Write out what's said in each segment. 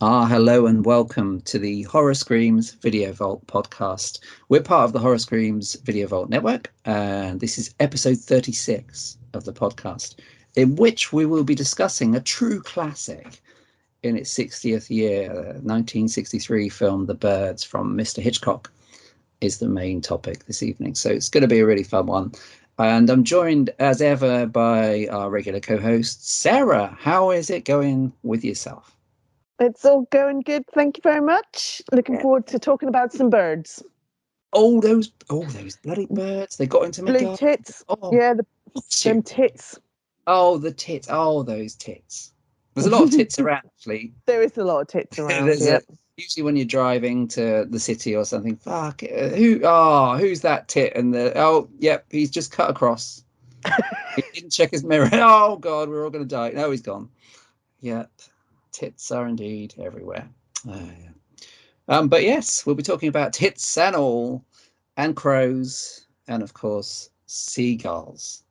Hello and welcome to the Horror Screams Video Vault podcast. We're part of the Horror Screams Video Vault network, and this is episode 36 of the podcast, in which we will be discussing a true classic in its 60th year. 1963 film The Birds from Mr. Hitchcock is the main topic this evening. So it's going to be a really fun one. And I'm joined as ever by our regular co-host, Sarah. How is it going with yourself? It's all going good. Thank you very much. Looking forward to talking about some birds. Those bloody birds! They got into my Blue garden. tits. Yeah, them tits. Oh, the tits! Oh, those tits! There's a lot of tits around, actually. There is a lot of tits around. Usually, when you're driving to the city or something, fuck, who's that tit? And yep, he's just cut across. He didn't check his mirror. Oh God, we're all gonna die. No, he's gone. Yep. Tits are indeed everywhere. But yes, we'll be talking about tits and all, and crows, and of course seagulls.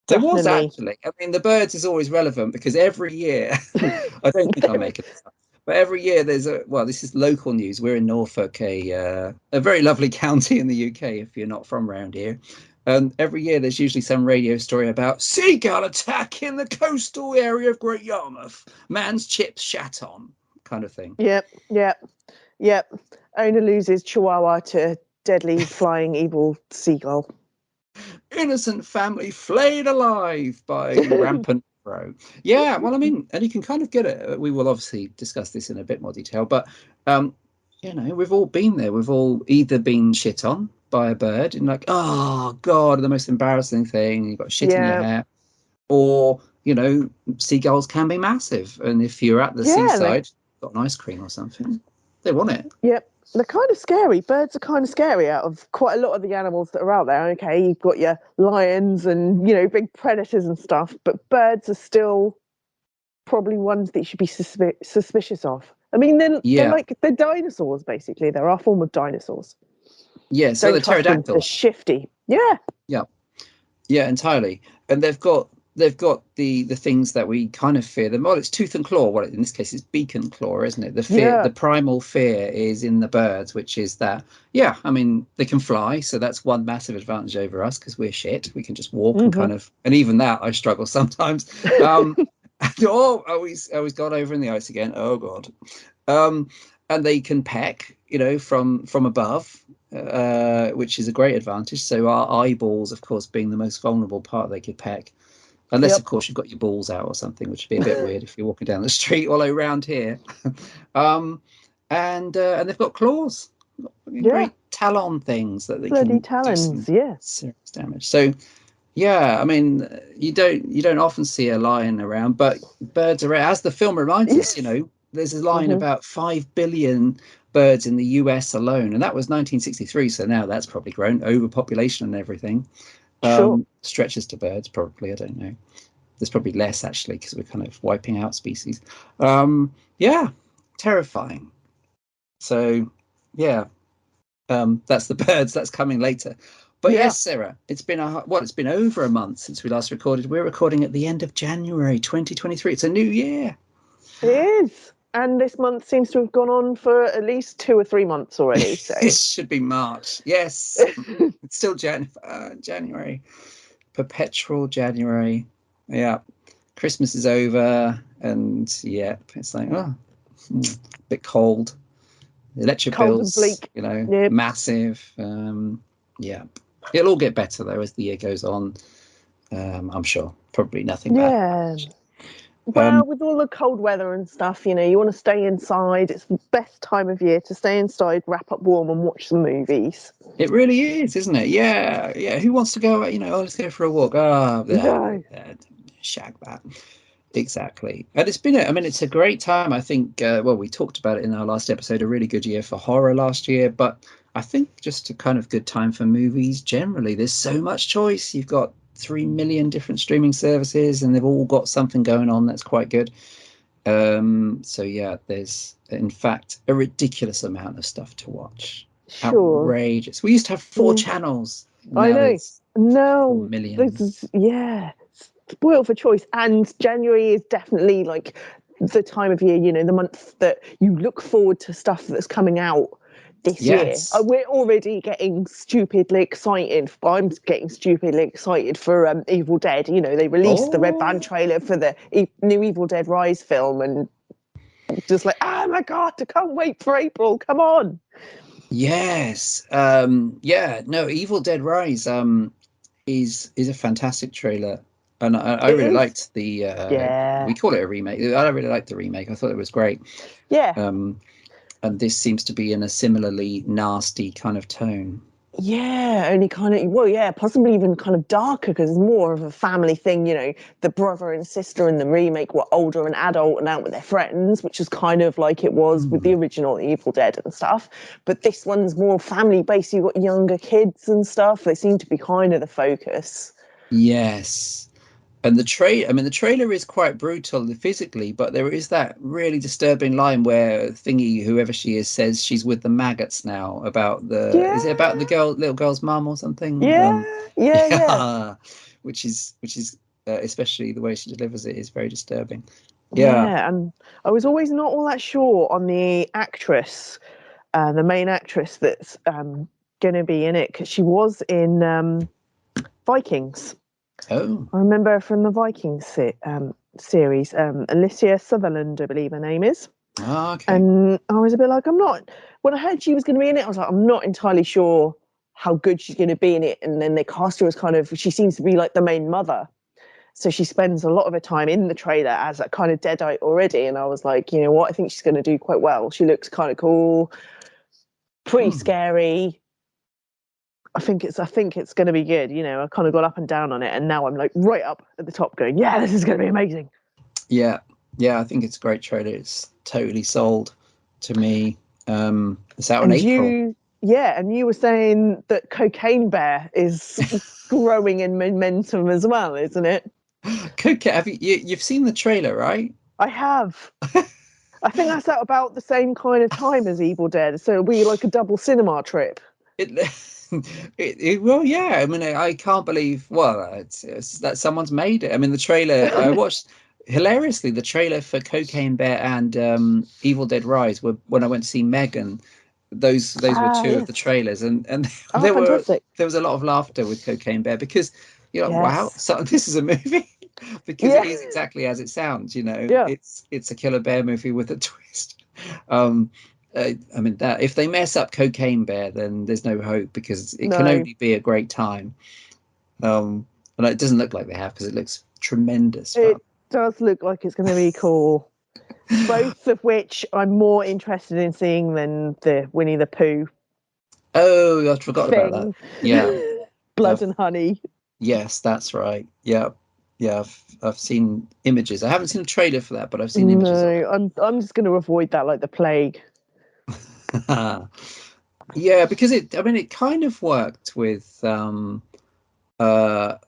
There was actually, the birds is always relevant because every year, I don't think I'm making this up, but every year there's this is local news. We're in Norfolk, a very lovely county in the UK if you're not from around here. Every year there's usually some radio story about seagull attack in the coastal area of Great Yarmouth. Man's chips shat on, kind of thing. Yep. Owner loses chihuahua to deadly flying evil seagull. Innocent family flayed alive by rampant crow. Yeah, and you can kind of get it. We will obviously discuss this in a bit more detail, but we've all been there. We've all either been shit on by a bird and like, oh God, the most embarrassing thing, you've got shit in your hair, or seagulls can be massive, and if you're at the seaside, got an ice cream or something, they want it. Yep, they're kind of scary. Birds are kind of scary out of quite a lot of the animals that are out there. Okay, you've got your lions and big predators and stuff, but birds are still probably ones that you should be suspicious of. I mean, they're dinosaurs, basically. They're our form of dinosaurs. Yeah, so they're pterodactyls. They're shifty. Yeah, entirely. And they've got the things that we kind of fear them. Well, it's tooth and claw. Well, in this case, it's beak and claw, isn't it? The primal fear is in the birds, which is that, they can fly. So that's one massive advantage over us because we're shit. We can just walk and kind of, and even that I struggle sometimes. I always got over in the ice again. Oh God. And they can peck, from above. Which is a great advantage. So our eyeballs, of course, being the most vulnerable part they could peck, unless of course you've got your balls out or something, which would be a bit weird if you're walking down the street all around here. And they've got claws, great talon things that they bloody can talons, do serious damage. So you don't often see a lion around, but birds are, as the film reminds us, there's a line about 5 billion birds in the US alone, and that was 1963. So now that's probably grown, overpopulation and everything. Stretches to birds, probably. I don't know. There's probably less actually because we're kind of wiping out species. Terrifying. So that's the birds. That's coming later. But yes, Sarah, it's been over a month since we last recorded. We're recording at the end of January 2023. It's a new year. It is. And this month seems to have gone on for at least 2 or 3 months already. So. It should be March. Yes. It's still January. Perpetual January. Yeah. Christmas is over. And it's like, a bit cold. The electric bills, massive. It'll all get better, though, as the year goes on. I'm sure. Probably nothing bad. Well, with all the cold weather and stuff, you want to stay inside. It's the best time of year to stay inside, wrap up warm and watch some movies. It really is, isn't it? Yeah. Who wants to go, let's go for a walk. Shag that. Exactly. And it's a great time. I think, we talked about it in our last episode, a really good year for horror last year, but I think just a kind of good time for movies generally. There's so much choice. You've got 3 million different streaming services and they've all got something going on that's quite good. There's in fact a ridiculous amount of stuff to watch. Outrageous. We used to have 4 channels. I know. No, 4 million. spoiled for choice. And January is definitely like the time of year, the month that you look forward to stuff that's coming out this year. Yes. We're already getting stupidly excited. I'm getting stupidly excited for Evil Dead. They released the red band trailer for the new Evil Dead Rise film, and just like, oh my God, I can't wait for April. Come on. Yes. Yeah, no, Evil Dead Rise is a fantastic trailer. And I It really is. liked the Yeah. we call it a remake. I really liked the remake. I thought it was great. Yeah. And this seems to be in a similarly nasty kind of tone. Yeah, only kind of, well, yeah, possibly even kind of darker because it's more of a family thing. The brother and sister in the remake were older and adult and out with their friends, which is kind of like it was with the original Evil Dead and stuff. But this one's more family based. You've got younger kids and stuff. They seem to be kind of the focus. Yes. And the trailer is quite brutal physically, but there is that really disturbing line where Thingy, whoever she is, says she's with the maggots now is it about the Yeah, little girl's mum or something? yeah. Yeah, which is especially the way she delivers it is very disturbing. Yeah. Yeah, and I was always not all that sure on the actress, the main actress that's going to be in it, because she was in Vikings. Oh. I remember from the Vikings series, Alicia Sutherland, I believe her name is. Oh, okay. And I was a bit like, when I heard she was going to be in it, I was like, I'm not entirely sure how good she's going to be in it. And then they cast her as she seems to be like the main mother. So she spends a lot of her time in the trailer as a kind of deadite already. And I was like, you know what? I think she's going to do quite well. She looks kind of cool, pretty scary. I think it's going to be good. I kind of got up and down on it, and now I'm like right up at the top, going, yeah, this is going to be amazing. Yeah, I think it's a great trailer. It's totally sold to me. It's out in April. And you were saying that Cocaine Bear is growing in momentum as well, isn't it? Cocaine. You've seen the trailer, right? I have. I think that's at about the same kind of time as Evil Dead, so it'll be like a double cinema trip. Well, yeah. I mean, I can't believe. Well, it's that someone's made it. I mean, the trailer I watched hilariously. The trailer for Cocaine Bear and Evil Dead Rise were when I went to see Megan. Those were two of the Yes. trailers, and Oh, fantastic. there was a lot of laughter with Cocaine Bear because you're like, wow, Yes. so this is a movie because it Yeah. is exactly as it sounds. Yeah. It's a killer bear movie with a twist. I mean that if they mess up Cocaine Bear, then there's no hope because it can No. only be a great time. And it doesn't look like they have because it looks tremendous. It does look like it's going to be cool. Both of which I'm more interested in seeing than the Winnie the Pooh Oh, I forgot about that. thing. Yeah. Blood and Honey. Yes, that's right. Yeah. I've seen images. I haven't seen a trailer for that, but I've seen images of it. No, I'm just going to avoid that like the plague. Yeah, because it kind of worked with the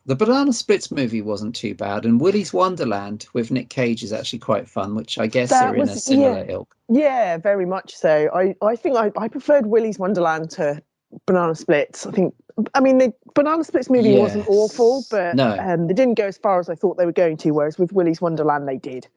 Banana Splits movie wasn't too bad, and Willy's Wonderland with Nick Cage is actually quite fun, which I guess That are in a was similar ilk. yeah, very much so. I think I preferred Willy's Wonderland to Banana Splits. I mean the Banana Splits movie wasn't awful, Yes. but No. they didn't go as far as I thought they were going to. Whereas with Willy's Wonderland, they did.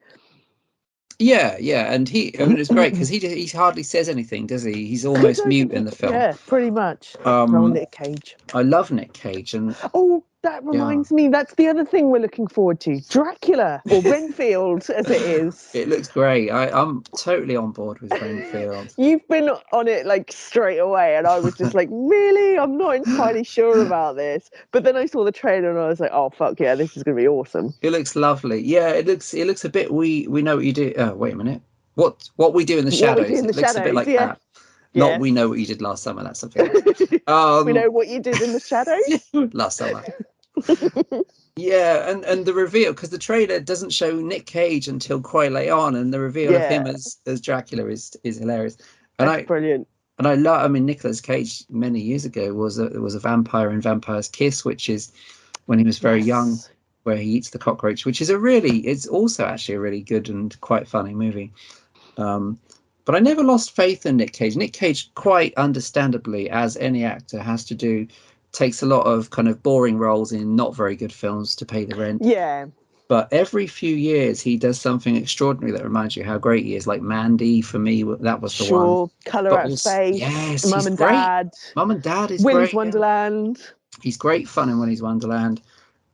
Yeah, and I mean, it's great because he hardly says anything, does he? He's He almost mute in doesn't. the film. Yeah, pretty much. Oh, Um, Nick Cage. I love Nick Cage, and Oh, that yeah, reminds me. That's the other thing we're looking forward to. Dracula, or Renfield, as it is. it looks great. I'm totally on board with Renfield. You've been on it like straight away, and I was just like, really? I'm not entirely sure about this. But then I saw the trailer, and I was like, oh fuck yeah, this is gonna be awesome. It looks lovely. Yeah, it looks a bit we know what you do. Oh, wait a minute. What we do in the What we do shadows. in It the looks a bit shadows, like yeah, that. Not yeah. we know what you did last summer. That's something else. We know what you did in the shadows. Last summer. Yeah, and the reveal because the trailer doesn't show Nick Cage until quite late on, and the reveal of him Yeah, as Dracula is hilarious. And that's brilliant. I love. I mean, Nicolas Cage many years ago was a vampire in Vampire's Kiss, which is when he was very young, where he eats the cockroach, which is it's also actually a really good and quite funny movie. But I never lost faith in Nick Cage. Nick Cage, quite understandably, as any actor has to do, takes a lot of kind of boring roles in not very good films to pay the rent. Yeah. But every few years he does something extraordinary that reminds you how great he is. Like Mandy, for me, that was the one. Sure, Colour But Out of also, Space, yes, Mum he's and great. Dad, Mum and Dad is Willy's great. Yeah. Wonderland. He's great fun in Willy's Wonderland.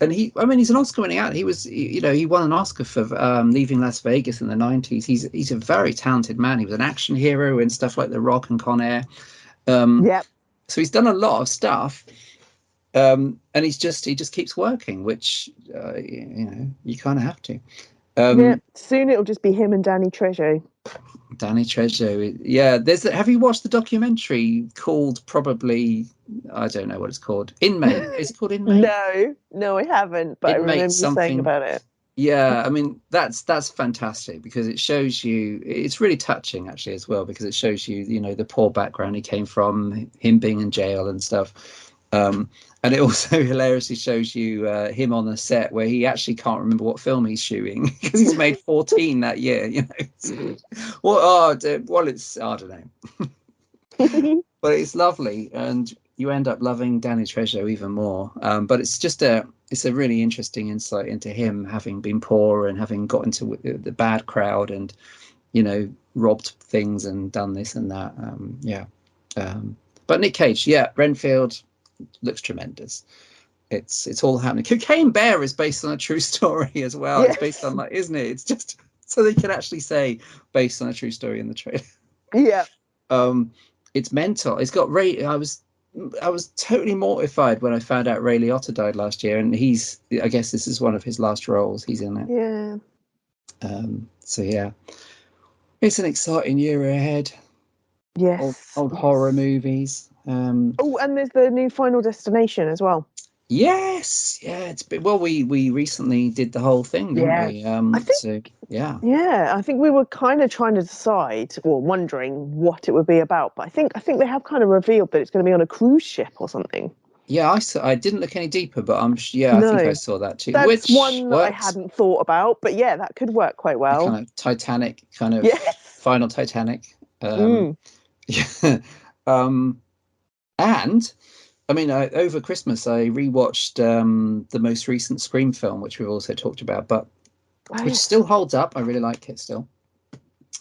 And I mean, he's an Oscar winning actor. He won an Oscar for Leaving Las Vegas in the 90s. He's a very talented man. He was an action hero in stuff like The Rock and Con Air. Yep. So he's done a lot of stuff. And he just keeps working, which you kind of have to. Yeah, soon it'll just be him and Danny Trejo. Danny Trejo, yeah. Have you watched the documentary called probably, I don't know what it's called, Inmate? Is it called Inmate? No, I haven't. But I Inmate remember you saying something. about it. Yeah, I mean that's fantastic because it shows you. It's really touching actually as well because it shows you the poor background he came from, him being in jail and stuff. And it also hilariously shows you him on the set where he actually can't remember what film he's shooting because he's made 14 that year. It's I don't know, but it's lovely, and you end up loving Danny Trejo even more. But it's a really interesting insight into him having been poor and having got into the bad crowd and robbed things and done this and that. But Nick Cage, yeah, Renfield looks tremendous. It's all happening. Cocaine Bear is based on a true story as well. Yes. It's based on isn't it? It's just so they can actually say based on a true story in the trailer. Yeah. It's mental. It's got Ray. I was totally mortified when I found out Ray Liotta died last year, and I guess this is one of his last roles. He's in it. Yeah. So yeah, it's an exciting year ahead. Yes. Old horror movies. Oh, and there's the new Final Destination as well. Yes, yeah, it's been we recently did the whole thing, didn't we? I think, yeah. Yeah, I think we were kind of trying to decide or wondering what it would be about, but I think they have kind of revealed that it's going to be on a cruise ship or something. Yeah, I didn't look any deeper, but I think I saw that too. That's Which one that I works. hadn't thought about, but yeah, that could work quite The well. kind of Titanic, Yes. final Titanic. Yeah. And I mean, over Christmas I rewatched the most recent Scream film, which we've also talked about, but which still holds up. I really like it still.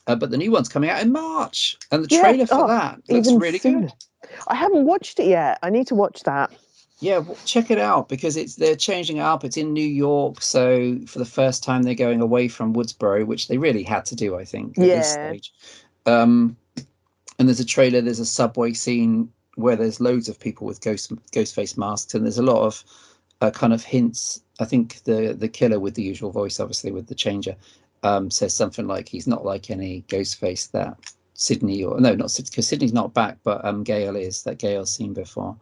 But the new one's coming out in March, and the trailer for that looks really good. I haven't watched it yet. I need to watch that. Yeah, check it out because they're changing it up. It's in New York, so for the first time they're going away from Woodsboro, which they really had to do, I think, at this stage. And there's a trailer. There's a subway scene where there's loads of people with ghost face masks, and there's a lot of kind of hints. I think the killer with the usual voice, obviously with the changer, says something like he's not like any ghost face that Sydney because Sydney's not back, but Gail is, that Gail's seen before.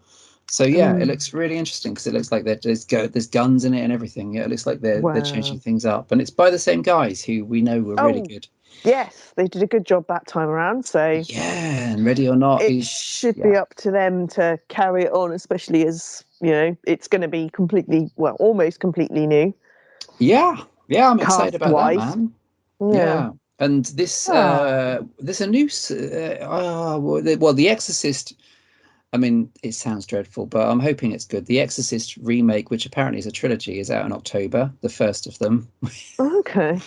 So yeah, it looks really interesting because it looks like there's guns in it and everything. Yeah, it looks like they're changing things up, and it's by the same guys who we know were really good. Yes, they did a good job that time around. So yeah, and Ready or Not, it should be up to them to carry it on, especially as it's going to be almost completely new. Yeah, I'm excited about that, man. Yeah. And there's a new The Exorcist. I mean, it sounds dreadful, but I'm hoping it's good. The Exorcist remake, which apparently is a trilogy, is out in October, the first of them. Okay.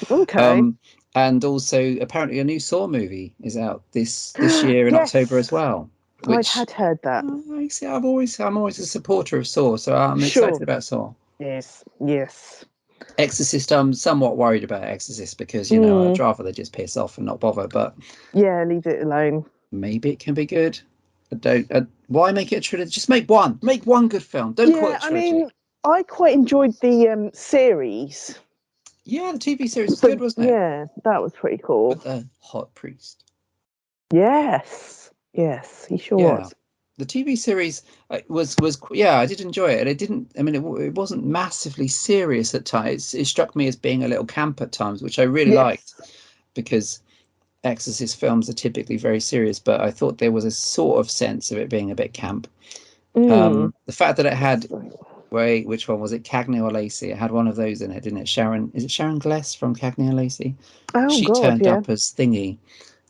And also, apparently, a new Saw movie is out this year in October as well. Which I had heard that. I'm always a supporter of Saw, so I'm excited about Saw. Yes. Exorcist, I'm somewhat worried about Exorcist because I'd rather they just piss off and not bother. But yeah, leave it alone. Maybe it can be good. Why make it a trilogy? Just make one. Make one good film. Don't call it a trilogy. I mean, I quite enjoyed the series. Yeah, the TV series was good, wasn't it? Yeah, that was pretty cool. With the hot priest. Yes, he sure was. The TV series was I did enjoy it. And it didn't. I mean, it wasn't massively serious at times. It struck me as being a little camp at times, which I really liked because Exorcist films are typically very serious, but I thought there was a sort of sense of it being a bit camp. The fact that it had, which one was it? Cagney or Lacey? It had one of those in it, didn't it? Sharon Gless from Cagney or Lacey? She turned up as Thingy,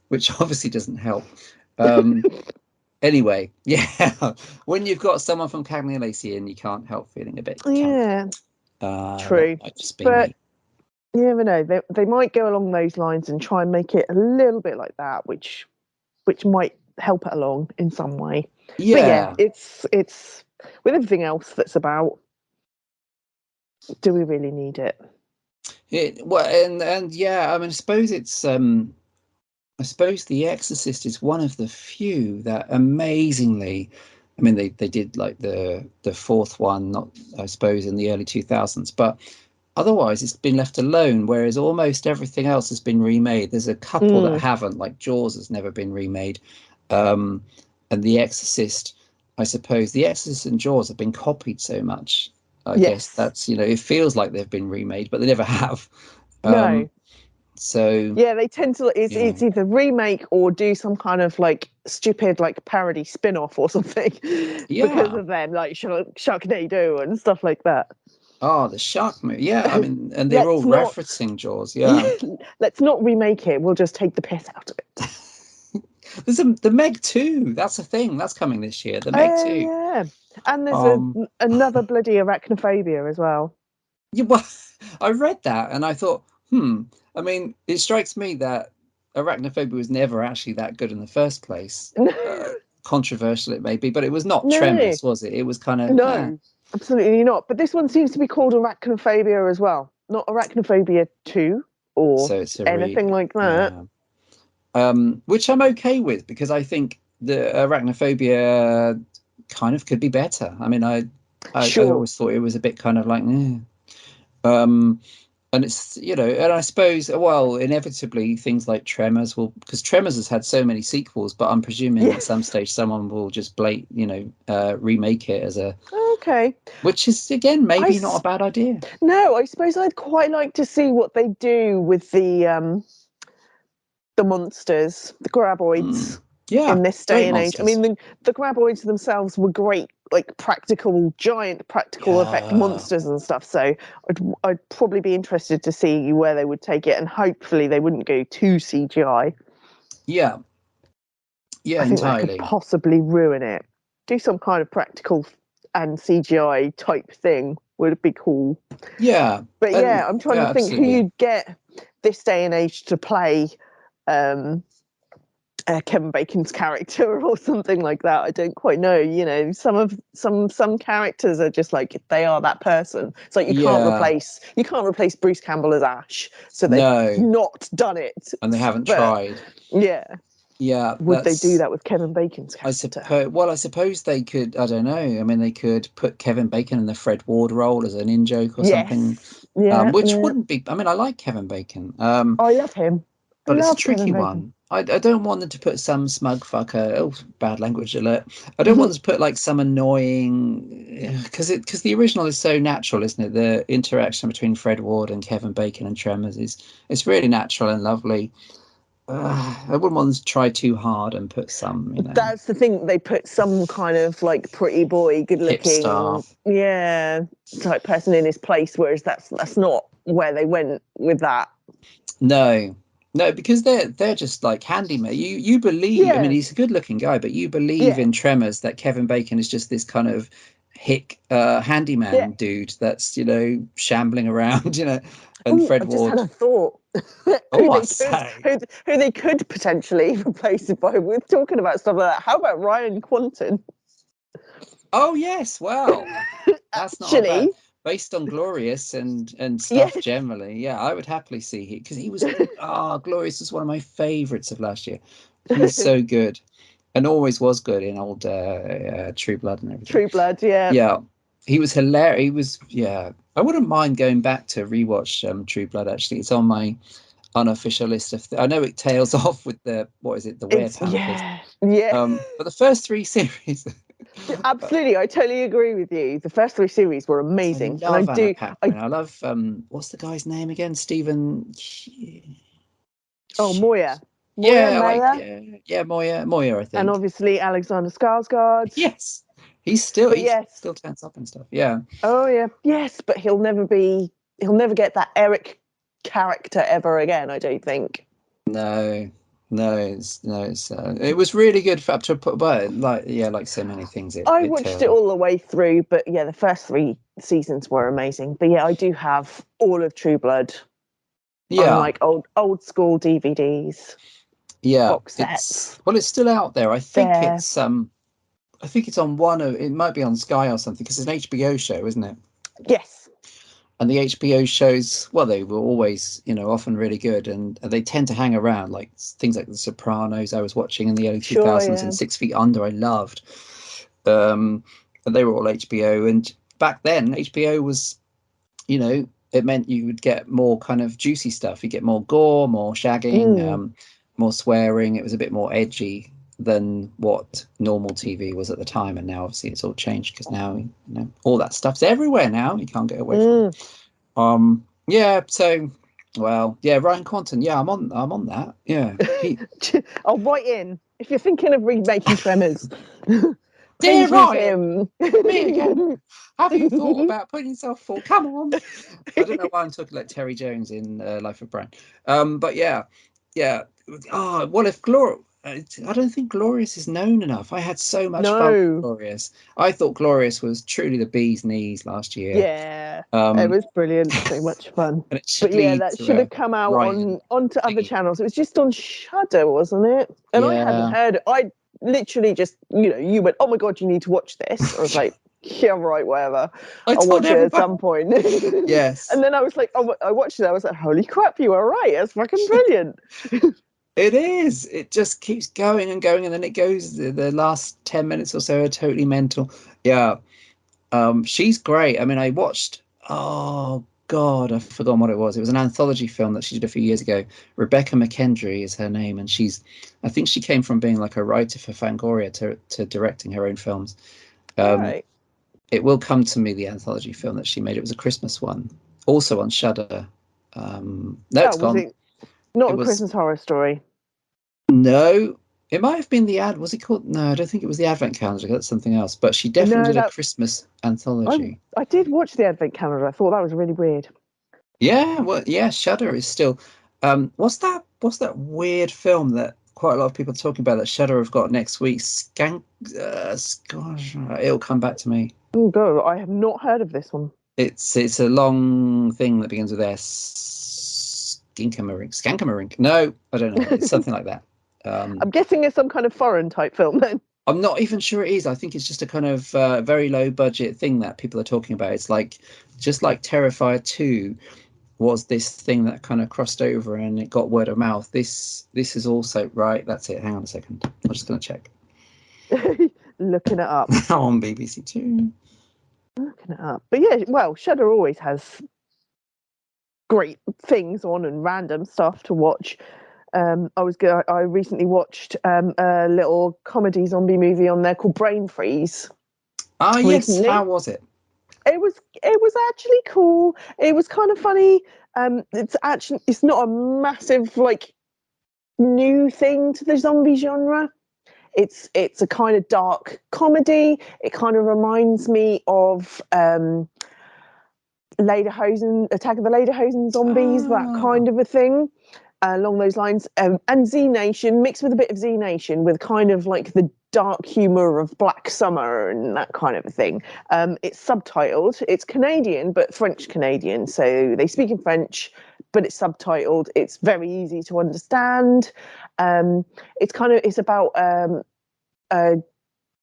which obviously doesn't help. Anyway, when you've got someone from Cagney and Lacey in, you can't help feeling a bit camp. True. Just being me. You never know. They might go along those lines and try and make it a little bit like that, which might help it along in some way. But yeah, Yeah. it's with everything else that's about. Do we really need it? Well, and yeah, I mean, I suppose The Exorcist is one of the few that amazingly, I mean, they did like the fourth one, not I suppose in the early 2000s, but otherwise it's been left alone, whereas almost everything else has been remade. There's a couple that Mm, haven't, like Jaws has never been remade. Um, and The Exorcist, I suppose The Exorcist and Jaws have been copied so much. I guess yes. that's, it feels like they've been remade, but they never have. No. Um, so Yeah, they tend to. yeah. It's either remake or do some kind of like stupid like parody spin off or something because Yeah. of them, like Sharknado and stuff like that. Oh, the shark movie. Yeah, I mean, and they're all Let's not. referencing Jaws. Yeah. Let's not remake it. We'll just take the piss out of it. There's the Meg 2. That's a thing. That's coming this year. The Meg Oh 2. yeah, and there's Um, another bloody arachnophobia as well. yeah, well, I read that and I thought, I mean, it strikes me that Arachnophobia was never actually that good in the first place. Controversial it may be, but it was not No, Tremors, was it? It was kind of, no, absolutely not. But this one seems to be called arachnophobia as well, not arachnophobia 2 or so it's a anything re, like that. yeah. Which I'm okay with because I think the Arachnophobia kind of could be better. I mean, I Sure. always thought it was a bit kind of like, eh. Um, and it's, and I suppose, well, inevitably things like Tremors will, because Tremors has had so many sequels, but I'm presuming at some Yes. stage someone will just remake it as a, Okay. which is again I maybe not a s- bad idea. no, I suppose I'd quite like to see what they do with the monsters, the graboids Mm. Yeah, in this day great and age. I monsters. mean, the graboids themselves were great, like giant practical effect Yeah, monsters and stuff. So I'd probably be interested to see where they would take it, and hopefully they wouldn't go too CGI. yeah, yeah, I think that could entirely. possibly ruin it. Do some kind of practical and CGI type thing would be cool. Yeah, But and yeah, I'm trying to yeah, think who absolutely. you'd get this day and age to play um, Kevin Bacon's character or something like that. I don't quite know. Some characters are just like they are that person. It's like Yeah, you can't replace Bruce Campbell as Ash. So they've no, not done it. and they haven't But tried. yeah, Yeah, would they do that's that with Kevin Bacon's I character? suppose. Well, I suppose they could. I don't know. I mean, they could put Kevin Bacon in the Fred Ward role as an in joke or something, Yes. Yeah, which yeah. wouldn't be. I mean, I like Kevin Bacon, I love him. but it's a Love Kevin tricky Bacon. one. I don't want them to put some smug fucker. Oh, bad language alert. I don't want them to put like some annoying because the original is so natural, isn't it? The interaction between Fred Ward and Kevin Bacon and Tremors is it's really natural and lovely. I wouldn't want them to try too hard and put some, That's the thing. They put some kind of like pretty boy, good hip looking, stuff. yeah, type person in his place. Whereas that's not where they went with that. No, no, because they're just like handyman. You believe. I mean, Yeah, he's a good looking guy, but you believe yeah, in Tremors that Kevin Bacon is just this kind of hick yeah. handyman dude that's shambling around, and Oh, Fred I've just had Ward. a thought. Oh, I say. Who they could potentially replace it by. We're talking about stuff like that. How about Ryan Quanten? Oh yes, well, that's not a bad. Actually, Based on Glorious and stuff yes. generally, yeah, I would happily see he because he was Glorious is one of my favorites of last year. He's so good. And always was good in old True Blood and everything. True Blood, yeah. Yeah, he was hilarious. He was, yeah. I wouldn't mind going back to rewatch True Blood. Actually, it's on my unofficial list of. I know it tails off with the what is it, the It's Werepanthers. yeah, yeah. But the first three series, Absolutely, I totally agree with you. The first three series were I amazing, and love Anna I Paquin. I love what's the guy's name again? Stephen. oh Moya, Yeah, like Maya, yeah, Moya, I and think. obviously Alexander Skarsgård. Yes, he's still But he yes, still turns up and stuff. Yeah. oh yeah, yes, but he'll never get that Eric character ever again. I don't think. No, it was really good for up to a point, but like so many things, I it watched tailed it off. all the way through, but yeah, the first three seasons were amazing. But yeah, I do have all of True Blood on Yeah, like old school DVDs, yeah. box sets. It's still out there. There, I think it's on it might be on Sky or something because it's an HBO show, isn't it? yes, And the HBO shows, well, they were always, often really good, and they tend to hang around, like things like The Sopranos. I was watching in the early two sure, thousands, yeah. and 6 Feet Under. I loved, and they were all HBO. And back then, HBO was, it meant you would get more kind of juicy stuff. You get more gore, more shagging, Mm. more swearing. It was a bit more edgy than what normal TV was at the time. And now obviously it's all changed because now, all that stuff's everywhere now. You can't get away from it. Yeah. So, well, yeah, Ryan Quanten. Yeah, I'm on that. Yeah. I'll write in if you're thinking of remaking Tremors. Dear Please use Ryan, him. me again. Have you thought about putting yourself forward? Come on. I don't know why I'm talking like Terry Jones in Life of Brian. But yeah. Oh, well, if I don't think Glorious is known enough. I had so much fun with No. Glorious. I thought Glorious was truly the bee's knees last year. Yeah, it Um, was brilliant. So much fun. and it But should yeah, lead that to should a have come out Ryan onto other thingy. channels. It was just on Shudder, wasn't it? And I hadn't Yeah. heard it. I literally just, you went, "Oh my god, you need to watch this." I was like, "Yeah, right, whatever. I I'll told watch it at everybody. some point." Yes. And then I was like, "Oh," I watched it. I was like, "Holy crap, you are right. It's fucking brilliant." It is. It just keeps going and going, and then it goes. The last 10 minutes or so are totally mental. Yeah. She's great. I mean, I watched. Oh God, I've forgotten what it was. It was an anthology film that she did a few years ago. Rebecca McKendry is her name, and I think she came from being like a writer for Fangoria to directing her own films. All Um, right. it will come to me, the anthology film that she made. It was a Christmas one, also on Shudder. No, Oh, it's was gone. it not It a was Christmas Horror Story? No, it might have been the ad. Was it called? No, I don't think it was the Advent calendar. That's something else. But she definitely No, did a that Christmas I anthology. I did watch the Advent Calendar. I thought that was really weird. Yeah, well, yeah. Shudder is still. What's that weird film that quite a lot of people are talking about that Shudder have got next week? Gosh, it'll come back to me. Oh god, I have not heard of this one. It's a long thing that begins with S. Skankamarink. No, I don't know. It's something like that. I'm guessing it's some kind of foreign type film then. I'm not even sure it is. I think it's just a kind of very low budget thing that people are talking about. It's like just like Terrifier 2 was this thing that kind of crossed over and it got word of mouth. This is also right. That's it. Hang on a second. I'm just going to check. Looking it up. On BBC Two. Looking it up. But yeah, well, Shudder always has great things on and random stuff to watch. I recently watched a little comedy zombie movie on there called Brain Freeze Ah, yes. recently. How was it? It was actually cool. It was kind of funny. It's not a massive like new thing to the zombie genre. It's a kind of dark comedy. It kind of reminds me of Lederhosen, Attack of the Lederhosen zombies, that Oh, kind of a thing. Along those lines, and Z Nation mixed with a bit of Z Nation with kind of like the dark humor of Black Summer and that kind of a thing. It's subtitled. It's Canadian, but French Canadian, so they speak in French, but it's subtitled. It's very easy to understand. It's about a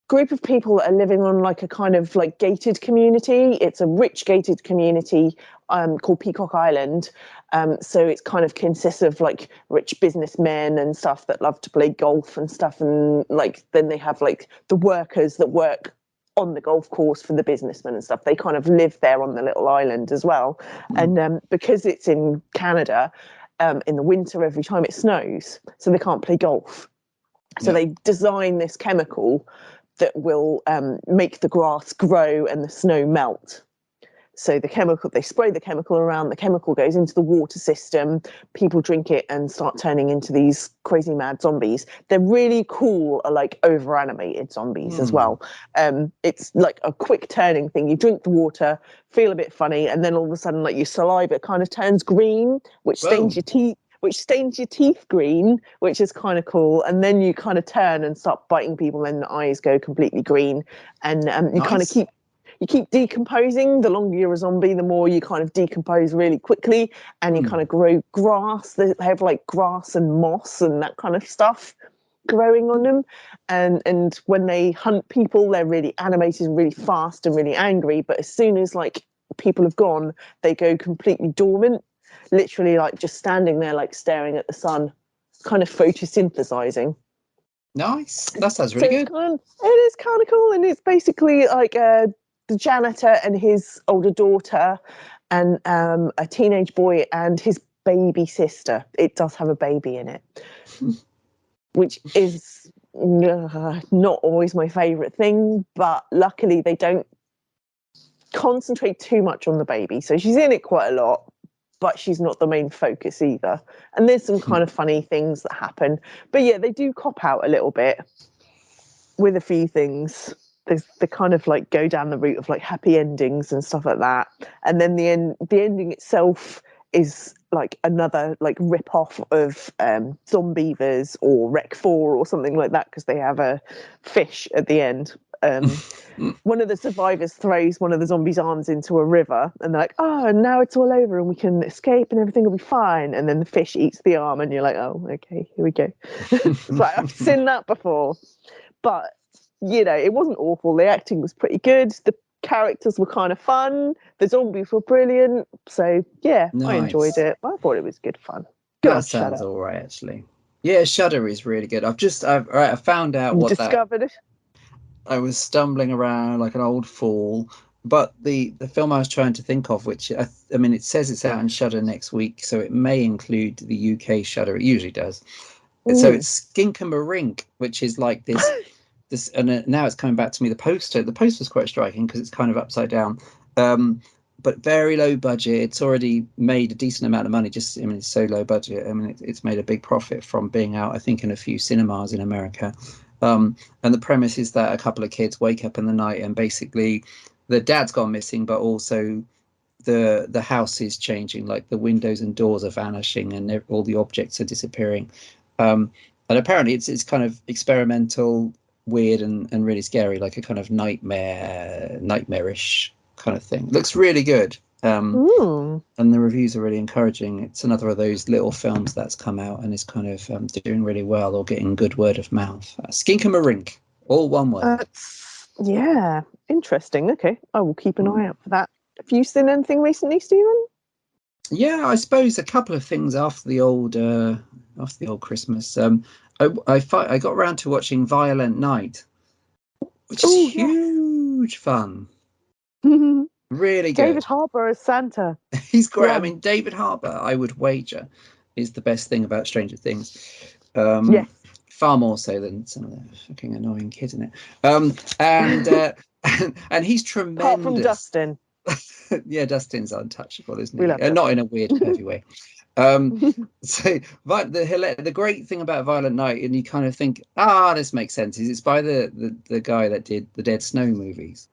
group of people that are living on like a kind of like gated community. It's a rich gated community called Peacock Island. So it's kind of consists of like rich businessmen and stuff that love to play golf and stuff. And like then they have like the workers that work on the golf course for the businessmen and stuff. They kind of live there on the little island as well. mm, And because it's in Canada, in the winter every time it snows, so they can't play golf. So yeah. they design this chemical that will make the grass grow and the snow melt. So they spray the chemical around, the chemical goes into the water system, people drink it and start turning into these crazy mad zombies. They're really cool, like over animated zombies as Hmm. well. It's like a quick turning thing. You drink the water, feel a bit funny, and then all of a sudden like your saliva kind of turns green, which Whoa. stains your teeth green, which is kind of cool. And then you kind of turn and start biting people, and the eyes go completely green. And you kind of Nice. you keep decomposing. The longer you're a zombie, the more you kind of decompose really quickly, and you kind of grow grass. They have like grass and moss and that kind of stuff growing on them, and when they hunt people, they're really animated and really fast and really angry. But as soon as like people have gone, they go completely dormant, literally like just standing there like staring at the sun, kind of photosynthesizing. Nice. That sounds So really good. it is kind of cool, and it's basically like the janitor and his older daughter, and a teenage boy and his baby sister. It does have a baby in it, which is not always my favourite thing, but luckily they don't concentrate too much on the baby. So she's in it quite a lot, but she's not the main focus either. And there's some kind of funny things that happen. But yeah, they do cop out a little bit with a few things. They kind of like go down the route of like happy endings and stuff like that. And then the ending itself is like another like rip off of Zombievers or Rec 4 or something like that, because they have a fish at the end. One of the survivors throws one of the zombies' arms into a river, and they're like, "Oh, now it's all over and we can escape and everything will be fine." And then the fish eats the arm, and you're like, "Oh, okay, here we go." It's like, I've seen that before, but you know, it wasn't awful. The acting was pretty good. The characters were kind of fun. The zombies were brilliant. So yeah, I enjoyed Nice. it. I thought it was good fun. That God, shut sounds up. all right, actually. Yeah, Shudder is really good. I found out You what that. discovered it. I was stumbling around like an old fool, but the film I was trying to think of, which I mean, it says it's out in Shudder next week, so it may include the UK Shudder. It usually does. So it's Skink and Marink, which is like this, and now it's coming back to me. The poster's quite striking because it's kind of upside down. But very low budget. It's already made a decent amount of money. Just, I mean, it's so low budget. I mean, it's made a big profit from being out, I think, in a few cinemas in America. And the premise is that a couple of kids wake up in the night and basically the dad's gone missing, but also the house is changing. Like the windows and doors are vanishing, and all the objects are disappearing. And apparently, it's kind of experimental, weird, and really scary, like a kind of nightmarish kind of thing. It looks really good. And the reviews are really encouraging. It's another of those little films that's come out and is kind of doing really well or getting good word of mouth. Skink and Marink, all one word. Yeah, interesting. Okay, I will keep an eye out for that. Have you seen anything recently, Stephen? Yeah, I suppose a couple of things after the old Christmas. I got around to watching Violent Night, which is huge fun. Really David good. Harbour as Santa. He's great. I Yum. mean, David Harbour, I would wager, is the best thing about Stranger Things. Yes. Far more so than some of the fucking annoying kids in it. And and he's tremendous. Apart from Dustin. Yeah, Dustin's untouchable, isn't We he? love Not in a weird, pervy way. So the great thing about Violent Night, and you kind of think, this makes sense, is it's by the guy that did the Dead Snow movies.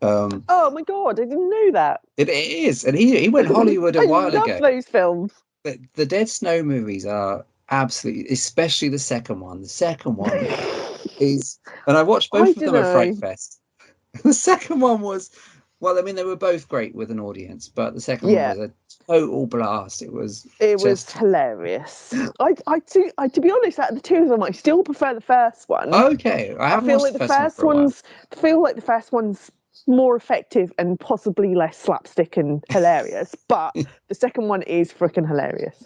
Oh my god, I didn't know that. It is, and he went Hollywood a while ago. I love those films. But the Dead Snow movies are absolutely, especially the second one. The second one is, and I watched both of them at Fright Fest. The second one was, well, I mean, they were both great with an audience, but the second one was a total blast. It was hilarious. To be honest, out of the two of them, I still prefer the first one. Okay, I feel like the first one's more effective and possibly less slapstick and hilarious, but the second one is freaking hilarious.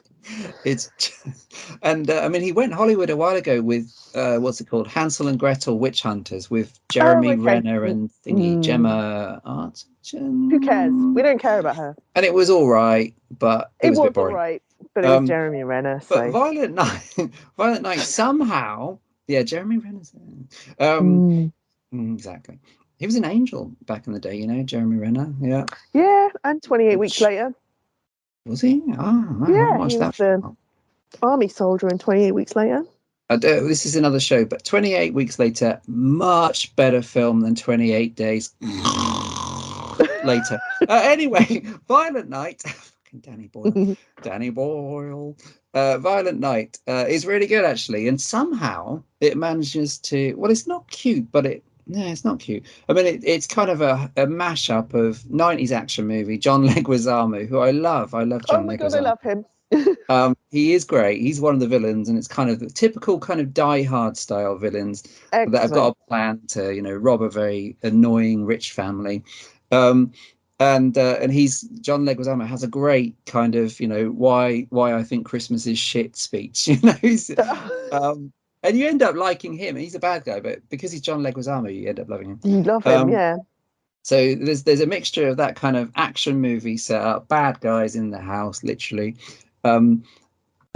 I mean, he went Hollywood a while ago with what's it called, Hansel and Gretel Witch Hunters, with Jeremy Renner and Gemma Arterton. Who cares? We don't care about her. And it was all right, but it was a bit boring. All right, but it was Jeremy Renner. So. But Violent Night somehow, yeah, Jeremy Renner's exactly. He was an angel back in the day, you know, Jeremy Renner. Yeah. Yeah, and 28 Weeks Later. Was he? Yeah, he was the army soldier in 28 Weeks Later. This is another show, but 28 Weeks Later, much better film than 28 Days Later. Anyway, Violent Night. Fucking Danny Boyle. Danny Boyle. Violent Night is really good, actually. And somehow it manages to, well, it's not cute, but No, it's not cute. I mean, it's kind of a mashup of 90s action movie, John Leguizamo, who I love. I love Oh John my god, I Leguizamo. love him. He is great. He's one of the villains, and it's kind of the typical kind of Die Hard style villains that have got Excellent. a plan to, rob a very annoying rich family. Um, and he's John Leguizamo has a great kind of, why I think Christmas is shit speech. Um, and you end up liking him. He's a bad guy, but because he's John Leguizamo, you end up loving him. You love him, Um, yeah. so there's a mixture of that kind of action movie setup, bad guys in the house, literally, um,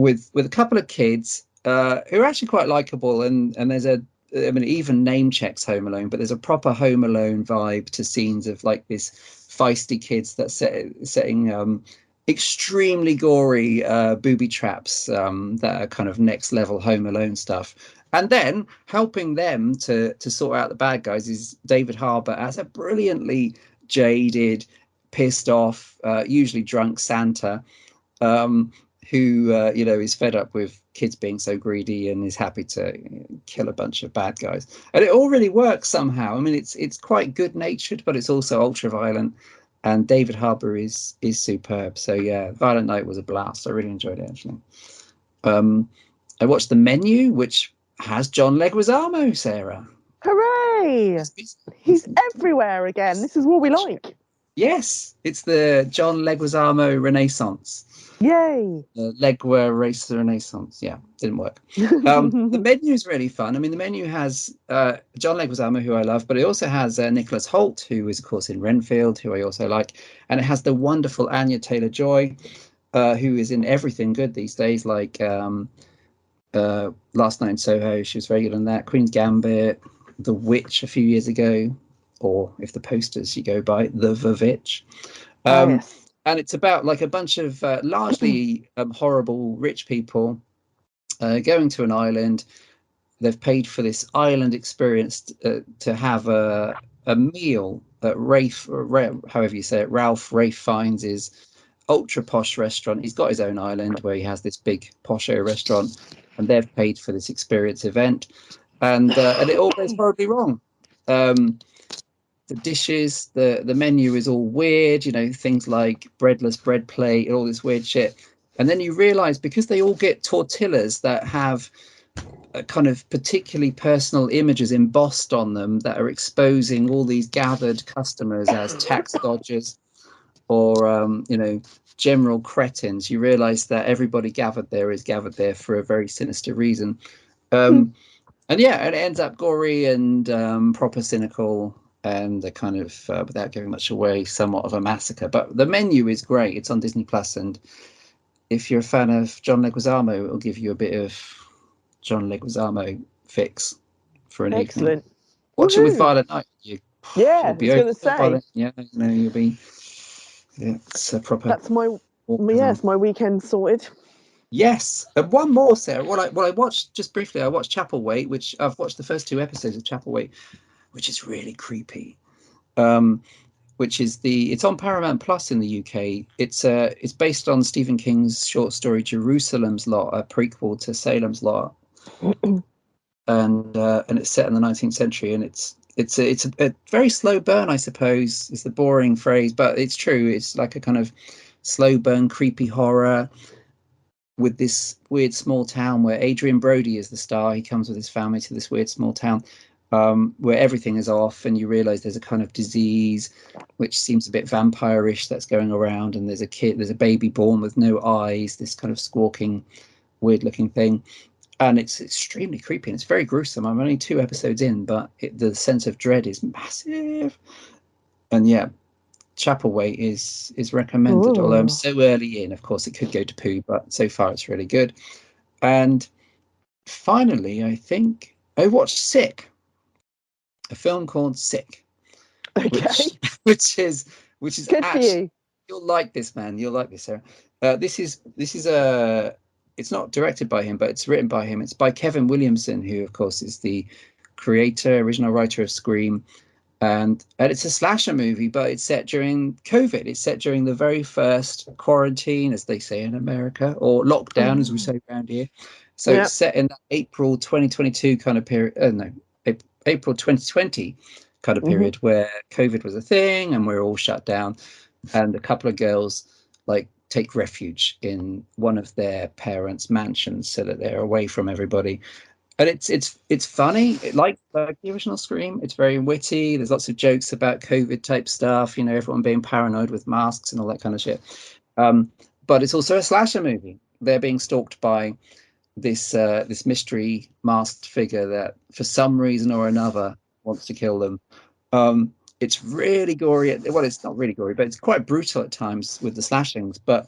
with a couple of kids who are actually quite likable, and there's I mean, it even name checks Home Alone, but there's a proper Home Alone vibe to scenes of like this feisty kids that setting extremely gory booby traps that are kind of next level Home Alone stuff. And then helping them to sort out the bad guys is David Harbour as a brilliantly jaded, pissed off, usually drunk Santa, um, who is fed up with kids being so greedy and is happy to kill a bunch of bad guys. And it all really works somehow. I mean, it's quite good natured, but it's also ultra violent. And David Harbour is superb. So yeah, Violent Night was a blast. I really enjoyed it actually. Um, I watched The Menu, which has John Leguizamo, Sarah. Hooray! He's everywhere again. This is what we like. Yes, it's the John Leguizamo Renaissance. Yay! Legua Racer Renaissance. Yeah, didn't work. The Menu is really fun. I mean, the Menu has John Leguizamo, who I love, but it also has Nicholas Hoult, who is, of course, in Renfield, who I also like. And it has the wonderful Anya Taylor-Joy, who is in everything good these days, like Last Night in Soho. She was very good on that. Queen's Gambit, The Witch a few years ago, or if the posters you go by, The Vavitch. Yes. And it's about like a bunch of largely horrible rich people going to an island. They've paid for this island experience to have a meal at however you say it, Ralph Rafe Fiennes' ultra posh restaurant. He's got his own island where he has this big posho restaurant, and they've paid for this experience event, and it all goes horribly wrong. The dishes, the menu is all weird, things like breadless bread plate and all this weird shit. And then you realize because they all get tortillas that have a kind of particularly personal images embossed on them that are exposing all these gathered customers as tax dodgers or general cretins, you realize that everybody gathered there is gathered there for a very sinister reason. And yeah, and it ends up gory and proper cynical and a kind of, without giving much away, somewhat of a massacre. But the Menu is great. It's on Disney Plus, and if you're a fan of John Leguizamo, it'll give you a bit of John Leguizamo fix for an evening. Excellent. Watch it with Woohoo! Violent Night. Yeah, I It'll be was over going to with say. Yeah, you'll be. Yeah, it's a proper. That's my weekend sorted. Yes, and one more, Sarah. What I watched just briefly, I watched Chapel Wait, which I've watched the first two episodes of Chapel Wait, which is really creepy. Which is it's on Paramount Plus in the UK. It's based on Stephen King's short story Jerusalem's Lot, a prequel to Salem's Lot, and it's set in the 19th century, and it's a very slow burn, I suppose, is the boring phrase, but it's true. It's like a kind of slow burn, creepy horror with this weird small town where Adrian Brody is the star. He comes with his family to this weird small town where everything is off, and you realize there's a kind of disease which seems a bit vampire-ish that's going around, and there's a baby born with no eyes, this kind of squawking, weird-looking thing, and it's extremely creepy and it's very gruesome. I'm only 2 episodes in, but the sense of dread is massive. And yeah, Chapel Wait is recommended. Although I'm Ooh. so early in, of course, it could go to poo, but so far it's really good. And finally, I think I watched Sick, a film called Sick, Okay. which is Good for actually, you. you'll like this, man. You'll like this, Sarah. This is a it's not directed by him, but it's written by him. It's by Kevin Williamson, who of course is the original writer of Scream, and it's a slasher movie, but it's set during COVID. It's set during the very first quarantine, as they say in America, or lockdown, as we say around here. So Yeah. it's set in that April 2022 kind of period. No, April 2020 kind of period where COVID was a thing and we're all shut down, and a couple of girls like take refuge in one of their parents' mansions so that they're away from everybody. And it's funny, like the original Scream. It's very witty. There's lots of jokes about COVID type stuff, everyone being paranoid with masks and all that kind of shit. But it's also a slasher movie. They're being stalked by this mystery masked figure that, for some reason or another, wants to kill them. It's really gory. Well, it's not really gory, but it's quite brutal at times with the slashings. But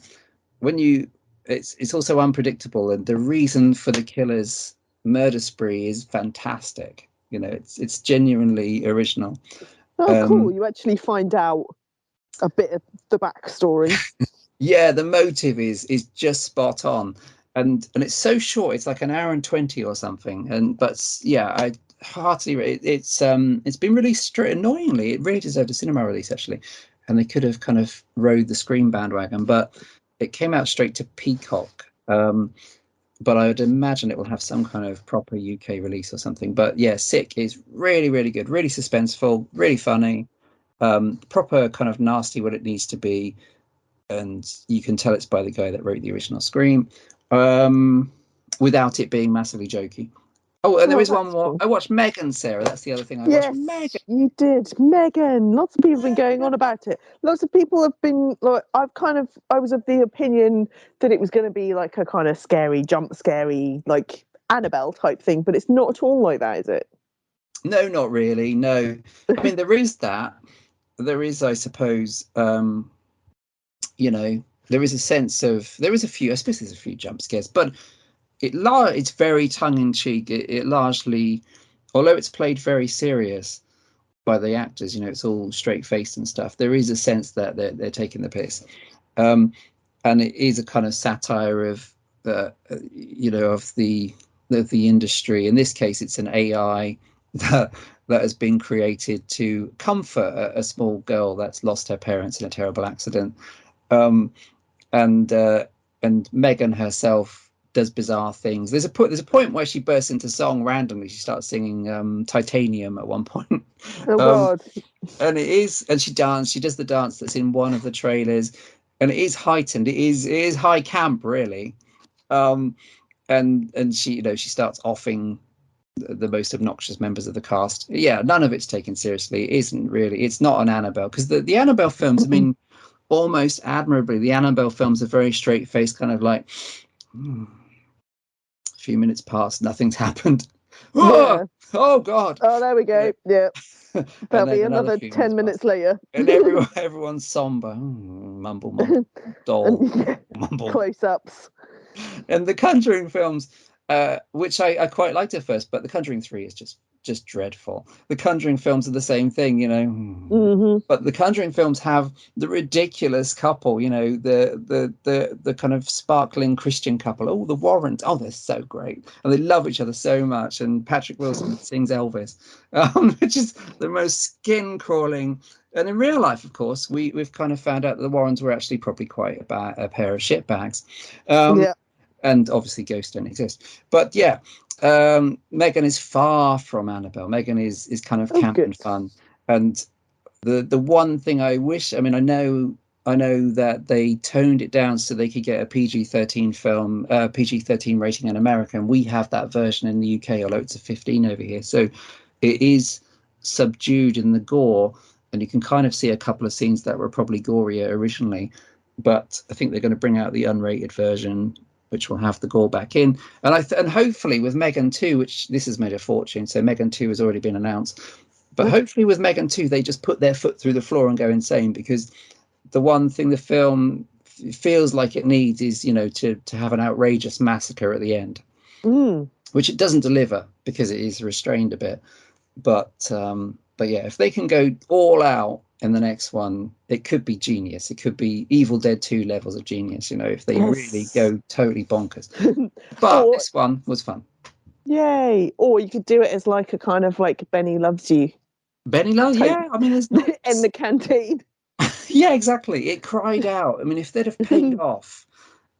it's also unpredictable, and the reason for the killer's murder spree is fantastic. It's genuinely original. Oh, cool! You actually find out a bit of the backstory. Yeah, the motive is just spot on, and it's so short. It's like an hour and 20 or something. But yeah, I heartily it's been released annoyingly. It really deserved a cinema release actually, and they could have kind of rode the Scream bandwagon, but it came out straight to Peacock. But I would imagine it will have some kind of proper UK release or something. But yeah, Sick is really, really good, really suspenseful, really funny, proper kind of nasty what it needs to be. And you can tell it's by the guy that wrote the original Scream, without it being massively jokey. Oh, and there is one more. Cool. I watched Megan, Sarah. That's the other thing I watched. Megan. You did. Megan. Lots of people have been going on about it. Lots of people have been like, I was of the opinion that it was going to be like a kind of scary, scary, like Annabelle type thing, but it's not at all like that, is it? No, not really. No. I mean, there is that. There is, I suppose, there is a sense of, I suppose there's a few jump scares, but it's very tongue-in-cheek. It largely, although it's played very serious by the actors, it's all straight-faced and stuff, there is a sense that they're taking the piss. And it is a kind of satire of the industry. In this case, it's an AI that has been created to comfort a small girl that's lost her parents in a terrible accident. And Megan herself does bizarre things. There's a point where she bursts into song randomly. She starts singing Titanium at one point. Oh God. And she does the dance that's in one of the trailers, and it is heightened. It is high camp, really. And she she starts offing the most obnoxious members of the cast. Yeah, none of it's taken seriously. It isn't really. It's not an Annabelle, because the Annabelle films, I mean, almost admirably, the Annabelle films are very straight-faced, kind of like, a few minutes past, nothing's happened. Oh God. Oh, there we go. Yeah. That'll be another 10 minutes later. And everyone's somber. Mumble, doll, mumble. Close-ups. And the Conjuring films, which I quite liked at first, but the Conjuring 3 is just dreadful. The Conjuring films are the same thing, But the Conjuring films have the ridiculous couple, the kind of sparkling Christian couple. Oh, the Warrens. Oh, they're so great, and they love each other so much. And Patrick Wilson sings Elvis, which is the most skin crawling. And in real life, of course, we've kind of found out that the Warrens were actually probably quite a pair of shitbags. And obviously ghosts don't exist. But yeah, Megan is far from Annabelle. Megan is kind of camp and fun. And the one thing I wish, I mean, I know that they toned it down so they could get a PG-13 film, PG-13 rating in America, and we have that version in the UK, although it's a 15 over here. So it is subdued in the gore, and you can kind of see a couple of scenes that were probably gorier originally. But I think they're going to bring out the unrated version, which will have the gore back in. And hopefully with Megan 2, which this has made a fortune, so Megan 2 has already been announced. But hopefully with Megan 2, they just put their foot through the floor and go insane, because the one thing the film feels like it needs is, to have an outrageous massacre at the end, which it doesn't deliver because it is restrained a bit. But yeah, if they can go all out in the next one, it could be genius. It could be Evil Dead 2 levels of genius, if they really go totally bonkers. But this one was fun. Yay. Or you could do it as like a kind of like Benny Loves You. Benny Loves, yeah. I mean, there's in the canteen. Yeah, exactly. It cried out. I mean, if they'd have paid off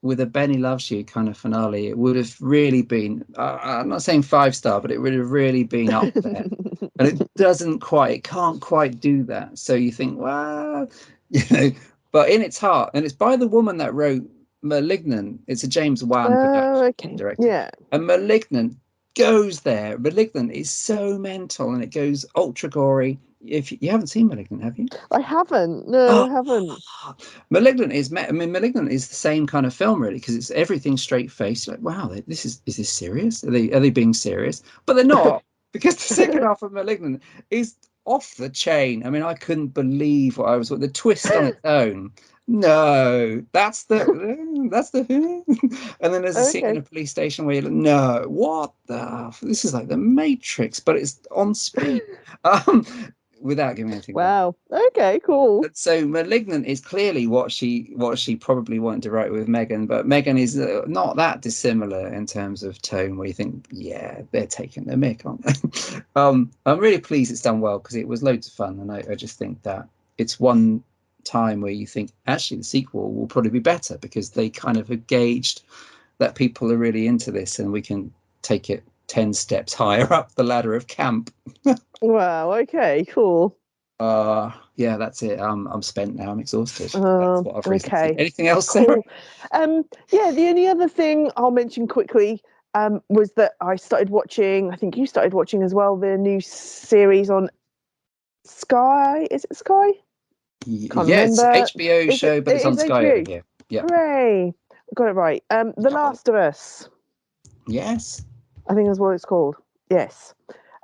with a Benny Loves You kind of finale, it would have really been, I'm not saying 5-star, but it would have really been up there. and it can't quite do that. So you think, well, but in its heart, and it's by the woman that wrote Malignant. It's a James Wan production, Okay. directed, Yeah. and Malignant goes there. Malignant is so mental, and it goes ultra gory. If you haven't seen Malignant, have you? I haven't. No, Oh, I haven't. Malignant is, I mean, Malignant is the same kind of film, really, because it's everything straight faced. Like, wow, this is this serious? Are they being serious? But they're not, because the second half of Malignant is off the chain. I mean, I couldn't believe what I was. The twist on its own. No, that's the and then there's a scene in Okay. a police station where you're like, no, what the? This is like the Matrix, but it's on speed. Um, without giving anything away. Wow. Okay, cool. So Malignant is clearly what she probably wanted to write with Megan, but Megan is not that dissimilar in terms of tone. Where you think, yeah, they're taking the mick, aren't they? I'm really pleased it's done well because it was loads of fun, and I just think that it's one time where you think actually the sequel will probably be better because they kind of have gauged that people are really into this, and we can take it 10 steps higher up the ladder of camp. Wow. Okay, cool. Yeah, that's it. I'm spent now. I'm exhausted. That's what I've recently seen. Okay. Anything else, Sarah? Cool. Yeah, the only other thing I'll mention quickly was that I started watching, I think you started watching as well, the new series on Sky. Is it Sky? Can't Yeah, it's remember. HBO Is it? show, but it's It on is Sky over HBO. here. Yeah. Hooray! I got it right. The Last of Us. Yes. I think that's what it's called. Yes.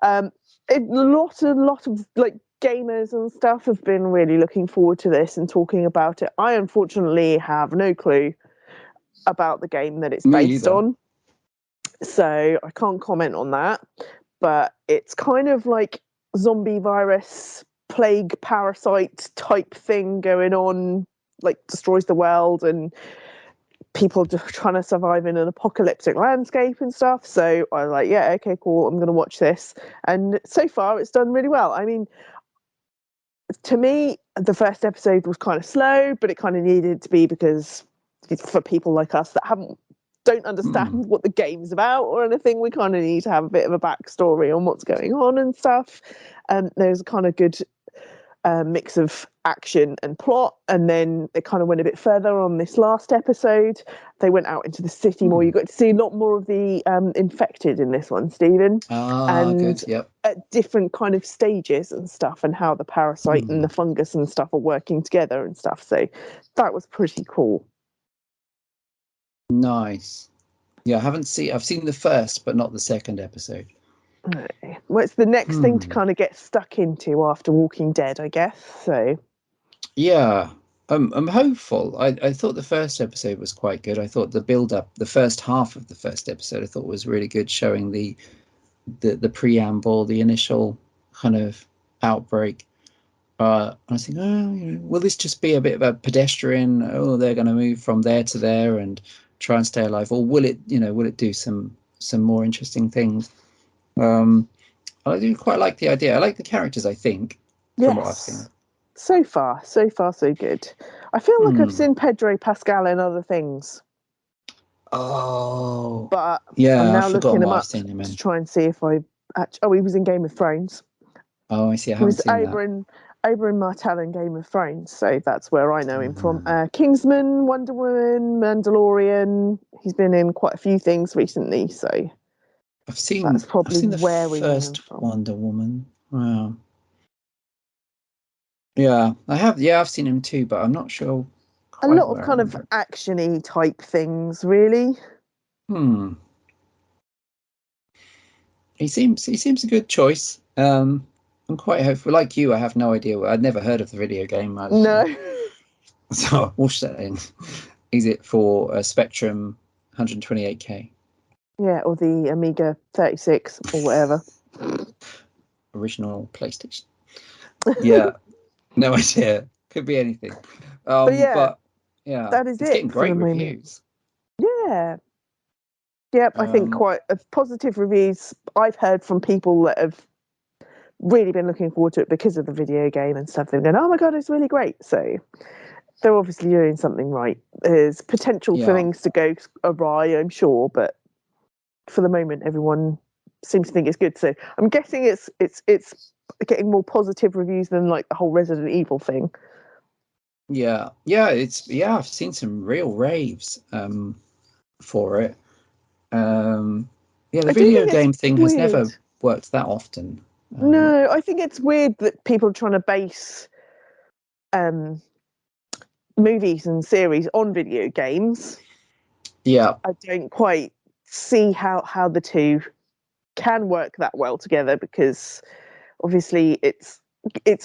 A lot of like gamers and stuff have been really looking forward to this and talking about it. I unfortunately have no clue about the game that it's Me based either. on, so I can't comment on that. But it's kind of like zombie virus, plague, parasite type thing going on, like destroys the world and people just trying to survive in an apocalyptic landscape and stuff. So I was like, yeah, okay, cool. I'm going to watch this. And so far, it's done really well. I mean, to me, the first episode was kind of slow, but it kind of needed to be because for people like us that don't understand Hmm. what the game's about or anything, we kind of need to have a bit of a backstory on what's going on and stuff. There's a kind of good mix of action and plot, and then it kind of went a bit further on this last episode. They went out into the city more. You got to see a lot more of the infected in this one, Stephen, and Good. Yep. at different kind of stages and stuff, and how the parasite and the fungus and stuff are working together and stuff. So that was pretty cool. Nice. Yeah, I've seen the first, but not the second episode. Well, it's the next thing to kind of get stuck into after Walking Dead, I guess. So Yeah, I'm hopeful. I thought the first episode was quite good. I thought the build up, the first half of the first episode, I thought was really good, showing the preamble, the initial kind of outbreak. I was thinking, oh, will this just be a bit of a pedestrian? Oh, they're going to move from there to there and try and stay alive, or will it do some more interesting things? I do quite like the idea. I like the characters, I think, from what I've seen. yes, so far, so good. I feel like I've seen Pedro Pascal in other things, Oh, but I'm yeah, I've now looking forgotten him what I've up seen him to in. try and see if I actually. Oh, he was in Game of Thrones. Oh, I see. I He haven't was seen that. Oberyn Martell in Game of Thrones, so that's where I know him from. Mm. Kingsman, Wonder Woman, Mandalorian. He's been in quite a few things recently, so that's I've probably seen the where we know him first from. Wonder Woman. Wow. Yeah, I have. Yeah, I've seen him too, but I'm not sure A quite lot of where I kind of remember it. actiony type things, really. Hmm. He seems a good choice. I'm quite hopeful. Like you, I have no idea. I'd never heard of the video game. No. So we'll set in. Is it for a Spectrum 128K? Yeah, or the Amiga 36 or whatever. Original PlayStation. Yeah, no idea. Could be anything. But yeah, But yeah, that is it's getting it for the great moment. reviews. Yeah. Yep, I think quite positive reviews I've heard from people that have really been looking forward to it because of the video game and stuff. They're going, oh my God, it's really great. So they're obviously doing something right. There's potential for Yeah. things to go awry, I'm sure, but for the moment, everyone seem to think it's good. So I'm guessing it's getting more positive reviews than like the whole Resident Evil thing. Yeah, I've seen some real raves for it. The I do video think it's game thing has weird. never worked that often. No, I think it's weird that people are trying to base um, movies and series on video games. Yeah, I don't quite see how the two can work that well together, because obviously it's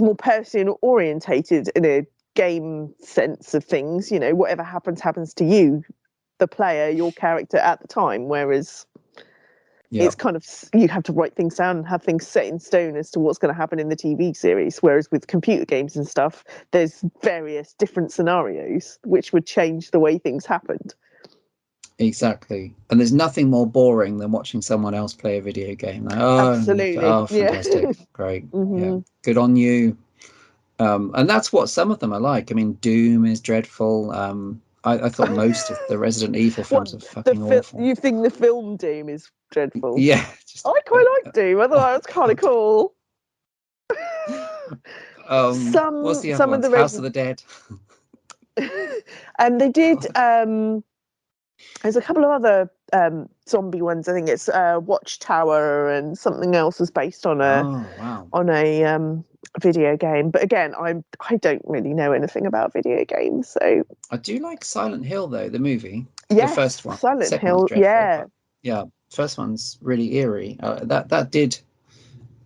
more person orientated in a game sense of things. You know, whatever happens to you, the player, your character at the time, whereas yeah, it's kind of, you have to write things down and have things set in stone as to what's going to happen in the TV series. Whereas with computer games and stuff, there's various different scenarios which would change the way things happened. exactly. And there's nothing more boring than watching someone else play a video game. Like, Absolutely, oh, yeah. fantastic, great, yeah, Hmm. good on you. And that's what some of them are like. I mean, Doom is dreadful. I thought most of the Resident Evil films What are fucking awful. you think the film Doom is dreadful? Yeah, just I quite like Doom. I thought it oh was kind of god. cool. What's the other Some of ones? the House of Resident, the Dead. and they did. God. There's a couple of other zombie ones. I think it's Watchtower, and something else was based on Oh wow. a video game. But again, I don't really know anything about video games. So I do like Silent Hill though, the movie, the yes, first one. Silent Second one's Hill. dreadful, Yeah, but yeah, first one's really eerie. That did,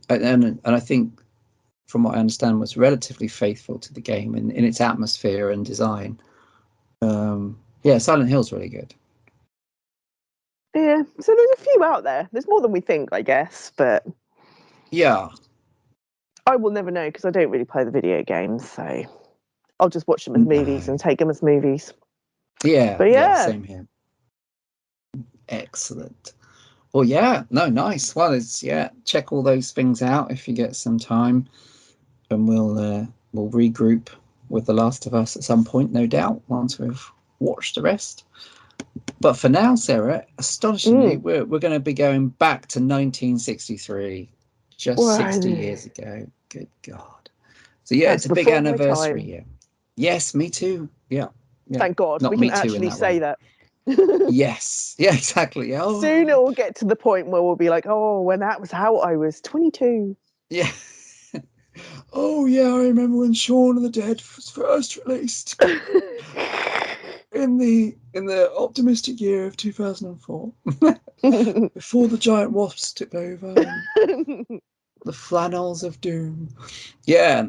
and I think from what I understand was relatively faithful to the game in its atmosphere and design. Yeah, Silent Hill's really good. yeah. So there's a few out there. There's more than we think, I guess. But Yeah, I will never know because I don't really play the video games. So I'll just watch them as movies no, and take them as movies. yeah, But yeah, yeah. same here. Excellent. Well, yeah, no, nice. Well, it's yeah, check all those things out if you get some time, and we'll regroup with The Last of Us at some point, no doubt, once we've watched the rest. But for now, Sarah, astonishingly, Mm. we're going to be going back to 1963, just 60 Well, years ago. Good God. So yeah, that's it's a big before my anniversary time. year. Yes, me too. Yeah, yeah. Thank God Not we can me too in actually that say way. that. Yes. Yeah, exactly. Soon it Oh, will get to the point where we'll be like, oh, when that was out, I was 22. yeah. Oh, yeah, I remember when Shaun of the Dead was first released in the optimistic year of 2004, before the giant wasps took over and the flannels of doom. Yeah,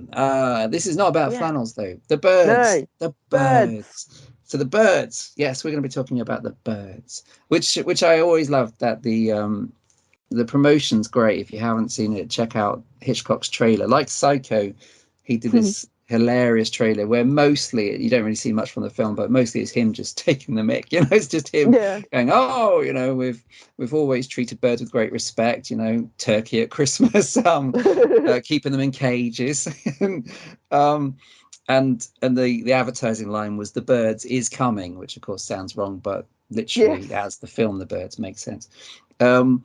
this is not about Yeah. flannels though. The birds, No. the Birds. birds. So the birds. Yes, we're going to be talking about the birds, which I always loved. That the promotion's great. If you haven't seen it, check out Hitchcock's trailer. Like Psycho, he did this hilarious trailer where mostly you don't really see much from the film, but mostly it's him just taking the mick. It's just him Yeah. going, "Oh, we've always treated birds with great respect. Turkey at Christmas, keeping them in cages." um, and the advertising line was "The birds is coming," which of course sounds wrong, but literally Yes. as the film The Birds makes sense. Um,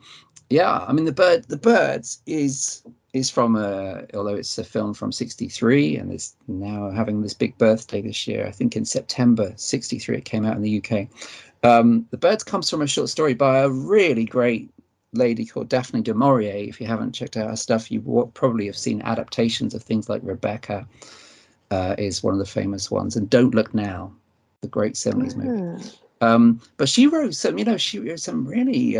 yeah, I mean the birds is from although it's a film from 63 and it's now having this big birthday this year. I think in September 63 it came out in the UK. The birds comes from a short story by a really great lady called Daphne du Maurier. If you haven't checked out her stuff, you will probably have seen adaptations of things like Rebecca is one of the famous ones, and Don't Look Now, the great 70s movie. But she wrote some really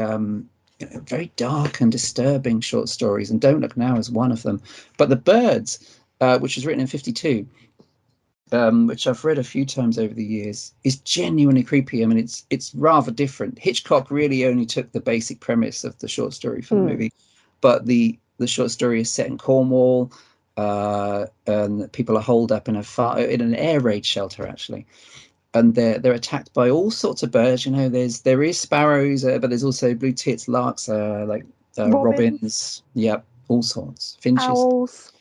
very dark and disturbing short stories, and Don't Look Now is one of them. But The Birds, which was written in 52, which I've read a few times over the years, is genuinely creepy. I mean, it's rather different. Hitchcock really only took the basic premise of the short story for the Mm. movie, but the short story is set in Cornwall, and people are holed up in an air raid shelter actually, and they're attacked by all sorts of birds. There is sparrows, but there's also blue tits, larks, like Robins. robins. Yep, all sorts, finches, Owls.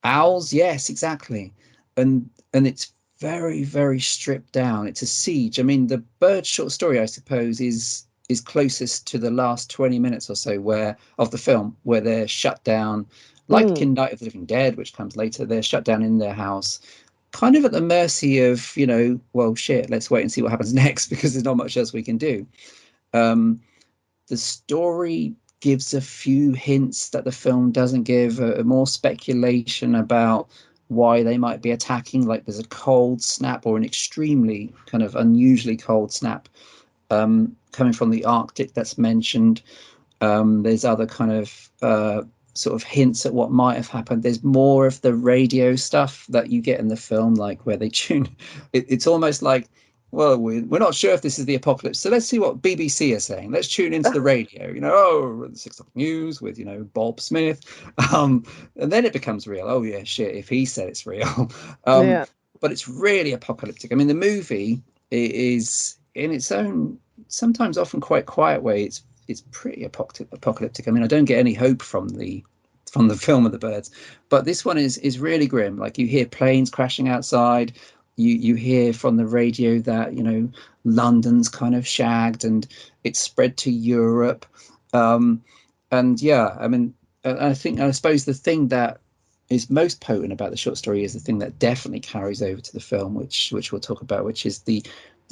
owls. Yes, exactly. And it's very very stripped down. It's a siege. I mean, the bird short story, I suppose, is is closest to the last 20 minutes or so of the film, where they're shut down, like in Night of the Living Dead, which comes later. They're shut down in their house, kind of at the mercy of, well, shit, let's wait and see what happens next, because there's not much else we can do. The story gives a few hints that the film doesn't give, more speculation about why they might be attacking. Like there's a cold snap, or an extremely kind of unusually cold snap, coming from the Arctic that's mentioned. There's other kind of sort of hints at what might have happened. There's more of the radio stuff that you get in the film, like where they tune. It's almost like, well, we're not sure if this is the apocalypse, so let's see what BBC are saying. Let's tune into the radio. The 6 o'clock news with Bob Smith, and then it becomes real. Oh yeah, shit! If he said it's real, Yeah. but it's really apocalyptic. I mean, the movie is in its own, sometimes often quite quiet way. It's pretty apocalyptic. I mean, I don't get any hope from the film of the birds, but this one is really grim. Like you hear planes crashing outside. You hear from the radio that London's kind of shagged, and it's spread to Europe. And yeah, I mean, I suppose the thing that is most potent about the short story is the thing that definitely carries over to the film, which we'll talk about, which is the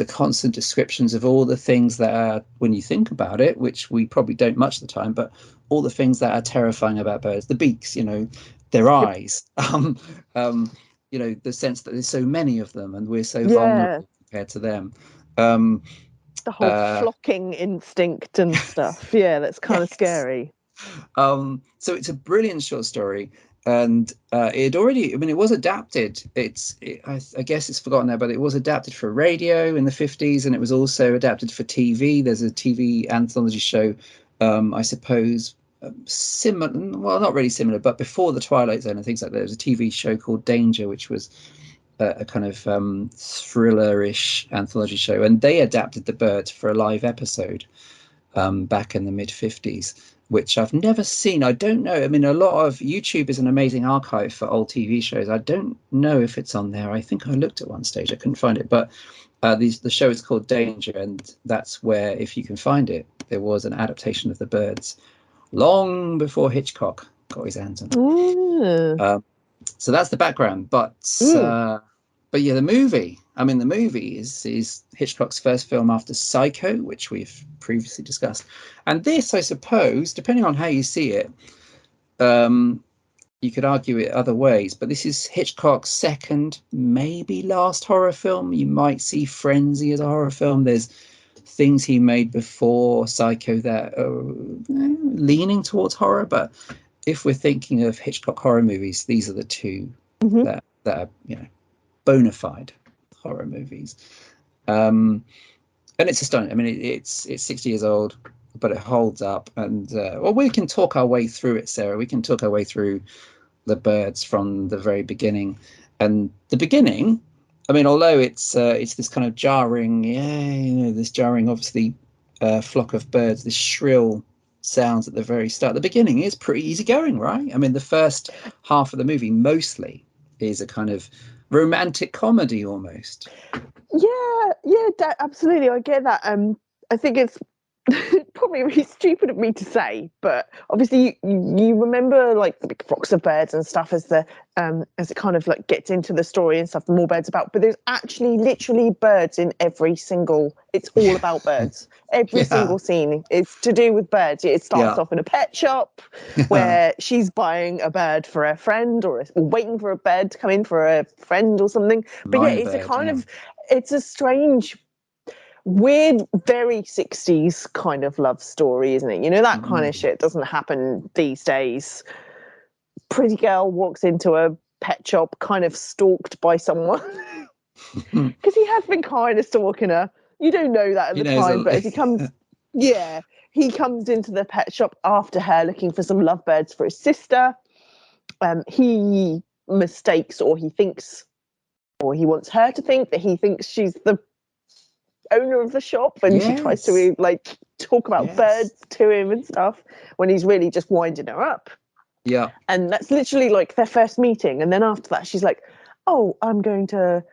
constant descriptions of all the things that are, when you think about it, which we probably don't much of the time, but all the things that are terrifying about birds: the beaks, their eyes, the sense that there's so many of them and we're so vulnerable compared to them. The whole flocking instinct and stuff. Yeah, that's kind of scary. So it's a brilliant short story. And it was adapted. I guess it's forgotten now, but it was adapted for radio in the 50s, and it was also adapted for TV. There's a TV anthology show, I suppose, similar, well, not really similar, but before the Twilight Zone and things like that. There was a TV show called Danger, which was a kind of thriller-ish anthology show, and they adapted The Birds for a live episode back in the mid-50s, which I've never seen. I don't know. I mean, a lot of YouTube is an amazing archive for old TV shows. I don't know if it's on there. I think I looked at one stage. I couldn't find it. But the show is called Danger, and that's where, if you can find it, there was an adaptation of The Birds long before Hitchcock got his hands on it. So that's the background. But yeah, the movie. I mean, the movie is Hitchcock's first film after Psycho, which we've previously discussed. And this, I suppose, depending on how you see it, you could argue it other ways, but this is Hitchcock's second, maybe last horror film. You might see Frenzy as a horror film. There's things he made before Psycho that are leaning towards horror, but if we're thinking of Hitchcock horror movies, these are the two that are, bona fide horror movies. And it's stunning. I mean, it's 60 years old, but it holds up. And we can talk our way through it, Sarah. We can talk our way through The Birds from the very beginning. And the beginning, I mean, although it's this kind of jarring, this jarring, obviously, flock of birds, this shrill sounds at the very start. The beginning is pretty easygoing, right? I mean, the first half of the movie mostly is a kind of romantic comedy almost. Absolutely, I get that. I think it's probably really stupid of me to say, but obviously you remember like the big flocks of birds and stuff as it kind of like gets into the story and stuff, the more birds about, but there's actually literally birds in it's all about birds. Every single scene is to do with birds. It starts off in a pet shop where she's buying a bird for her friend, or waiting for a bird to come in for a friend or something. But it's a kind of, it's a strange, weird, very 60s kind of love story, isn't it? That kind of shit doesn't happen these days. Pretty girl walks into a pet shop kind of stalked by someone because he has been kind of stalking her. You don't know that at the time, but as he comes he comes into the pet shop after her looking for some lovebirds for his sister. He mistakes, or he thinks, or he wants her to think that he thinks she's the owner of the shop, and she tries to like talk about birds to him and stuff when he's really just winding her up. And that's literally like their first meeting, and then after that she's like, oh, I'm going to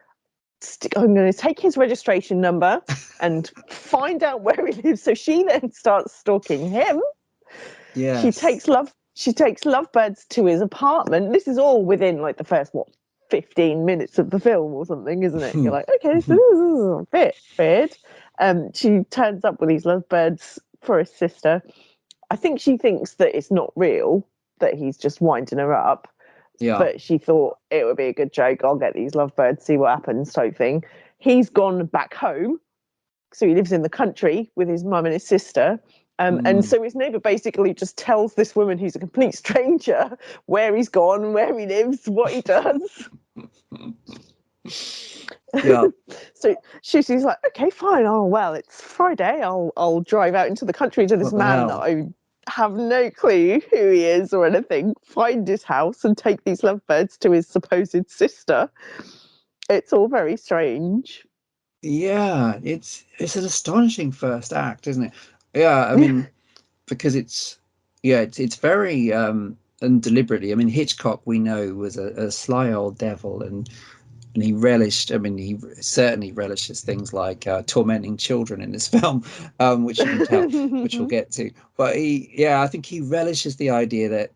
I'm going to take his registration number and find out where he lives. So she then starts stalking him. Yes. She takes lovebirds to his apartment. This is all within like the first 15 minutes of the film or something, isn't it? You're like, okay, so this is a bit weird. She turns up with these lovebirds for his sister. I think she thinks that it's not real, that he's just winding her up. Yeah. But she thought it would be a good joke. I'll get these lovebirds, see what happens, type thing. He's gone back home. So he lives in the country with his mum and his sister. And so his neighbour basically just tells this woman who's a complete stranger where he's gone, where he lives, what he does. Yeah. So she's like, okay, fine. Oh well, it's Friday. I'll drive out into the country to this What the man hell? that I have no clue who he is or anything. Find his house and take these lovebirds to his supposed sister. It's all very strange. Yeah, it's an astonishing first act, isn't it? Yeah, I mean, because it's very and deliberately. I mean, Hitchcock we know was a sly old devil, and he relished. I mean, he certainly relishes things like tormenting children in this film, which you can tell, which we'll get to. But I think he relishes the idea that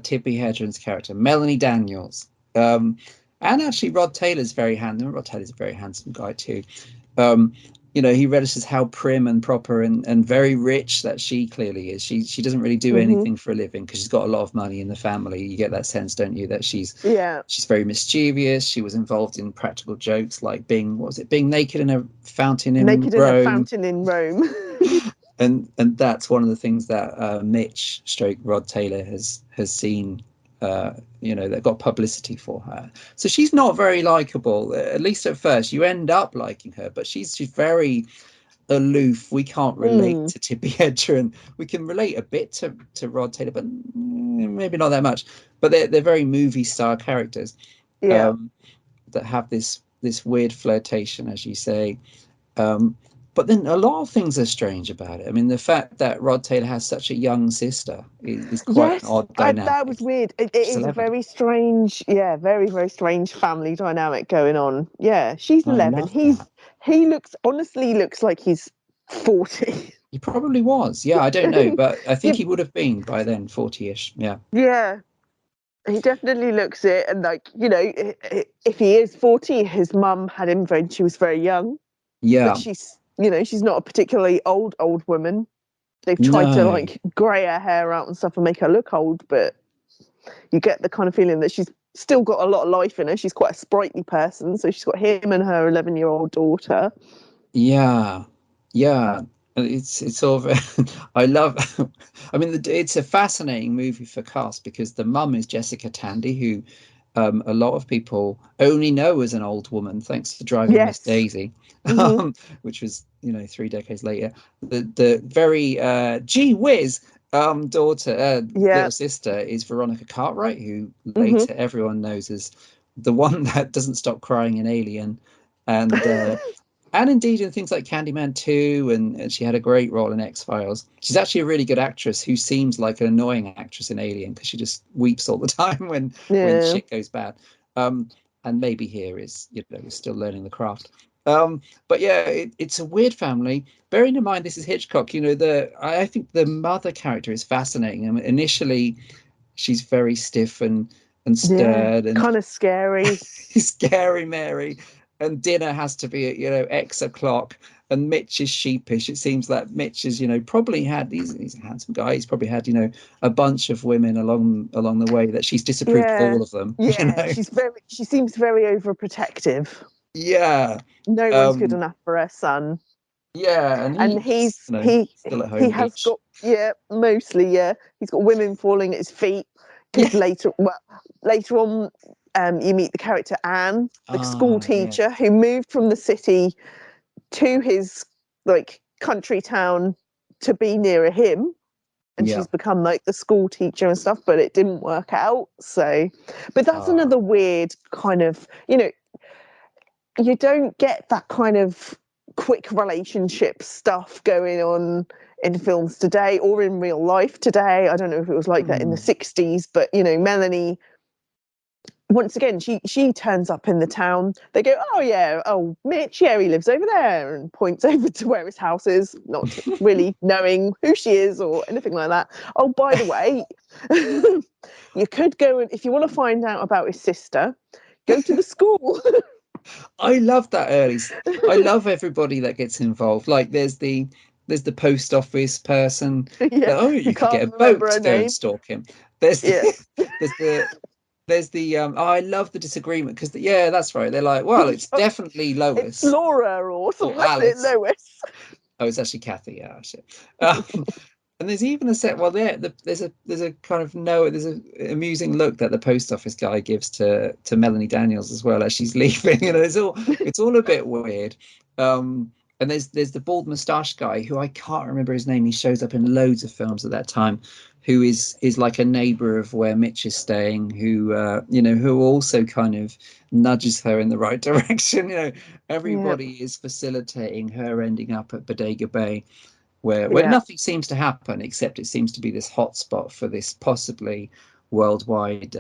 Tippi Hedren's character, Melanie Daniels, and actually Rod Taylor's very handsome. Rod Taylor's a very handsome guy too. Um, he relishes how prim and proper and very rich that she clearly is. She doesn't really do anything for a living because she's got a lot of money in the family. You get that sense, don't you, that Yeah. she's very mischievous. She was involved in practical jokes like being naked in a fountain in Naked in a Rome. fountain in Rome. And that's one of the things that Mitch stroke Rod Taylor has seen, that got publicity for her. So she's not very likable, at least at first. You end up liking her, but she's very aloof. We can't relate to Tippi Hedren. We can relate a bit to Rod Taylor, but maybe not that much. But they're very movie star characters, Yeah. that have this weird flirtation, as you say. But then a lot of things are strange about it. I mean, the fact that Rod Taylor has such a young sister is quite an Yes, odd that was dynamic. weird. It She's is a 11. very strange, very, very strange family dynamic going on. Yeah, she's I 11. love that. He honestly looks like he's 40. He probably was. Yeah, I don't know, but I think Yeah, he would have been by then, 40-ish. Yeah. yeah, he definitely looks it. And like, if he is 40, his mum had him when she was very young. But Yeah. she's not a particularly old woman. They've tried to No. like grey her hair out and stuff and make her look old, but you get the kind of feeling that she's still got a lot of life in her. She's quite a sprightly person. So she's got him and her 11-year-old daughter. Yeah. Yeah. It's sort of I love I mean it's a fascinating movie for cast because the mum is Jessica Tandy, who a lot of people only know as an old woman thanks to Driving Miss Yes. Daisy, Hmm. which was 3 decades later. The very gee whiz daughter, Yeah. little sister is Veronica Cartwright, who Hmm. later everyone knows as the one that doesn't stop crying in Alien, and indeed in things like Candyman 2, and she had a great role in X-Files. She's actually a really good actress who seems like an annoying actress in Alien because she just weeps all the time when Yeah. shit goes bad. And maybe here is still learning the craft. But yeah, it's a weird family. Bearing in mind this is Hitchcock, I think the mother character is fascinating. I mean, initially she's very stiff and Yeah. stern and Kind of scary. scary Mary, and dinner has to be at X o'clock, and Mitch is sheepish. It seems that Mitch is probably had he's a handsome guy. He's probably had a bunch of women along the way that she's disapproved of Yeah. all of them. Yeah. She seems very overprotective. Yeah, No one's good um, enough for her son. yeah, and And he's he's he still at he home has ish. got, yeah, mostly, yeah, he's got women falling at his feet Yeah. because later on, you meet the character Anne, the school Ah, teacher yes. who moved from the city to his like country town to be nearer him, and Yeah. she's become like the school teacher and stuff, but it didn't work out. So, but that's Ah. another weird kind of, you don't get that kind of quick relationship stuff going on in films today or in real life today. I don't know if it was like that in the 60s, but Melanie once again, she turns up in the town. They go, oh yeah, oh Mitch, yeah, he lives over there, and points over to where his house is, not really knowing who she is or anything like that. Oh, by the way, you could go, and if you want to find out about his sister, go to the school. I love that I love everybody that gets involved. Like there's the post office person. Yeah, Oh, you you could can't get a boat remember her to go and name. stalk him. There's Yeah. there's the there's the oh, I love the disagreement because yeah, that's right. They're like, well, it's definitely It's Lois Laura or something. or That's it, Alice. Lois. Oh, it's actually Kathy. Yeah, shit. And there's even a set. Well, there's a kind of no. There's a amusing look that the post office guy gives to Melanie Daniels as well as she's leaving. You know, it's all a bit weird. And there's the bald moustache guy who I can't remember his name. He shows up in loads of films at that time, who is like a neighbor of where Mitch is staying. Who you know, who also kind of nudges her in the right direction. You know, Yeah, everybody is facilitating her ending up at Bodega Bay where yeah. nothing seems to happen except it seems to be this hotspot for this possibly worldwide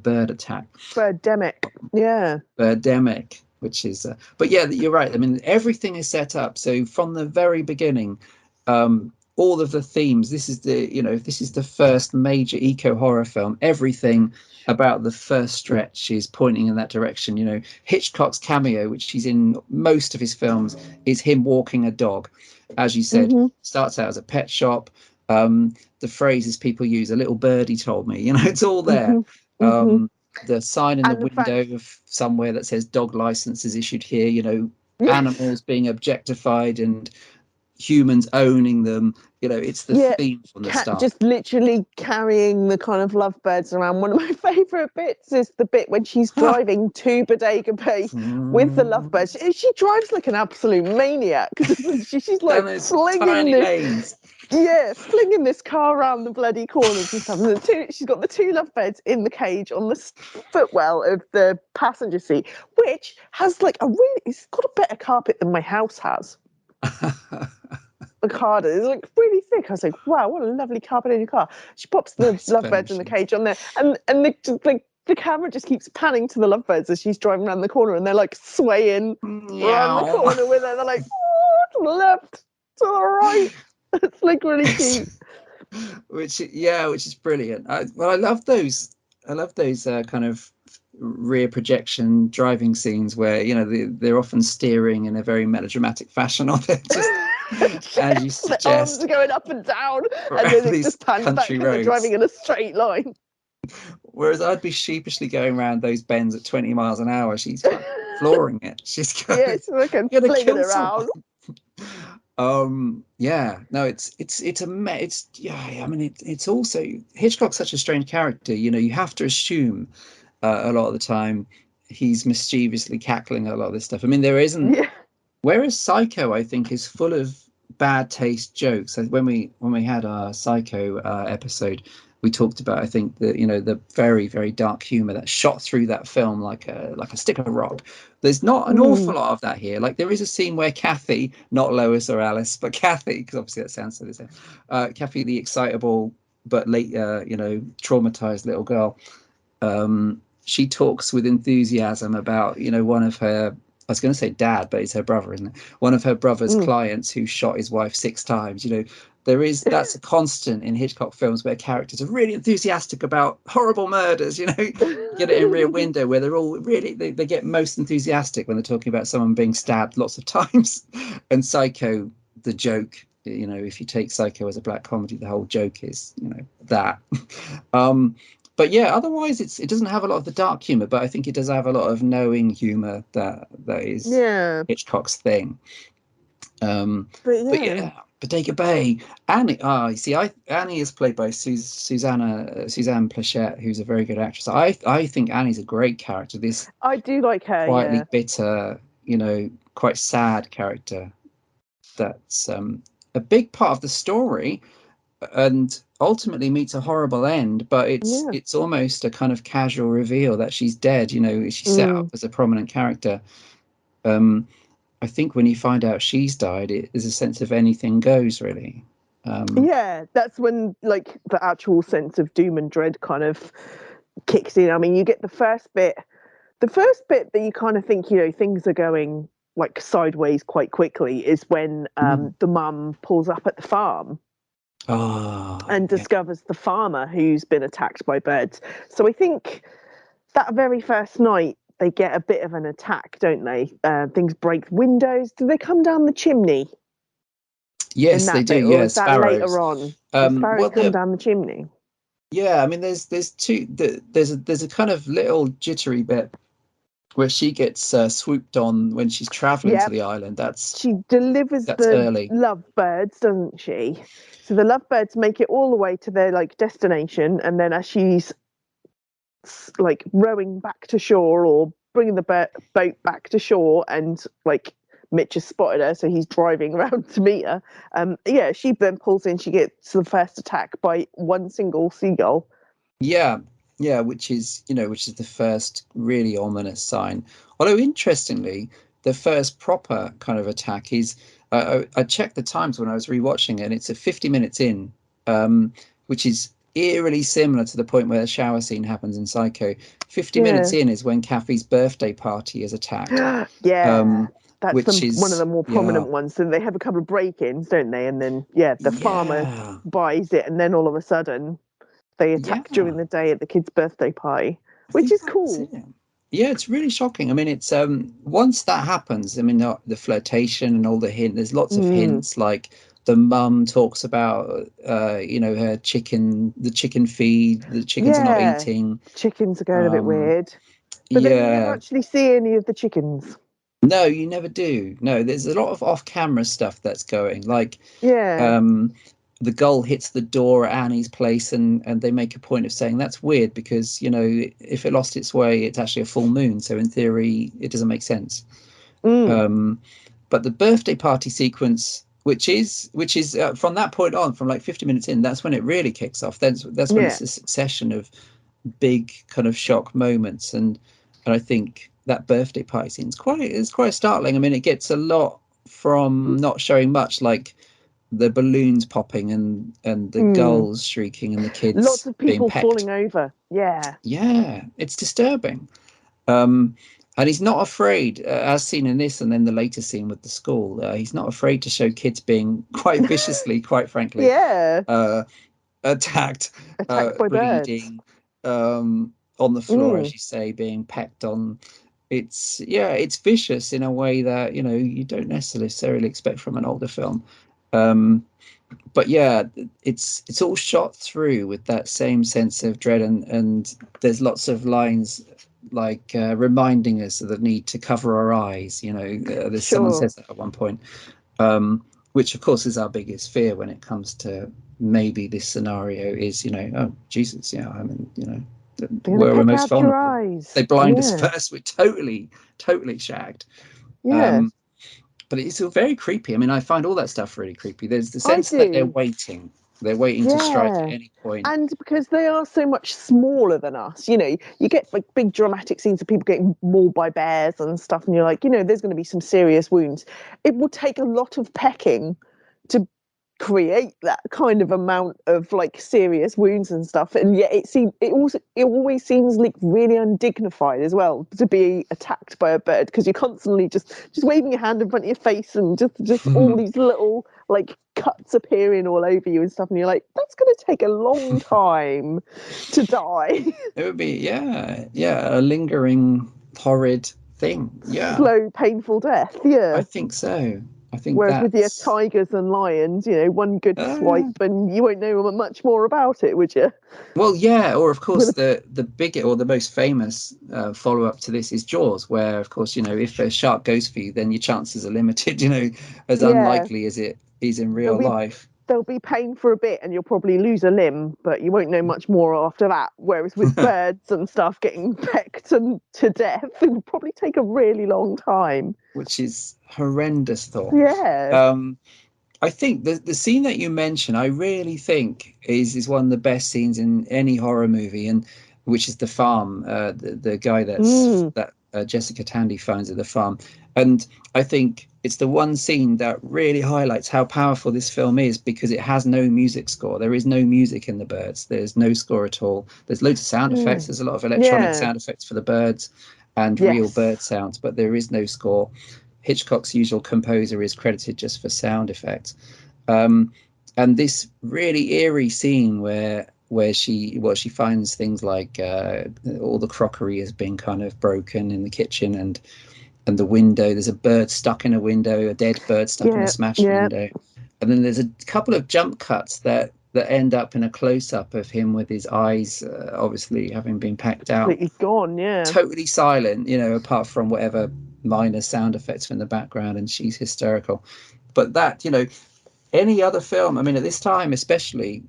bird attack, Birdemic. Yeah. birdemic, which is. But yeah, you're right. I mean, everything is set up so from the very beginning. All of the themes. This is this is the first major eco horror film. Everything about the first stretch is pointing in that direction. You know, Hitchcock's cameo, which he's in most of his films, is him walking a dog. As you said, Mm-hmm. starts out as a pet shop. The phrases people use, a little birdie told me, it's all there. Mm-hmm. Mm-hmm. The sign in the And the window fact, of somewhere that says dog license is issued here, yeah, animals being objectified and humans owning them. It's the yeah, theme from the start. just literally carrying the kind of lovebirds around. One of my favourite bits is the bit when she's Ha! driving to Bodega Bay with the lovebirds. She drives like an absolute maniac because she's Down like those flinging tiny this, lanes. yeah, flinging this car around the bloody corners and stuff. And she's got the two lovebirds in the cage on the footwell of the passenger seat, which has like it's got a better carpet than my house has. The car is like really thick. I was like, wow, what a lovely carpet in your car. She pops the Nice lovebirds in the furnishings. cage on there, and the camera just keeps panning to the lovebirds as she's driving around the corner, and they're like swaying around the Meow. corner with her. They're like, oh, to the left, to the right. It's like really cute. which is brilliant. I love those. I love those kind of rear projection driving scenes where they're often steering in a very melodramatic fashion, or they're just as you The arms suggest are going up and down, and around then it these just pans back country because they're roads. driving in a straight line. Whereas I'd be sheepishly going around those bends at 20 miles an hour. She's flooring it. She's Yeah, going, it's like a gonna flinging kill someone. around. Yeah, no, it's yeah, I mean it's also Hitchcock's such a strange character. You have to assume a lot of the time he's mischievously cackling a lot of this stuff. I mean, there isn't. Yeah. Whereas Psycho, I think, is full of bad taste jokes. When we had our Psycho episode, we talked about, I think, the very very dark humor that shot through that film like a stick of rock. There's not an awful lot of that here. Like there is a scene where Kathy, not Lois or Alice, but Kathy, because obviously that sounds so the same. Kathy, the excitable but late, traumatized little girl, she talks with enthusiasm about one of her. I was going to say dad, but it's her brother, isn't it? One of her brother's clients who shot his wife 6 times. That's a constant in Hitchcock films where characters are really enthusiastic about horrible murders. Get it in Rear Window where they're all really they get most enthusiastic when they're talking about someone being stabbed lots of times. And Psycho, the joke. If you take Psycho as a black comedy, the whole joke is that. But yeah, otherwise it doesn't have a lot of the dark humor, but I think it does have a lot of knowing humor that is Yeah. Hitchcock's thing. But But yeah. yeah, Bodega Bay. Annie, you see, Annie is played by Suzanne Plachette, who's a very good actress. I think Annie's a great character. This I do like her, quietly yeah. bitter, quite sad character. That's a big part of the story and ultimately meets a horrible end, but Yeah. it's almost a kind of casual reveal that she's dead. She's set up as a prominent character. I think when you find out she's died, it is a sense of anything goes, really. Yeah, that's when like the actual sense of doom and dread kind of kicks in. I mean, you get the first bit that you kind of think, things are going like sideways quite quickly is when the mum pulls up at the farm and discovers the farmer who's been attacked by birds. So I think that very first night they get a bit of an attack, don't they? Things break windows. Do they come down the chimney? Yes, they do. Or Yeah, is that sparrows. later on? The sparrows come down the chimney. Yeah, I mean, there's two. There's a kind of little jittery bit where she gets swooped on when she's traveling to the island. She delivers the early. lovebirds, doesn't she? So the lovebirds make it all the way to their like destination, and then as she's like rowing back to shore or bringing the boat back to shore, and like Mitch has spotted her, so he's driving around to meet her. She then pulls in. She gets the first attack by one single seagull. Yeah, which is the first really ominous sign. Although interestingly, the first proper kind of attack is I checked the times when I was rewatching it, and it's 50 minutes in, which is eerily similar to the point where the shower scene happens in Psycho. 50 minutes in is when Kathy's birthday party is attacked. That's one of the more prominent ones. So they have a couple of break-ins, don't they? And then the farmer buys it, and then all of a sudden they attack during the day at the kid's birthday party, which is cool. Yeah, it's really shocking. I mean, it's once that happens, I mean, the flirtation and all the hints. There's lots of hints, like the mum talks about, her chicken, the chicken feed. The chickens are not eating. Chickens are going a bit weird. But then you never actually see any of the chickens. No, you never do. No, there's a lot of off-camera stuff that's going. Like, the gull hits the door at Annie's place, and they make a point of saying that's weird because if it lost its way, it's actually a full moon, so in theory it doesn't make sense. But the birthday party sequence, which is from that point on, from like 50 minutes in, that's when it really kicks off. That's when it's a succession of big kind of shock moments, and I think that birthday party scene is quite startling. I mean, it gets a lot from not showing much, like the balloons popping and the gulls shrieking and the kids, lots of people being pecked. falling over. It's disturbing. And he's not afraid, as seen in this and then the later scene with the school, he's not afraid to show kids being quite viciously, quite frankly, attacked by bleeding, on the floor, as you say, being pecked on. It's vicious in a way that you don't necessarily expect from an older film. But it's all shot through with that same sense of dread, and there's lots of lines like reminding us of the need to cover our eyes. Someone says that at one point, which of course is our biggest fear when it comes to maybe this scenario is oh Jesus, I mean where we're most vulnerable. They blind us first. We're totally shagged. But it's all very creepy. I mean, I find all that stuff really creepy. There's the sense that they're waiting to strike at any point. And because they are so much smaller than us, you get like big dramatic scenes of people getting mauled by bears and stuff, and you're like, there's going to be some serious wounds. It will take a lot of pecking to create that kind of amount of like serious wounds and stuff, and yet it always seems like really undignified as well to be attacked by a bird, because you're constantly just waving your hand in front of your face and just all these little like cuts appearing all over you and stuff, and you're like, that's going to take a long time to die. It would be a lingering horrid thing, slow painful death. I think so. Whereas with your tigers and lions, one good swipe and you won't know much more about it, would you? Well, or of course the bigger or the most famous follow-up to this is Jaws, where of course if a shark goes for you, then your chances are limited. As unlikely as it is in real life. There'll be pain for a bit and you'll probably lose a limb, but you won't know much more after that. Whereas with birds and stuff getting pecked and to death, it would probably take a really long time. Which is horrendous thought. I think the scene that you mentioned, I really think is one of the best scenes in any horror movie, and which is the farm. The guy that Jessica Tandy finds at the farm. And I think it's the one scene that really highlights how powerful this film is, because it has no music score. There is no music in The Birds. There's no score at all. There's loads of sound effects. There's a lot of electronic Yeah. sound effects for the birds and real Yes. bird sounds, but there is no score. Hitchcock's usual composer is credited just for sound effects. And this really eerie scene where she finds things like all the crockery has been kind of broken in the kitchen, and the window, there's a bird stuck in a window, a dead bird stuck in a Yeah. smashed Yeah. window. And then there's a couple of jump cuts that end up in a close-up of him with his eyes obviously having been packed out, Completely gone. Yeah. totally silent, apart from whatever minor sound effects from the background, and she's hysterical. But that, any other film, I mean, at this time especially,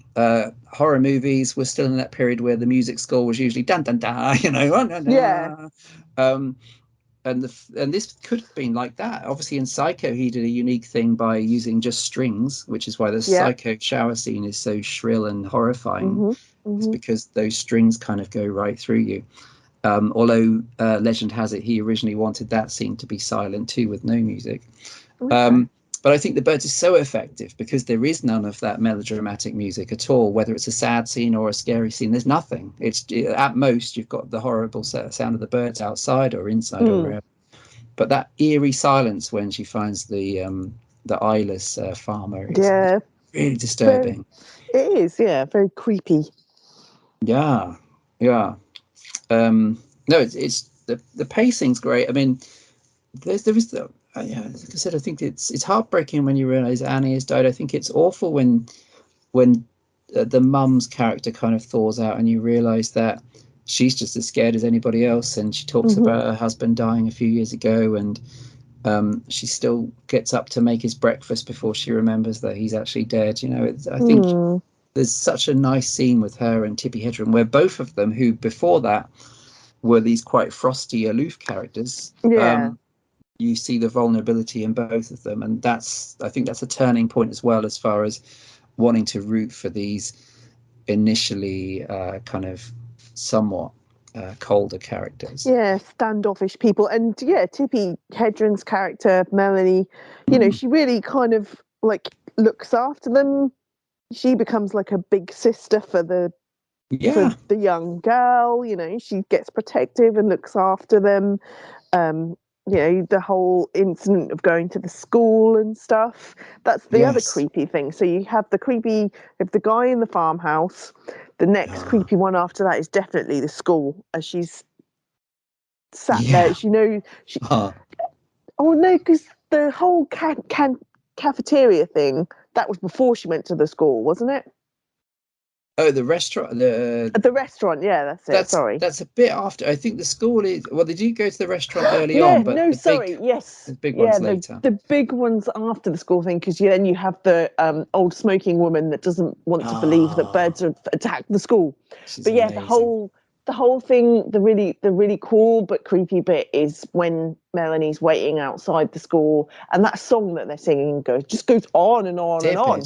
horror movies were still in that period where the music score was usually dun dun dun, oh, no, no. Yeah. And this could have been like that. Obviously, in Psycho, he did a unique thing by using just strings, which is why the Yeah. Psycho shower scene is so shrill and horrifying. Mm-hmm. It's Mm-hmm. because those strings kind of go right through you. Although legend has it, he originally wanted that scene to be silent too, with no music. Okay. But I think The Birds is so effective because there is none of that melodramatic music at all, whether it's a sad scene or a scary scene. There's nothing. It's at most you've got the horrible sound of the birds outside or inside or wherever. But that eerie silence when she finds the eyeless farmer is really disturbing. It is, yeah, very creepy. Yeah. No, it's the pacing's great. I mean, there is the like I said, I think it's heartbreaking when you realize Annie has died. I think it's awful when the mum's character kind of thaws out and you realize that she's just as scared as anybody else, and she talks about her husband dying a few years ago, and she still gets up to make his breakfast before she remembers that he's actually dead. I think there's such a nice scene with her and Tippi Hedren where both of them, who before that were these quite frosty, aloof characters, you see the vulnerability in both of them, and I think that's a turning point as well, as far as wanting to root for these initially kind of somewhat colder characters. Yeah, standoffish people. And yeah, Tippi Hedren's character, Melanie, she really kind of like looks after them. She becomes like a big sister for the young girl. She gets protective and looks after them. The whole incident of going to the school and stuff, that's the other creepy thing. So you have the guy in the farmhouse. The next creepy one after that is definitely the school, as she's sat there. Oh no, because the whole cafeteria thing, that was before she went to the school, wasn't it? Oh, the restaurant. The restaurant, yeah, that's it. Sorry, that's a bit after. I think the school is. Well, they do go to the restaurant early on, but the big ones later. The big ones after the school thing, because then you have the old smoking woman that doesn't want to believe that birds have attacked the school. But yeah, amazing. the whole thing, the really cool but creepy bit is when Melanie's waiting outside the school, and that song that they're singing just goes on and on and on.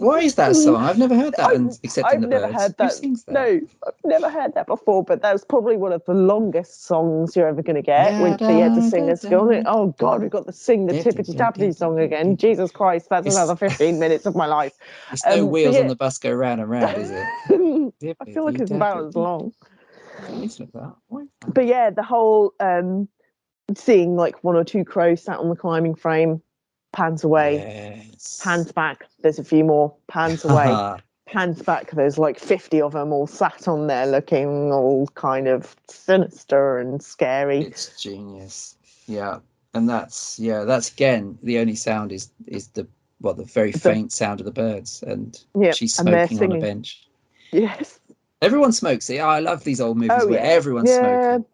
Why is that a song? I've never heard that, except in The Birds. Heard that. Who sings that? No, I've never heard that before, but that was probably one of the longest songs you're ever going to get, when she had to sing a school. Oh God, we've got to sing the Tippity Tappity song again. Jesus Christ, that's another 15 minutes of my life. It's no wheels on the bus go round and round, is it? I feel like it's about as long. That. But yeah, the whole seeing like one or two crows sat on the climbing frame, pans away, pans back, there's a few more, pans away, pans back, there's like 50 of them all sat on there looking all kind of sinister and scary. It's genius. Yeah. And that's again, the only sound is the very faint sound of the birds, and she's smoking on a bench. Yes. Everyone smokes. I love these old movies where everyone's smoking.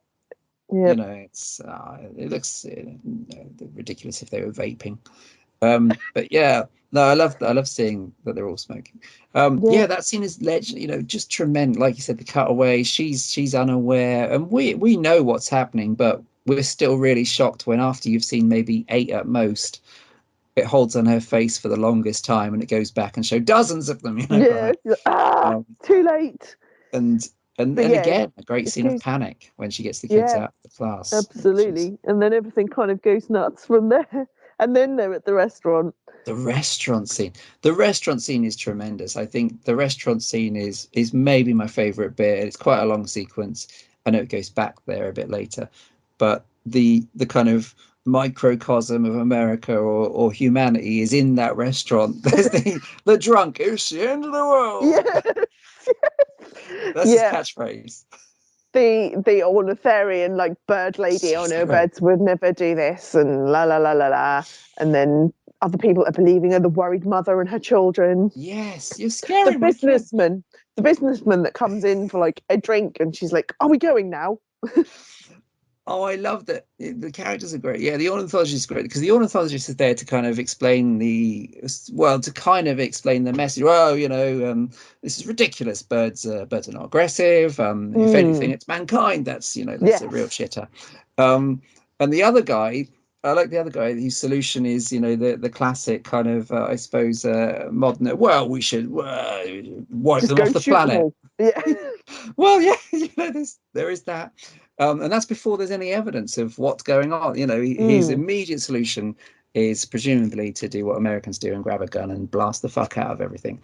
Yeah. It's it looks ridiculous if they were vaping. But yeah, no, I love seeing that they're all smoking. That scene is legend. Just tremendous. Like you said, the cutaway. She's unaware, and we know what's happening, but we're still really shocked when, after you've seen maybe 8 at most, it holds on her face for the longest time, and it goes back and show dozens of them. Too late. And And But and yeah, again, a great it scene of goes, panic when she gets the kids yeah, out of the class, which is absolutely. And then everything kind of goes nuts from there. And then they're at the restaurant. the restaurant scene. The restaurant scene is tremendous. I think the restaurant scene is maybe my favorite bit. It's quite a long sequence. I know it goes back there a bit later, but the kind of microcosm of America or humanity is in that restaurant. There's the drunk. It's the end of the world. Yeah. That's his Yeah. catchphrase. The ornitharian, like bird lady, oh She's no, great. birds would never do this, and la la la la la. And then other people are believing her, the worried mother and her children. Yes, you're The scaring my kids. businessman, the businessman that comes in for like a drink, and she's like, "Are we going now?" Oh, I love that. The characters are great. Yeah, the ornithologist is great because the ornithologist is there to kind of explain to kind of explain the message. Well, this is ridiculous. Birds are not aggressive. If anything, Mm, it's mankind. That's a real yes, shitter. Um, and the other guy, I like the other guy. Whose solution is, the classic kind of, I suppose, modern. Well, we should wipe just them go off the shoot them planet. all. Yeah, Well, yeah, there is that, and that's before there's any evidence of what's going on. His mm, immediate solution is presumably to do what Americans do and grab a gun and blast the fuck out of everything.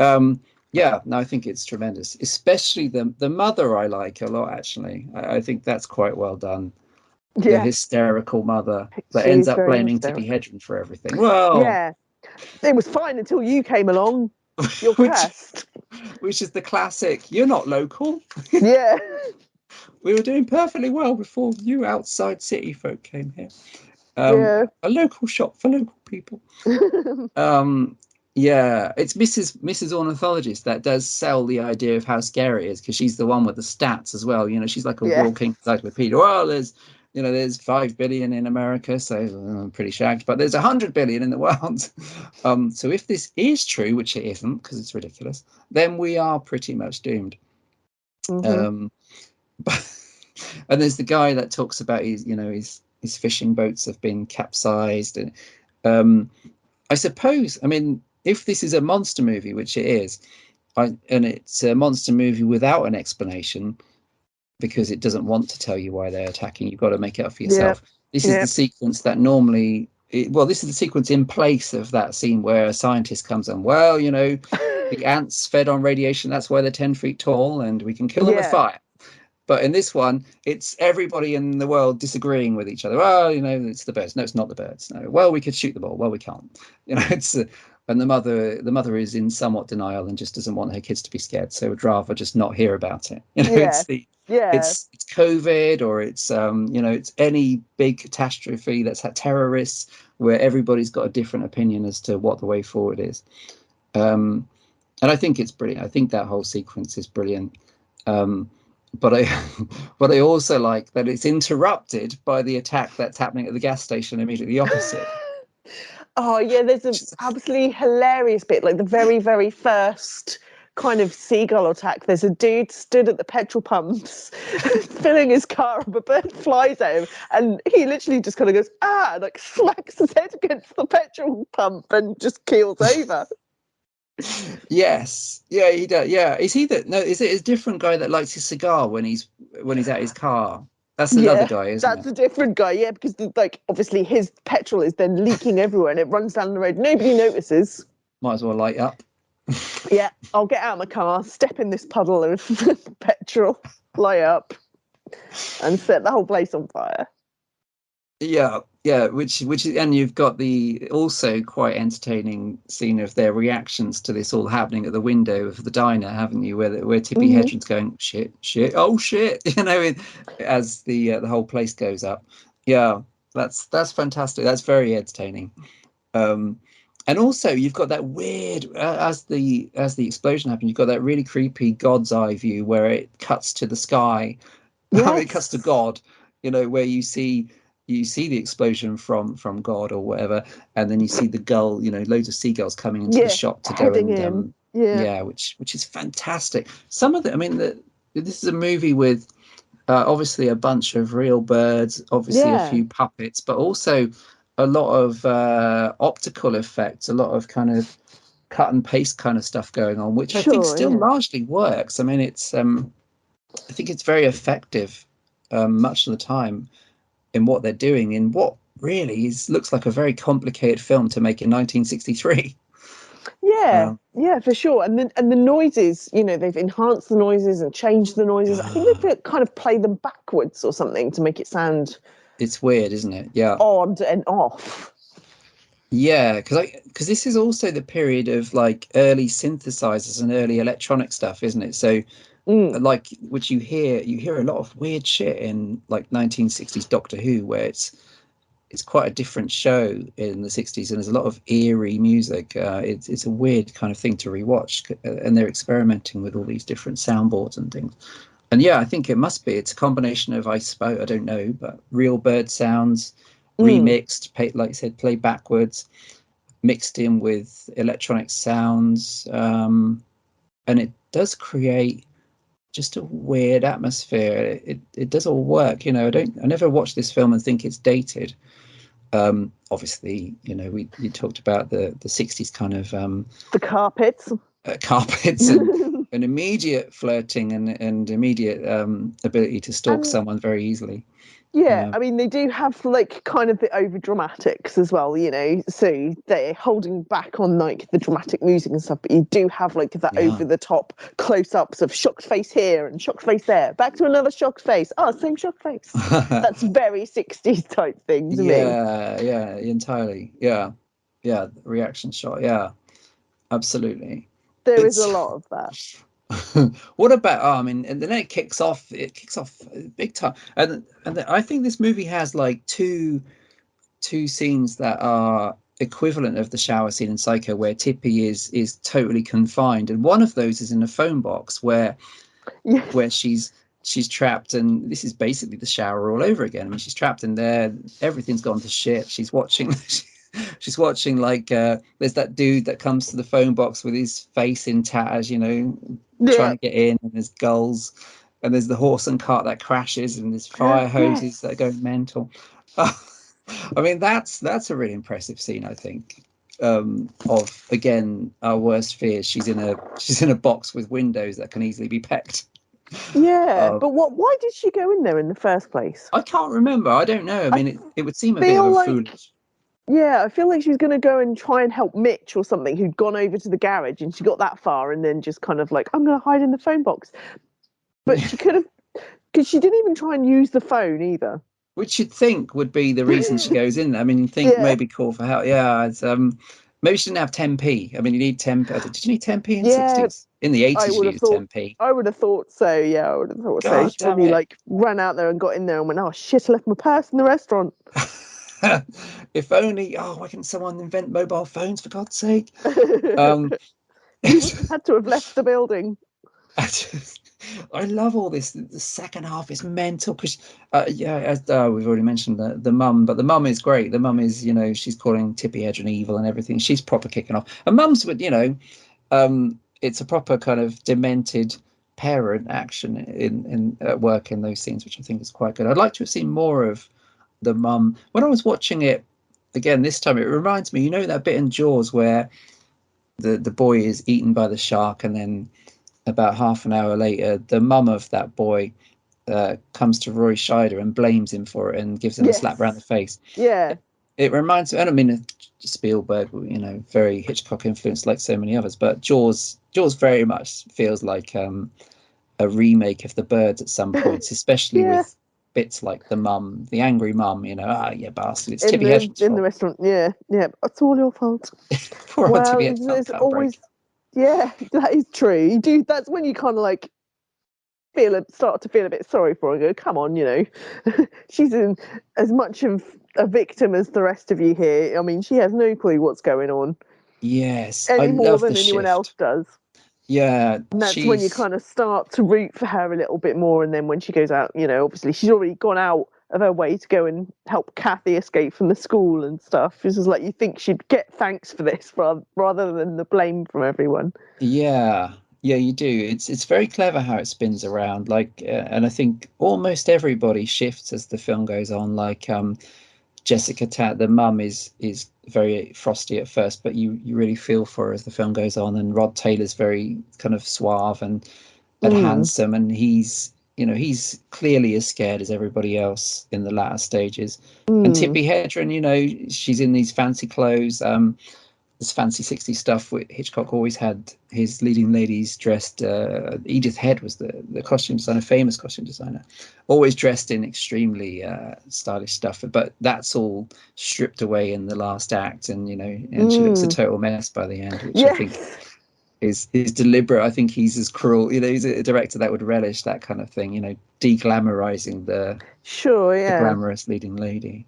Um, yeah, no, I think it's tremendous, especially the mother. I like a lot actually. I think that's quite well done. The yeah. hysterical mother that ends She's up very blaming Tippi hysterical. Hedren for everything. Well, Yeah, it was fine until you came along. You're which cursed. which is the classic. You're not local. Yeah, We were doing perfectly well before you outside city folk came here. yeah. A local shop for local people. Um, yeah, it's Mrs. Ornithologist that does sell the idea of how scary it is because she's the one with the stats as well. She's like a Yeah. walking encyclopedia. Well, there's 5 billion in America, so I'm pretty shagged, but there's 100 billion in the world. So if this is true, which it isn't because it's ridiculous, then we are pretty much doomed. Hmm. Um, but and there's the guy that talks about his fishing boats have been capsized, and um, I suppose, I mean, if this is a monster movie, which it is, and it's a monster movie without an explanation because it doesn't want to tell you why they're attacking, you've got to make it up for Yeah, yourself. This is yeah. the sequence that normally. This is the sequence in place of that scene where a scientist comes on. Well, the ants fed on radiation. That's why they're 10 feet tall, and we can kill them with Yeah. fire. But in this one, it's everybody in the world disagreeing with each other. Well, it's the birds. No, it's not the birds. No. Well, we could shoot them all. Well, we can't. It's and the mother is in somewhat denial and just doesn't want her kids to be scared, so would rather just not hear about it. Yeah. Yeah. It's COVID or it's any big catastrophe that's had terrorists where everybody's got a different opinion as to what the way forward is. Um, and I think it's brilliant. I think that whole sequence is brilliant. Um, but I but I also like that it's interrupted by the attack that's happening at the gas station immediately opposite. Oh yeah, there's an absolutely hilarious bit, like the very, very first kind of seagull attack. There's a dude stood at the petrol pumps filling his car up, a bird flies at him, and he literally just kind of goes, ah, like smacks his head against the petrol pump and just keels over. Yes, yeah, he does. Yeah, is he that? No, is it a different guy that lights his cigar when he's at his car? That's another Yeah, guy, isn't that's it? a different guy. Yeah, because like obviously his petrol is then leaking everywhere and it runs down the road. Nobody notices. Might as well light up. Yeah, I'll get out of my car, step in this puddle of petrol, light up, and set the whole place on fire. Yeah, yeah, which is, and you've got the also quite entertaining scene of their reactions to this all happening at the window of the diner, haven't you? Where Tippi Hmm. Hedren's going, shit, shit, oh shit, as the whole place goes up. Yeah, that's fantastic. That's very entertaining. Um, and also you've got that weird as the explosion happened, you've got that really creepy God's eye view where it cuts to the sky. It cuts to Yes. God, where you see the explosion from God or whatever, and then you see the gull, loads of seagulls coming into the Yeah, shop to go heading and in. Yeah. yeah, which is fantastic. Some of the, I mean, this is a movie with obviously a bunch of real birds, obviously a Yeah. few puppets, but also a lot of optical effects, a lot of kind of cut and paste kind of stuff going on, which I think Sure. still Yeah. largely works. I mean, I think it's very effective, much of the time, in what they're doing in what really looks like a very complicated film to make in 1963. Yeah, Um, yeah, for sure. And the noises, they've enhanced the noises and changed the noises. I think they've kind of played them backwards or something to make it sound it's weird, isn't it? Yeah. odd and off. Yeah, because this is also the period of like early synthesizers and early electronic stuff, isn't it? So Mm. like which you hear a lot of weird shit in like 1960s Doctor Who, where it's quite a different show in the 60s, and there's a lot of eerie music. It's a weird kind of thing to rewatch, and they're experimenting with all these different soundboards and things. And yeah, I think it's a combination of, I suppose, I don't know, but real bird sounds Mm. remixed, like I said, play backwards, mixed in with electronic sounds, and it does create just a weird atmosphere. It does all work, I never watch this film and think it's dated. Obviously, you talked about the 60s kind of The carpets. carpets and an immediate flirting and immediate ability to stalk And someone very easily. yeah, Uh, I mean, they do have like kind of the over dramatics as well, so they're holding back on like the dramatic music and stuff, but you do have like that yeah. over the top close ups of shocked face here and shocked face there, back to another shocked face. Oh, same shocked face. That's very 60s type thing to me. Yeah, entirely. Yeah. Yeah, reaction shot. Yeah, absolutely. There is a It's lot of that. what about I mean, and then it kicks off big time. And I think this movie has like two scenes that are equivalent of the shower scene in Psycho, where Tippy is totally confined, and one of those is in a phone box where Yes. she's trapped, and this is basically the shower all over again. I mean, she's trapped in there, everything's gone to shit. She's watching she's watching like there's that dude that comes to the phone box with his face in tatters, trying Yeah. to get in, and there's gulls, and there's the horse and cart that crashes, and there's fire hoses that go Yes. mental. I mean, that's a really impressive scene, I think. Of again our worst fears. She's in a box with windows that can easily be pecked. Yeah, Um, but why did she go in there in the first place? I can't remember. I don't know. I I mean, it would seem a bit of feel a like foolish. Yeah, I feel like she was going to go and try and help Mitch or something, who'd gone over to the garage, and she got that far and then just kind of like, I'm going to hide in the phone box. But she could have, because she didn't even try and use the phone either. Which you'd think would be the reason she goes in there. I mean, you think Yeah, maybe call for help. Yeah, maybe she didn't have 10p. I mean, you need 10p. Did you need 10p in yeah, 60s? In the I 80s, you would have needed thought. 10p. I would have thought so. Yeah, I would have thought so. God She damn probably it. like ran out there and got in there and went, "Oh shit, I left my purse in the restaurant." If only. Oh, why can't someone invent mobile phones for God's sake? Um, You wouldn't have had to have left the building. I love all this. The second half is mental because, yeah, as we've already mentioned the mum, but the mum is great. The mum is, she's calling Tippy Hedren evil and everything. She's proper kicking off. And mum's with, it's a proper kind of demented parent action in at work in those scenes, which I think is quite good. I'd like to have seen more of the mum. When I was watching it again this time, it reminds me, that bit in Jaws where the boy is eaten by the shark, and then about half an hour later, the mum of that boy comes to Roy Scheider and blames him for it and gives him a slap around the Yes. face. Yeah. It reminds me, I don't mean Spielberg, very Hitchcock influenced like so many others, but Jaws very much feels like a remake of The Birds at some points, especially Yeah. with bits like the mum, the angry mum, yeah, bastard, it's In Tippy the Hedren's in the fault. restaurant. Yeah. Yeah. It's all your fault. Poor old Well, Tippy it's Hedren can't always, break. yeah, that is true. You do. That's when you kind of like start to feel a bit sorry for her. And go, come on, she's in as much of a victim as the rest of you here. I mean, she has no clue what's going on Yes, I any more love the than anyone else shift. does. Yeah, And that's when you she's kind of start to root for her a little bit more. And then when she goes out, obviously she's already gone out of her way to go and help Kathy escape from the school and stuff. It's just like you think she'd get thanks for this rather than the blame from everyone. Yeah, yeah, you do. It's very clever how it spins around. Like, and I think almost everybody shifts as the film goes on. Like, Jessica Tat, the mum is very frosty at first, but you really feel for her as the film goes on. And Rod Taylor's very kind of suave and Mm. handsome, and he's clearly as scared as everybody else in the latter stages. And Mm. Tippi Hedren, she's in these fancy clothes, this fancy 60s stuff. Hitchcock always had his leading ladies dressed. Edith Head was the costume designer, famous costume designer, always dressed in extremely stylish stuff. But that's all stripped away in the last act, and she looks a total mess by the end, which I think Yes. is deliberate. I think he's as cruel. He's a director that would relish that kind of thing. Deglamorizing the Sure, yeah. glamorous leading lady.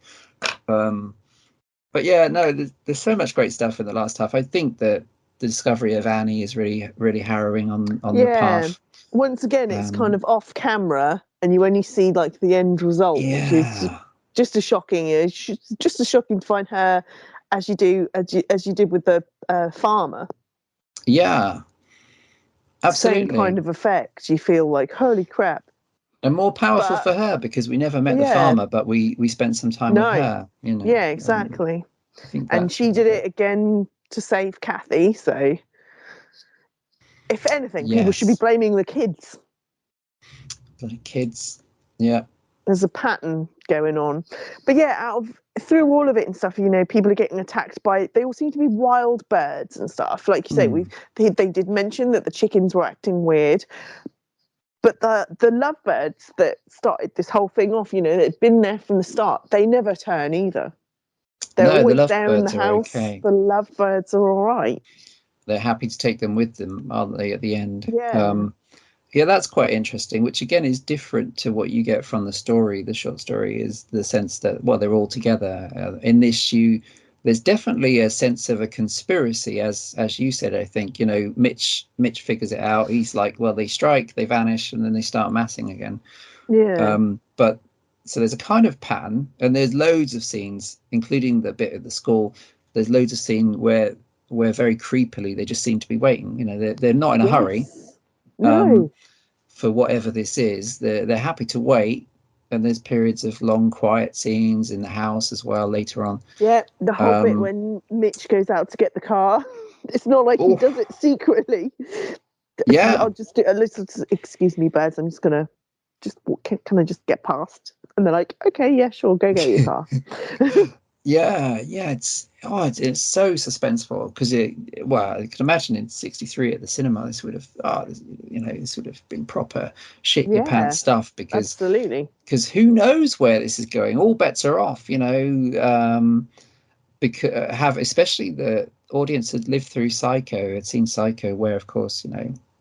But yeah, no, there's so much great stuff in the last half. I think that the discovery of Annie is really, really harrowing on the Yeah. path. Once again, it's kind of off camera, and you only see like the end result, which is Yeah, just as shocking. It's just as shocking to find her as you did with the farmer. yeah, Same absolutely. kind of effect. You feel like, holy crap. And more powerful But for her because we never met the yeah, farmer, but we spent some time with no, her. yeah, exactly. I think And that's she really did great. it again to save Kathy. So, if anything, people should be Yes, blaming the kids. the kids. Yeah, There's a pattern going on. But yeah, through all of it and stuff, people are getting attacked by. They all seem to be wild birds and stuff. Like you say, they did mention that the chickens were acting weird. But the lovebirds that started this whole thing off, that had been there from the start, they never turn either. They're no, the always there in the lovebirds are house. okay. The lovebirds are all right. They're happy to take them with them, aren't they? At the end. Yeah. Yeah, that's quite interesting, which again is different to what you get from the story. The short story is the sense that, well, they're all together. In this, there's definitely a sense of a conspiracy, as you said. I think Mitch figures it out. He's like, well, they strike, they vanish, and then they start massing again. Yeah. But so there's a kind of pattern, and there's loads of scenes, including the bit at the school. There's loads of scene where very creepily they just seem to be waiting. They're not in a hurry. Yes. Um, No. for whatever this is. They're happy to wait, and there's periods of long quiet scenes in the house as well later on. Yeah. The whole bit Um, when Mitch goes out to get the car, it's not like he oh does it secretly. yeah, I'll just do a little. Excuse me, birds. I'm just gonna can I just get past? And they're like, okay, yeah, sure, go get your car. yeah. It's so suspenseful because I can imagine in '63 at the cinema this would have this would have been proper shit your Yeah, pants stuff absolutely. because who knows where this is going? All bets are off. Because have especially the audience had lived through Psycho, had seen Psycho, where of course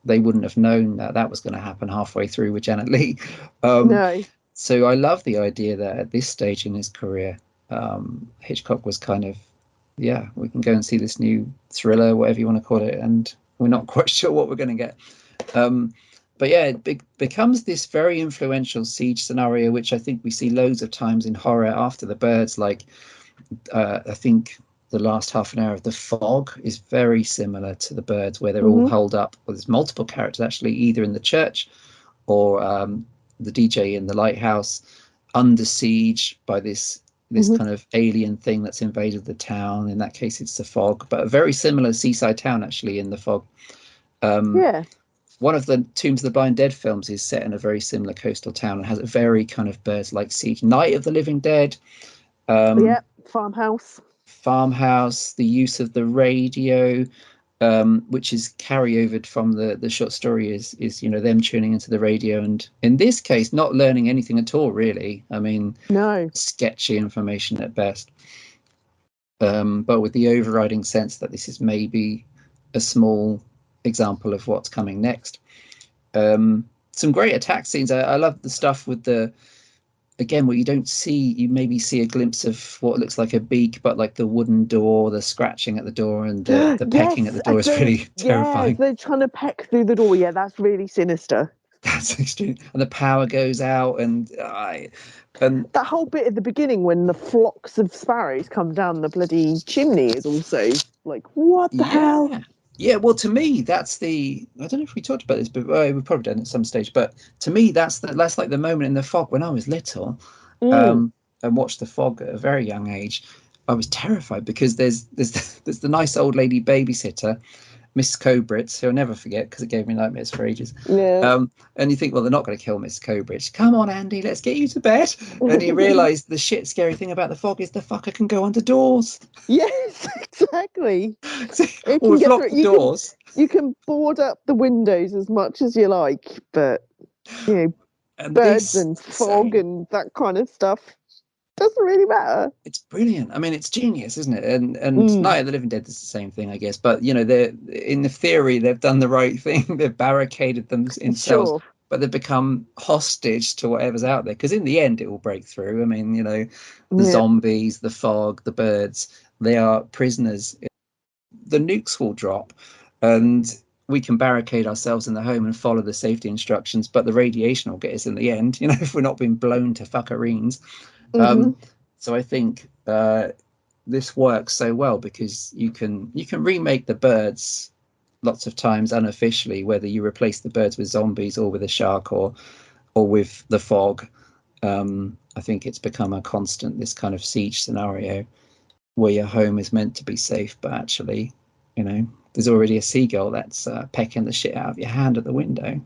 they wouldn't have known that that was going to happen halfway through with Janet Leigh. Um, No. so I love the idea that at this stage in his career, Hitchcock was kind of, yeah, we can go and see this new thriller, whatever you want to call it, and we're not quite sure what we're going to get. But yeah, it becomes this very influential siege scenario, which I think we see loads of times in horror after the birds. Like, I think the last half an hour of The Fog is very similar to the birds, where they're all holed up. Well, there's multiple characters actually, either in the church or the DJ in the lighthouse, under siege by this kind of alien thing that's invaded the town. In that case, it's the fog, but a very similar seaside town actually in the fog. Yeah. One of the Tombs of the Blind Dead films is set in a very similar coastal town and has a very kind of birds-like siege. Night of the Living Dead, Yeah. Farmhouse. Farmhouse, the use of the radio, which is carryover from the short story, is them tuning into the radio, and in this case not learning anything at all really. I mean, No. sketchy information at best, but with the overriding sense that this is maybe a small example of what's coming next. Some great attack scenes. I love the stuff with the, again, what you don't see, you maybe see a glimpse of what looks like a beak, but like the wooden door, the scratching at the door, and the pecking at Yes. the door is really Yeah, terrifying. they're trying to peck through the door. Yeah, that's really sinister. That's extreme. And the power goes out, and That whole bit at the beginning when the flocks of sparrows come down the bloody chimney is also like, what the hell? yeah. Well, to me, that's the. I don't know if we talked about this, but we've probably done it at some stage. But to me, that's like the moment in the fog when I was little, Mm. and watched the fog at a very young age. I was terrified because there's the nice old lady babysitter, Miss Cobritz, who I'll never forget because it gave me nightmares for ages. Yeah. And you think, well, they're not going to kill Miss Cobritz. Come on, Andy, let's get you to bed. And you realise the shit scary thing about the fog is the fucker can go under doors. Yes, exactly. It Or can we've get locked through. the doors. You can board up the windows as much as you like, but you know, And birds this and is the fog same. and that kind of stuff doesn't really matter. It's brilliant. I mean, it's genius, isn't it? And Mm, Night of the Living Dead is the same thing, I guess. But they're in the theory they've done the right thing. They've barricaded them in cells, sure. but they've become hostage to whatever's out there. Because in the end, it will break through. I mean, the Yeah. zombies, the fog, the birds, they are prisoners. The nukes will drop, and we can barricade ourselves in the home and follow the safety instructions. But the radiation will get us in the end. If we're not being blown to fuckereens. Hmm. Um, so I think this works so well because you can remake the birds lots of times unofficially, whether you replace the birds with zombies or with a shark or with the fog. I think it's become a constant, this kind of siege scenario where your home is meant to be safe, but actually, there's already a seagull that's pecking the shit out of your hand at the window.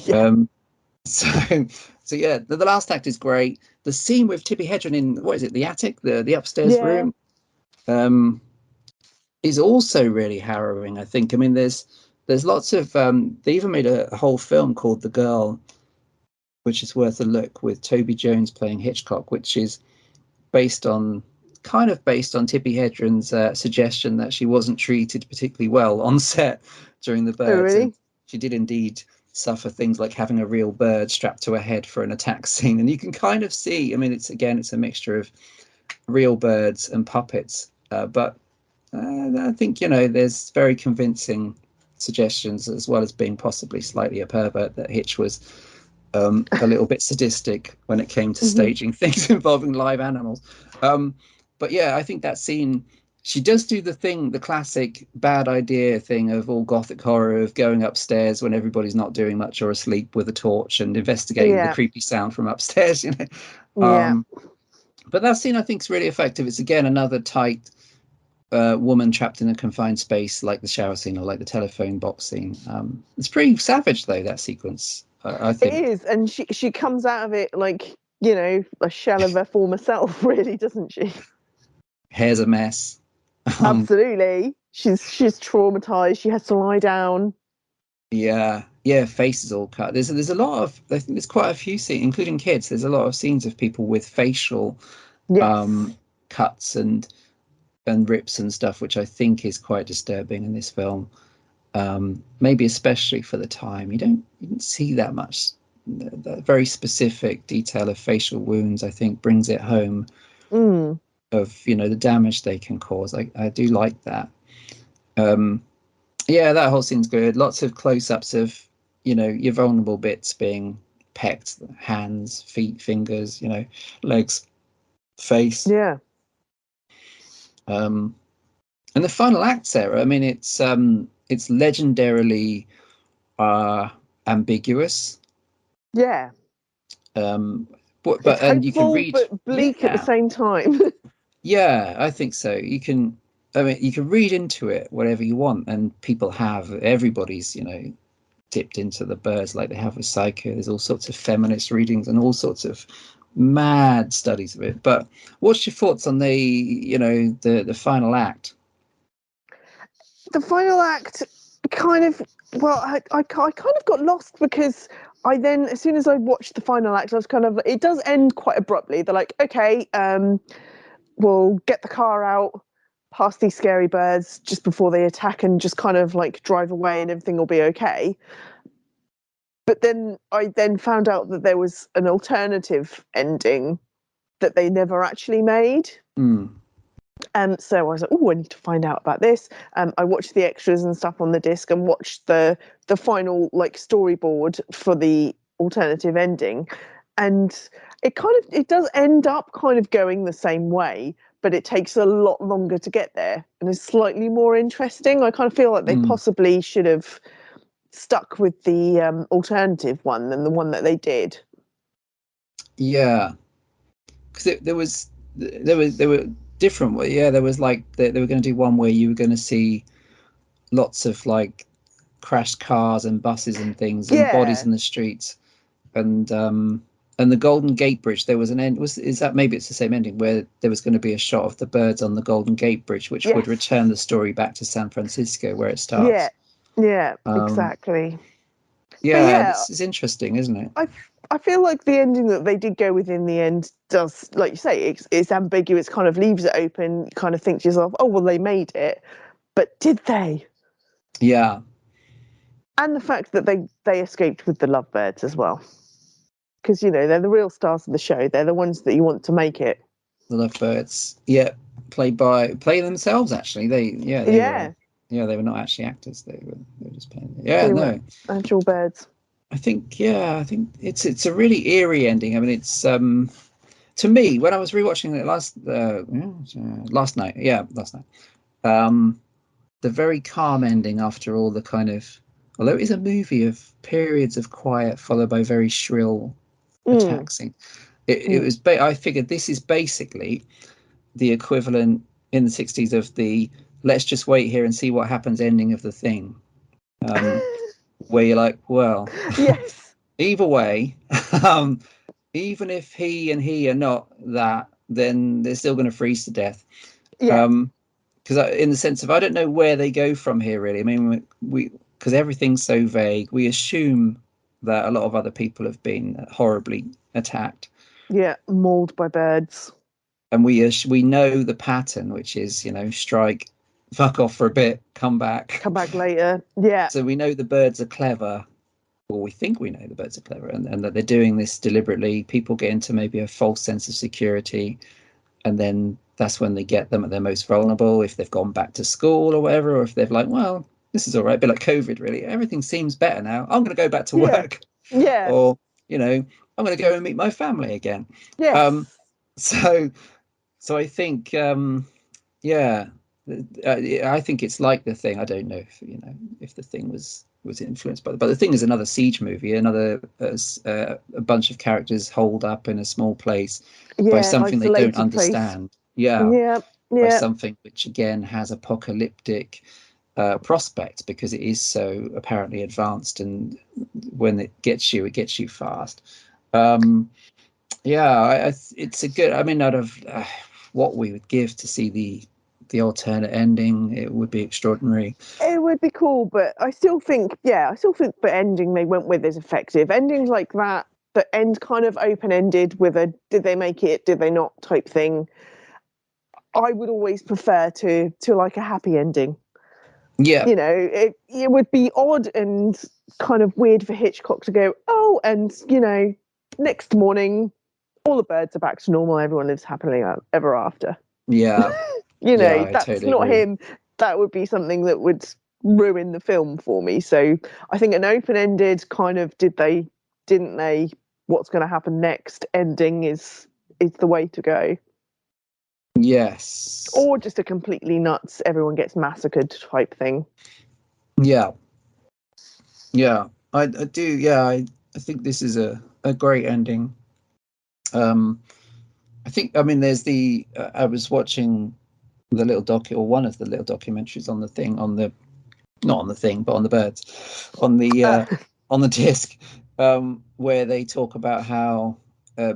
Yeah. Um, So, so yeah, the last act is great. The scene with Tippi Hedren in what is it, the attic, the upstairs Yeah. room, is also really harrowing. I think. I mean, there's lots of. They even made a whole film called The Girl, which is worth a look, with Toby Jones playing Hitchcock, which is based on based on Tippi Hedren's suggestion that she wasn't treated particularly well on set during the Oh, birds, and really? she did indeed suffer things like having a real bird strapped to her head for an attack scene. And you can kind of see, I mean, it's a mixture of real birds and puppets, but I think there's very convincing suggestions, as well as being possibly slightly a pervert, that Hitch was a little bit sadistic when it came to Hmm. staging things involving live animals. Um, but yeah, I think that scene, she does do the classic bad idea thing of all gothic horror of going upstairs when everybody's not doing much or asleep with a torch and investigating the Yeah. creepy sound from upstairs. Yeah. But that scene I think is really effective. It's again another tight woman trapped in a confined space, like the shower scene or like the telephone box scene. It's pretty savage though, that sequence. I It think. is, and she comes out of it like a shell of her former self, really, doesn't she? Hair's a mess. Um, Absolutely. She's traumatized. She has to lie down. yeah, yeah, face is all cut. There's a lot of, I think there's quite a few scenes, including kids. There's a lot of scenes of people with facial Yes. um, cuts and rips and stuff, which I think is quite disturbing in this film. Maybe especially for the time, you didn't see that much. The very specific detail of facial wounds, I think, brings it home Mm. of the damage they can cause. I do like that. Um, Yeah, that whole scene's good. Lots of close-ups of, your vulnerable bits being pecked, hands, feet, fingers, legs, face. Yeah. Um, and the final act, Sarah, I mean, it's legendarily uh ambiguous. Yeah. It's And you can hopeful read, but bleak at the yeah, same time. yeah, I think so. I mean, you can read into it whatever you want, and people have, everybody's, dipped into the birds like they have with Psycho. There's all sorts of feminist readings and all sorts of mad studies of it. But what's your thoughts on the final act? The final act kind of, well, I kind of got lost because I then, as soon as I watched the final act, I was kind of, it does end quite abruptly. They're like, okay, we'll get the car out past these scary birds just before they attack and just kind of like drive away and everything will be okay. But then I then found out that there was an alternative ending that they never actually made. Mm. So I was like, oh, I need to find out about this. I watched the extras and stuff on the disc and watched the final like storyboard for the alternative ending. And it does end up kind of going the same way, but it takes a lot longer to get there and is slightly more interesting. I kind of feel like they Mm. possibly should have stuck with the alternative one than the one that they did. Yeah, because there were different. Yeah, there was like they were going to do one where you were going to see lots of like crashed cars and buses and things and bodies Yeah, in the streets, and the Golden Gate Bridge. There was an end. Is that maybe it's the same ending where there was going to be a shot of the birds on the Golden Gate Bridge, which would return yes, the story back to San Francisco where it yeah, starts. yeah, Um, exactly. But yeah, yeah, this is interesting, isn't it? I I feel like the ending that they did go with in the end does, like you say, it's ambiguous, kind of leaves it open. You kind of think to yourself, oh well, they made it, but did they? Yeah, And the fact that they escaped with the lovebirds as well, because they're the real stars of the show. They're the ones that you want to make it. the Lovebirds. Yeah, play themselves. Actually, they were Yeah, they were not actually actors. They were just playing. Yeah, they were no. actual birds. I think it's a really eerie ending. I mean, it's to me when I was rewatching it last night. Yeah, last night. Um, the very calm ending after all the kind of, although it is a movie of periods of quiet followed by very shrill Mm, attacks. It mm. was. I figured this is basically the equivalent in the 60s of the let's just wait here and see what happens ending of The Thing, where you're like, well, Yes, either way, um, even if he are not that, then they're still going to freeze to death. yeah, Um, because in the sense of I don't know where they go from here really. I mean, we because everything's so vague, we assume that a lot of other people have been horribly attacked, yeah, mauled by birds. and we know the pattern, which is strike, fuck off for a bit, come back. Come back later. Yeah, So we know the birds are clever, or we think we know the birds are clever, and that they're doing this deliberately. People get into maybe a false sense of security, and then that's when they get them at their most vulnerable, if they've gone back to school or whatever, or if they've like, well, this is all right, a bit like COVID really, everything seems better now, I'm going to go back to yeah, work, yeah, or I'm going to go and meet my family again. um yes, so I think yeah, I think it's like The Thing. I don't know if if The Thing was influenced by, but The Thing is another siege movie, another a bunch of characters holed up in a small place by yeah, something they don't isolated place. understand. Yeah, Yeah, by yeah, something which again has apocalyptic prospect because it is so apparently advanced, and when it gets you fast. Um, yeah, it's a good. I mean, out of what we would give to see the alternate ending, it would be extraordinary. it would be cool, but I still think the ending they went with is effective. Endings like that end kind of open ended with a did they make it, did they not type thing. I would always prefer to like a happy ending. Yeah, It would be odd and kind of weird for Hitchcock to go, oh, and next morning all the birds are back to normal, everyone lives happily ever after. yeah, yeah. I That's totally not agree. him. That would be something that would ruin the film for me. So I think an open-ended kind of did they, didn't they, what's going to happen next ending is the way to go. Yes, Or just a completely nuts, everyone gets massacred type thing. yeah, yeah. I do. Yeah, I think this is a great ending. Um, I think. I mean, there's the. I was watching the little or one of the little documentaries on The Thing, on the not on the thing, but on the birds, Uh, on the disc, where they talk about how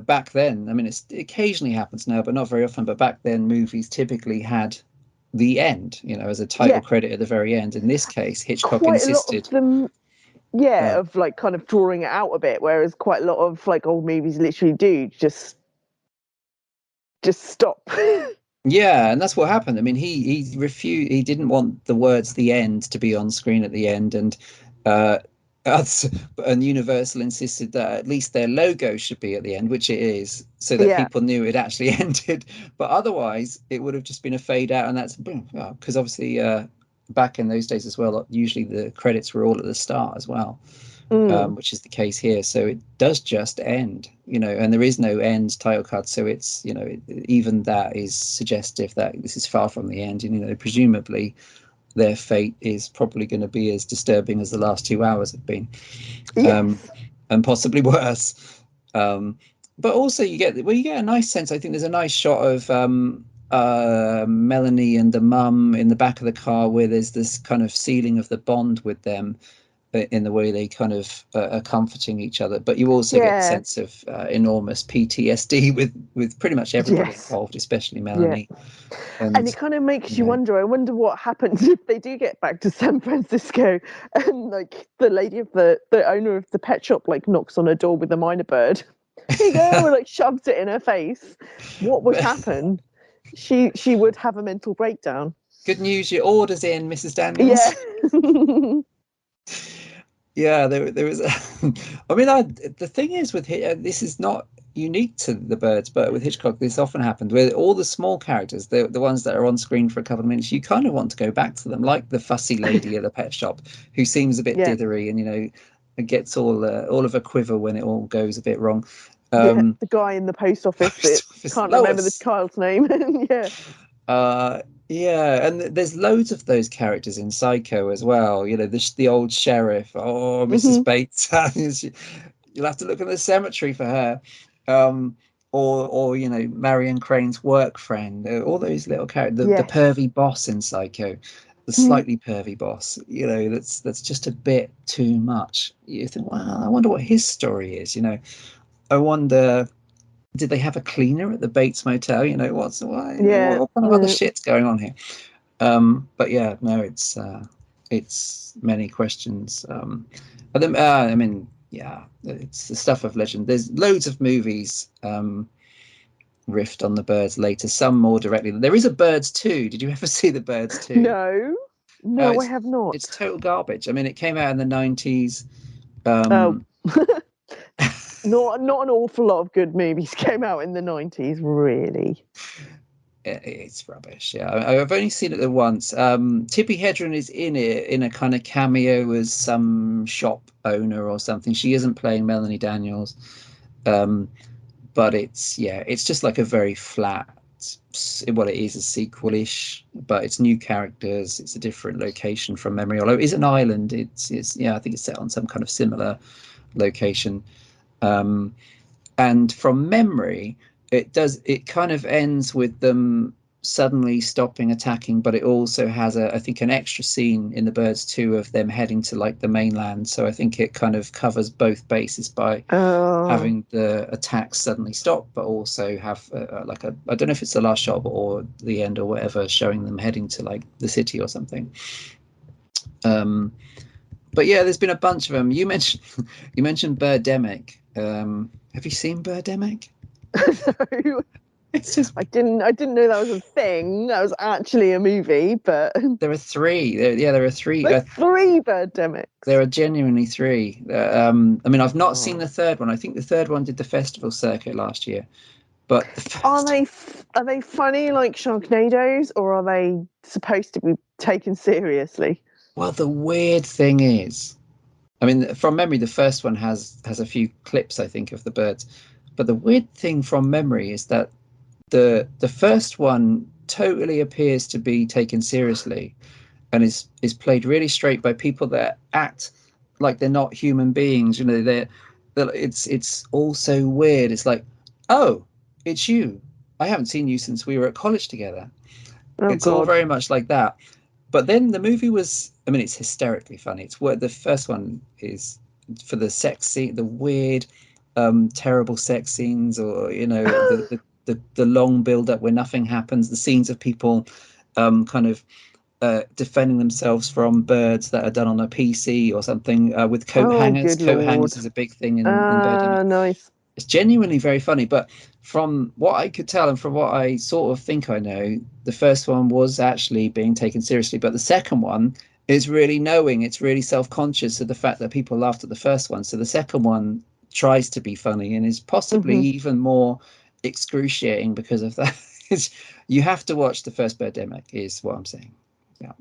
back then, I mean, it occasionally happens now, but not very often. But back then, movies typically had the end, as a title yeah, credit at the very end. In this case, Hitchcock quite a lot of insisted. them, yeah, Uh, of like kind of drawing it out a bit, whereas quite a lot of like old movies literally do just stop. yeah, and that's what happened. I mean, he refused. He didn't want the words "the end" to be on screen at the end, and uh, us and Universal insisted that at least their logo should be at the end, which it is, so that Yeah, people knew it actually ended. But otherwise, it would have just been a fade out, and that's boom. Because obviously, back in those days as well, usually the credits were all at the start as well, mm, which is the case here. So it does just end, and there is no end title card. So it's, even that is suggestive that this is far from the end. And, presumably their fate is probably going to be as disturbing as the last 2 hours have been, um, yes, and possibly worse. But also you get a nice sense. I think there's a nice shot of, Melanie and the mum in the back of the car, where there's this kind of sealing of the bond with them in the way they kind of are comforting each other. But you also get the Yeah. sense of enormous PTSD with pretty much everybody Yes. involved, especially Yeah. Melanie. And it kind of makes you know, wonder. I wonder what happens if they do get back to San Francisco, and like the lady of the owner of the pet shop like knocks on her door with a minor bird. Here you go, or like shoves it in her face. What would happen? She would have a mental breakdown. Good news, your order's in, Mrs. Yeah. Daniels. Yeah, there was. I mean, the thing is with this is not unique to the birds, but with Hitchcock, this often happened where all the small characters, the ones that are on screen for a couple of minutes, you kind of want to go back to them, like the fussy lady at the pet shop who seems a bit Yeah. dithery and gets all of a quiver when it all goes a bit wrong. Yeah, the guy in the post office that can't remember the Lois. child's name. Yeah. Yeah, and there's loads of those characters in Psycho as well. The old sheriff. Oh, Mrs. Hmm. Bates. You'll have to look in the cemetery for her. Or Marion Crane's work friend. All those little characters. The Yes. pervy boss in Psycho, the slightly pervy boss. That's just a bit too much. You think, well, I wonder what his story is. I wonder, did they have a cleaner at the Bates Motel? Yeah. What kind of other shit's going on here? But yeah, no, it's many questions. But then, I mean, yeah, it's the stuff of legend. There's loads of movies riffed on the birds later, some more directly. There is a Birds 2. Did you ever see the Birds 2? No. No, I have not. It's total garbage. I mean, it came out in the 90s. Oh. Not an awful lot of good movies came out in the 90s, really. It's rubbish. Yeah, I've only seen it once. Tippi Hedren is in it in a kind of cameo as some shop owner or something. She isn't playing Melanie Daniels, but it's just like a very flat. Well, it is a sequel-ish, but it's new characters. It's a different location from memory. Although it is an island, it's I think it's set on some kind of similar location. And from memory, it kind of ends with them suddenly stopping attacking, but it also has I think an extra scene in the Birds 2 of them heading to like the mainland. So I think it kind of covers both bases by having the attacks suddenly stop, but also have like I don't know if it's the last shot or the end or whatever, showing them heading to like the city or something. But yeah, there's been a bunch of them. You mentioned Birdemic. Have you seen Birdemic? No. It's just I didn't know that was a thing. That was actually a movie, but there are three. There are three. there's 3 Birdemics. There are genuinely 3. I mean, I've not seen the third one. I think the third one did the festival circuit last year. But are they funny like Sharknadoes, or are they supposed to be taken seriously? Well, the weird thing is, I mean, from memory, the first one has a few clips, I think, of the birds. But the weird thing from memory is that the first one totally appears to be taken seriously, and is played really straight by people that act like they're not human beings. It's all so weird. It's like, oh, it's you. I haven't seen you since we were at college together. It's all very much like that. But then the movie was, I mean, it's hysterically funny. It's what the first one is for the sex scene, the weird, terrible sex scenes, or the long build up where nothing happens, the scenes of people kind of defending themselves from birds that are done on a PC or something with coat hangers. Coat hangers is a big thing in Birdemic. Nice. It's genuinely very funny, but from what I could tell and from what I sort of think I know, the first one was actually being taken seriously, but the second one is really knowing. It's really self-conscious of the fact that people laughed at the first one. So the second one tries to be funny and is possibly even more excruciating because of that. You have to watch the first Birdemic, is what I'm saying. Yeah.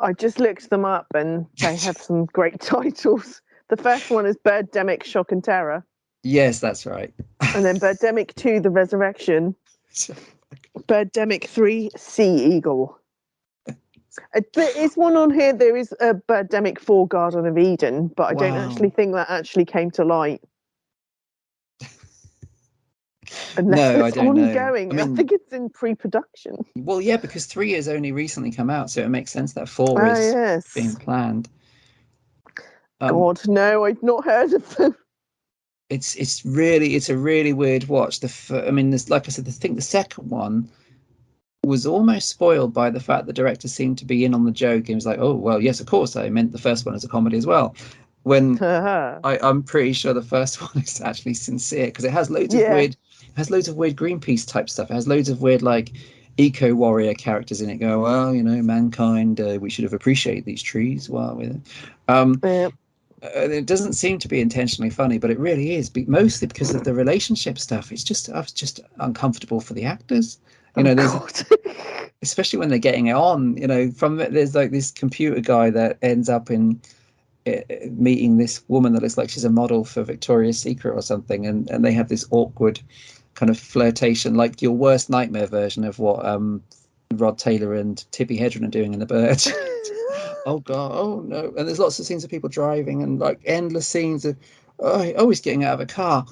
I just looked them up and they have some great titles. The first one is Birdemic Shock and Terror. Yes, that's right. And then Birdemic 2, The Resurrection. Birdemic 3, Sea Eagle. There is one on here. There is a Birdemic 4, Garden of Eden, but I don't actually think that actually came to light. Unless No, I it's don't know. I ongoing. I mean, think it's in pre-production. well, yeah, because 3 has only recently come out, so it makes sense that 4 Oh is being yes. planned. Um, God, no, I've not heard of them. it's a really weird watch. I mean, there's, like I said, the second one was almost spoiled by the fact the director seemed to be in on the joke. He was like, "Oh, well, yes, of course, I meant the first one as a comedy as well." When I'm pretty sure the first one is actually sincere because Yeah. it has loads of weird Greenpeace type stuff. It has loads of weird like eco warrior characters in it. Go, well, mankind, we should have appreciated these trees while with it. Um, Yeah. it doesn't seem to be intentionally funny, but it really is, mostly because of the relationship stuff. I was just uncomfortable for the actors. Oh There's God. especially when they're getting it on. There's like this computer guy that ends up in meeting this woman that looks like she's a model for Victoria's Secret or something, and they have this awkward kind of flirtation, like your worst nightmare version of what Rod Taylor and Tippi Hedren are doing in The Bird. Oh god, oh no! And there's lots of scenes of people driving, and like endless scenes of always getting out of a car.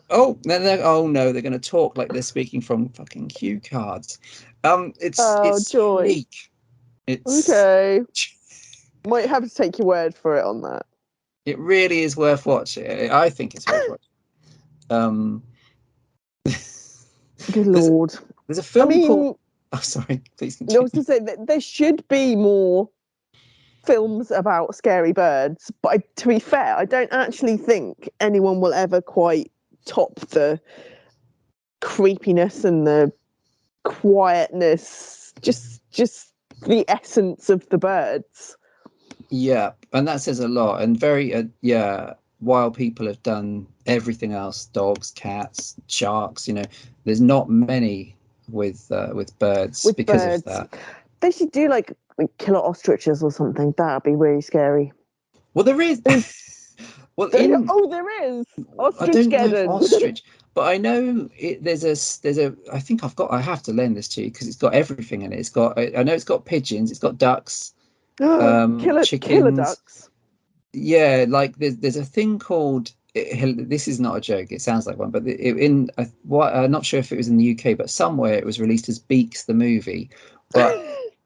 Oh, oh no, they're going to talk like they're speaking from fucking cue cards. Oh It's joy. sleek. It's Okay. Might have to take your word for it on that. it really is worth watching. I think it's worth watching. Um, Good there's Lord. there's a I film called. mean, Oh, sorry. Please I was continue. going to say that there should be more films about scary birds, but to be fair, I don't actually think anyone will ever quite top the creepiness and the quietness, just the essence of the birds. Yeah, and that says a lot. And very, yeah, while people have done everything else, dogs, cats, sharks, there's not many with birds With because of birds, that. they should do like killer ostriches or something. That'd be really scary. Well, there is. Well, Oh, there is I don't know if Ostrich-geddon. ostrich, but I know I think I have to lend this to you because it's got everything in it. I know it's got pigeons, it's got ducks, Killer chickens. ducks. Yeah, like there's a thing called this is not a joke. It sounds like one, but I'm not sure if it was in the UK, but somewhere it was released as Beaks the movie. But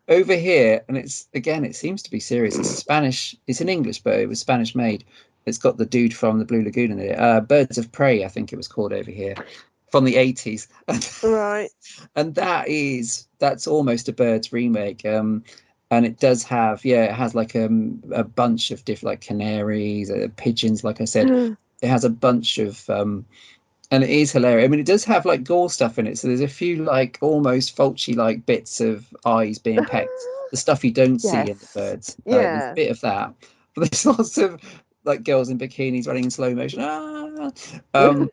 over here, and it seems to be serious. It's Spanish. It's in English, but it was Spanish made. It's got the dude from the Blue Lagoon in it. Birds of Prey, I think it was called over here, from the 80s. Right. And that's almost a Birds remake. And it does have, yeah, it has like a bunch of different like canaries, pigeons. Like I said, it has a bunch of and it is hilarious. I mean, it does have like gore stuff in it, so there's a few like almost Fulci like bits of eyes being pecked, the stuff you don't see in the Yes. birds. There's a Yeah. bit of that, but there's lots of like girls in bikinis running in slow motion. Um,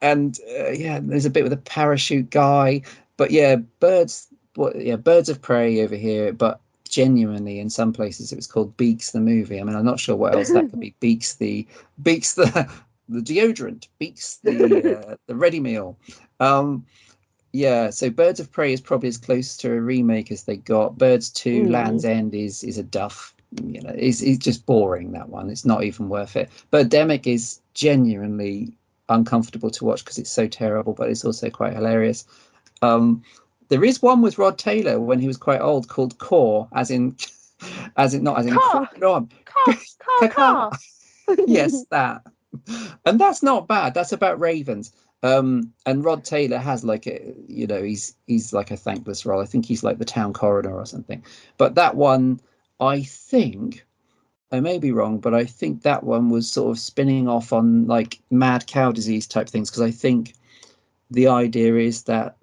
and yeah, there's a bit with a parachute guy, but yeah, Birds of Prey over here, but genuinely in some places it was called Beaks the movie. I mean, I'm not sure what else that could be. Beaks the the deodorant, Beaks the ready meal. Um, yeah, so Birds of Prey is probably as close to a remake as they got. Birds 2, Land's End is a duff. It's just boring, that one. It's not even worth it. Birdemic is genuinely uncomfortable to watch because it's so terrible, but it's also quite hilarious. Um, there is one with Rod Taylor when he was quite old called Core, as in not as in Car, no, car. yes, that. And that's not bad. That's about ravens. And Rod Taylor has like he's like a thankless role. I think he's like the town coroner or something. But that one, I think, I may be wrong, but I think that one was sort of spinning off on like mad cow disease type things because I think the idea is that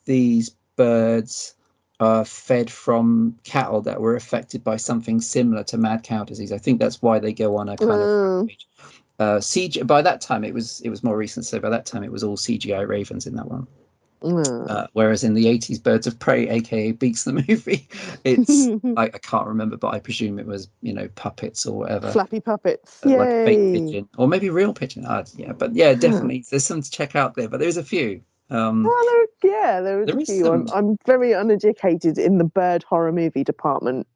these birds are fed from cattle that were affected by something similar to mad cow disease. I think that's why they go on a kind of rampage. CG. By that time, it was more recent, so by that time it was all CGI ravens in that one. Whereas in the 80s, Birds of Prey, aka Beaks the movie, it's I can't remember, but I presume it was puppets or whatever, Flappy puppets. like a fake Yay. pigeon or maybe real pigeon. Yeah, but yeah, definitely there's some to check out there. But there's a few. Well, there is a There is few. some. I'm very uneducated in the bird horror movie department.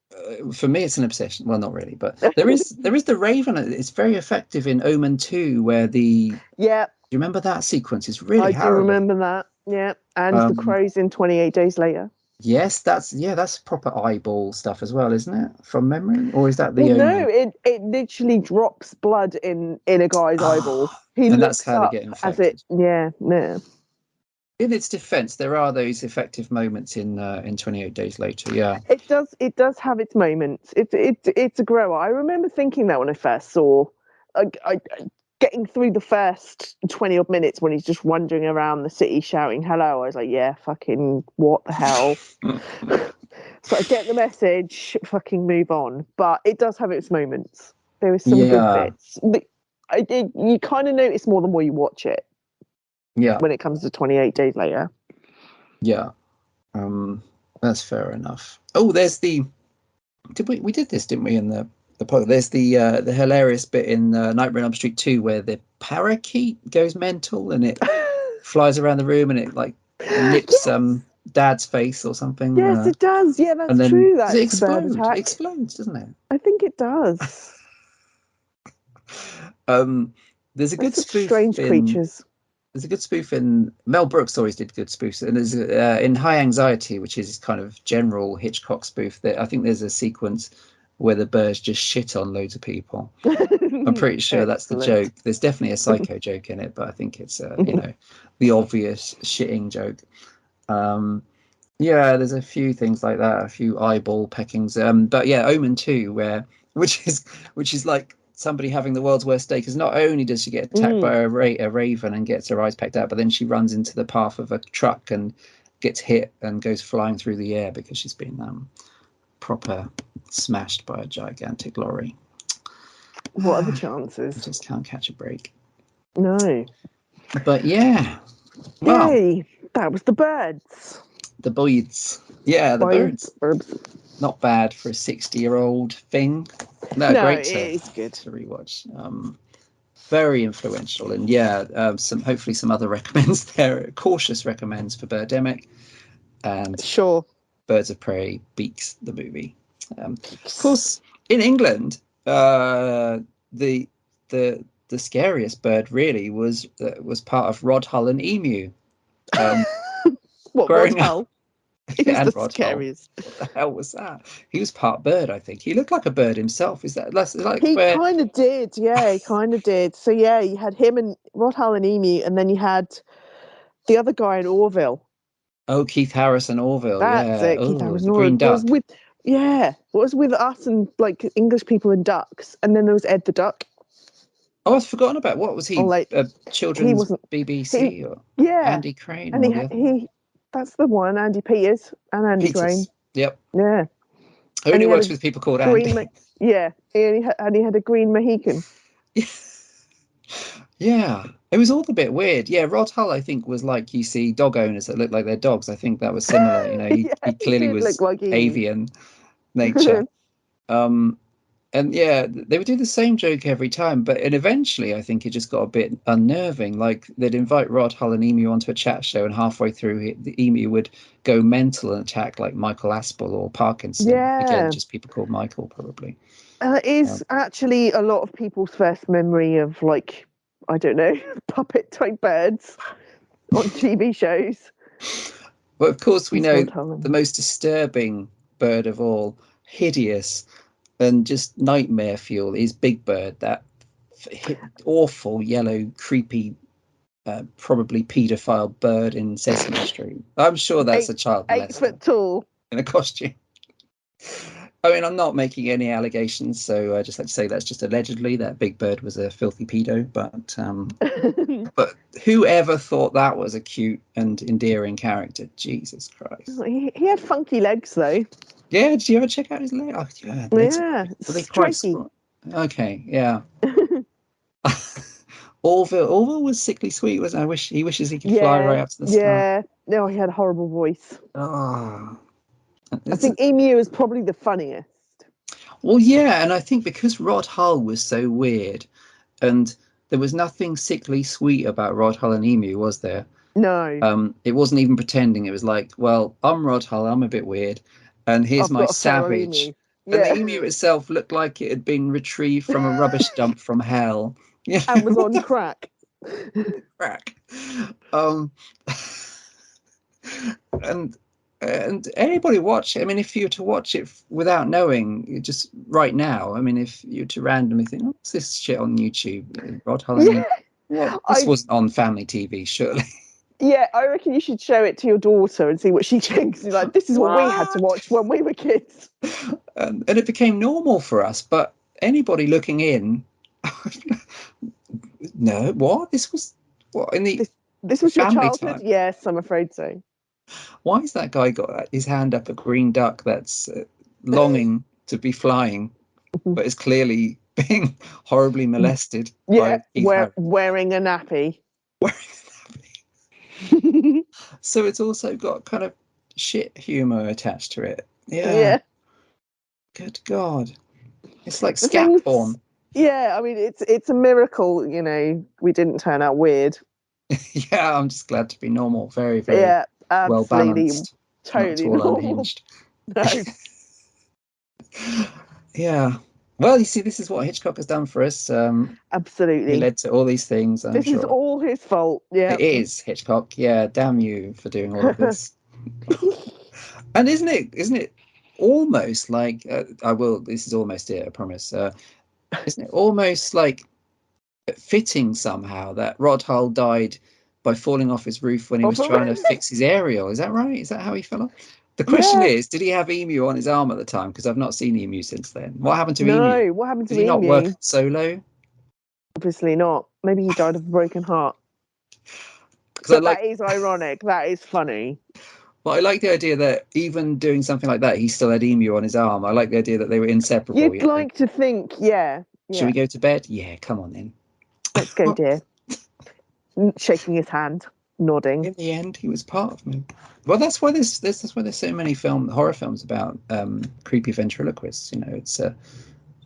For me, it's an obsession. Well, not really, but there is the Raven. It's very effective in Omen 2, where the Yeah, you remember that sequence? It's really I do harrowing. remember that. Yeah, and the Um, crows in 28 Days Later. yes, that's proper eyeball stuff as well, isn't it? From memory, or is that Well, the no, only? it literally drops blood in a guy's eyeball. Ah, He and that's looks how they up get as it. infected. Yeah, no. In its defense, there are those effective moments in 28 Days Later. Yeah. It does have its moments. It's a grower. I remember thinking that when I first saw, getting through the first 20 odd minutes when he's just wandering around the city shouting hello. I was like, yeah, fucking what the hell. So I get the message, fucking move on. But it does have its moments. There is some good Yeah. bits. You kind of notice more the more you watch it Yeah. when it comes to 28 Days Later. Yeah. That's fair enough. Oh, there's the we did this, didn't we, in the pod? There's the hilarious bit in Nightmare on Elm Street 2 where the parakeet goes mental and it flies around the room and it like nips Yes, dad's face or something, yes, it does. Yeah, and that's then true. does it That's a bird explode? It attack. explodes, doesn't it? I think it does. Um, there's a They're good such spoof strange in creatures. there's a good spoof in Mel Brooks always did good spoofs, and there's in High Anxiety, which is kind of general Hitchcock spoof. That I think there's a sequence where the birds just shit on loads of people. I'm pretty sure that's the Excellent. joke. There's definitely a psycho joke in it, but I think it's the obvious shitting joke. Um, yeah, there's a few things like that, a few eyeball peckings. But yeah, Omen 2, where which is which is like somebody having the world's worst day, because not only does she get attacked Mm. by a raven and gets her eyes pecked out, but then she runs into the path of a truck and gets hit and goes flying through the air because she's been proper smashed by a gigantic lorry. What are the You chances? just can't catch a break. No. But yeah, well, Yay! That was the birds. the birds. Yeah, the By birds. Burbs. Not bad for a 60-year-old thing. No, No, great it is good. to rewatch. Very influential, and yeah, some hopefully some other recommends there. Cautious recommends for Birdemic, and Sure. Birds of Prey beats the movie. Of course, in England, the the scariest bird really was part of Rod Hull and Emu. What, Rod Growing up, Hull? He's and the Rod Hull. scariest. What the hell was that? He was part bird, I think. He looked like a bird himself. Is that that's like He where? kind of did, yeah, he kind of did. So, yeah, you had him and Rod Hull and Emu, and then you had the other guy in Orville. Oh, Keith Harrison Orville. That's Yeah. it, Keith Oh, Harrison the Orville. Green Was Duck. with, yeah, was with us and like English people and ducks, and then there was Ed the Duck. Oh, I've forgotten about what was Or he? like he Children's wasn't he, BBC or yeah, Andy Crane and or the other one? he that's the one, Andy Peters and Andy Crane. Peters. Yep. Yeah, I and only he had works a with people called green, Andy. yeah, and he had a green Mohican. Yeah, it was all a bit weird. Yeah, Rod Hull, I think, was like you see dog owners that look like their dogs. I think that was similar. You know, Yeah, he he clearly did look was like Emu. avian nature. Um, and yeah, they would do the same joke every time, and eventually I think it just got a bit unnerving. Like they'd invite Rod Hull and Emu onto a chat show, and halfway through, the Emu would go mental and attack like Michael Aspel or Parkinson. Again, Yeah, just people called Michael, probably. it is actually a lot of people's first memory of like I don't know puppet type birds on TV shows. But of course, we It's know Rod Hull. the most disturbing bird of all, hideous and just nightmare fuel, is Big Bird, that awful yellow, creepy, probably paedophile bird in Sesame Street. I'm sure that's a eight child eight molester foot tall. in a costume. I mean, I'm not making any allegations, so I just like to say that's just allegedly that Big Bird was a filthy pedo. But whoever thought that was a cute and endearing character? Jesus Christ! He had funky legs though. Yeah, did you ever check out his legs? Oh, yeah, legs Yeah, are they quite stripey. small? Okay, yeah. Orville was sickly sweet, wasn't I? He wishes he could fly Yeah, right up to the sky. yeah. No, he had a horrible voice. Oh, I it's think Emu is probably the funniest. well, yeah, and I think because Rod Hull was so weird, and there was nothing sickly sweet about Rod Hull and Emu, was there? No, It wasn't even pretending. It was like, well, I'm Rod Hull, I'm a bit weird, and here's I've my got a feral savage. emu. And the Yeah, emu itself looked like it had been retrieved from a rubbish dump from hell. Yeah, and was on crack. Crack. Um, and anybody watch it? I mean, if you were to watch it without knowing, just right now, I mean, if you were to randomly think, oh, what's this shit on YouTube? Rod Yeah, Holling, what? This I wasn't on family TV, surely. yeah, I reckon you should show it to your daughter and see what she thinks. You're like, this is what we had to What? watch when we were kids. And it became normal for us, but anybody looking in, no, what? This was what in the This was your family childhood? time. Yes, I'm afraid so. Why has that guy got his hand up a green duck that's longing to be flying, but is clearly being horribly molested Yeah, by Keith Harris? wearing a nappy. So it's also got kind of shit humor attached to it. Yeah, Yeah. good God. It's like The scat things, porn. yeah, I mean, it's a miracle, we didn't turn out weird. Yeah, I'm just glad to be normal. Very, very Yeah, well absolutely, balanced, not at totally all normal. unhinged. No, Yeah. Well, you see, this is what Hitchcock has done for us. He absolutely. led to all these things, I'm This is sure. all his fault. Yeah. It is Hitchcock. Yeah, damn you for doing all of this. And isn't it almost like I will. This is almost it. I promise. Isn't it almost like fitting somehow that Rod Hull died by falling off his roof when he was trying to fix his aerial? Is that right? Is that how he fell off? The question Yeah. is, did he have Emu on his arm at the time? Because I've not seen Emu since then. What happened to Emu? No, what happened Did to he not work Emu? solo? Obviously not. Maybe he died of a broken heart. Because But that is ironic. That is funny. I like the idea that even doing something like that, he still had Emu on his arm. I like the idea that they were inseparable. You'd like to think, yeah, Should yeah. we go to bed? Yeah, come on then. Let's go, dear. Shaking his hand, nodding. In the end, he was part of me. Well, that's why there's so many horror films about creepy ventriloquists. It's a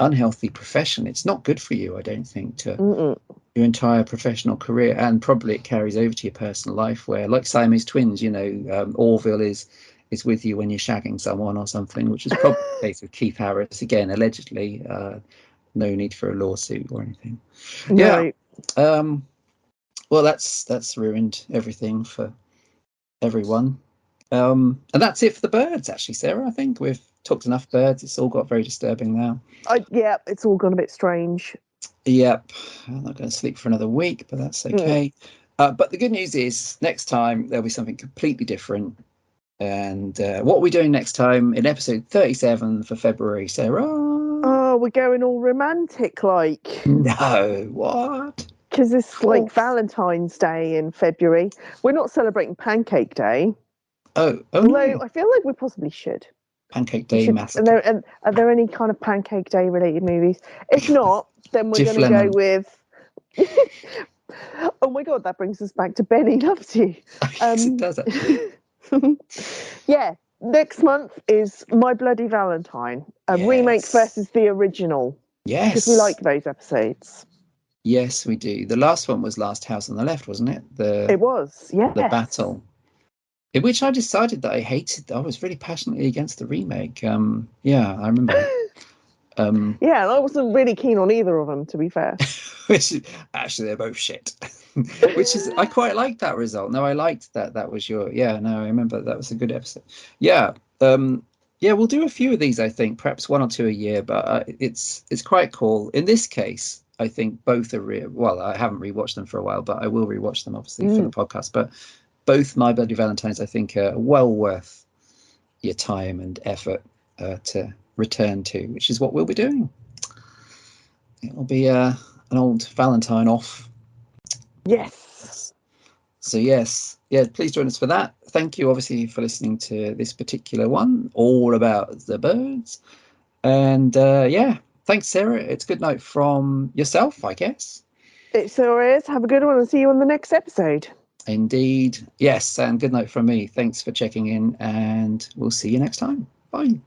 unhealthy profession. It's not good for you, I don't think, to Mm-mm. your entire professional career, and probably it carries over to your personal life. Where, like Siamese twins, Orville is with you when you're shagging someone or something, which is probably the case with Keith Harris again, allegedly. No need for a lawsuit or anything. Yeah. No. Well, that's ruined everything for everyone. And that's it for the birds, actually, Sarah. I think we've talked enough birds. It's all got very disturbing now. Yeah, it's all gone a bit strange. Yep. I'm not going to sleep for another week, but that's okay. But the good news is next time there'll be something completely different. And what are we doing next time in episode 37 for February, Sarah? Oh, we're going all romantic, like. No, what? Because it's like Valentine's Day in February. We're not celebrating Pancake Day. Oh although no. I feel like we possibly should. Pancake Day Massacre. Are there any kind of Pancake Day related movies? If not, then we're Jiff going to go Lemon. with. Oh my God, that brings us back to Benny Loves You. Yes, it does actually. Yeah, next month is My Bloody Valentine, a remake versus the original. Yes. Because we like those episodes. Yes, we do. The last one was Last House on the Left, wasn't it? It was, yeah. The battle. In which I decided that I hated. I was really passionately against the remake. Yeah, I remember. Yeah, and I wasn't really keen on either of them, to be fair. Which is, actually, they're both shit. Which is, I quite liked that result. No, I liked that. That was your. Yeah, no, I remember that was a good episode. Yeah. Yeah, we'll do a few of these. I think perhaps one or two a year, but it's quite cool. In this case, I think both are well. I haven't rewatched them for a while, but I will rewatch them obviously for the podcast. But both My Bloody Valentines, I think, are well worth your time and effort to return to, which is what we'll be doing. It'll be an old Valentine off. Yes. So yes, yeah, please join us for that. Thank you, obviously, for listening to this particular one, all about the birds. And yeah, thanks, Sarah. It's good night from yourself, I guess. It sure is. Have a good one and see you on the next episode. Indeed. Yes, and good night from me. Thanks for checking in, and we'll see you next time. Bye.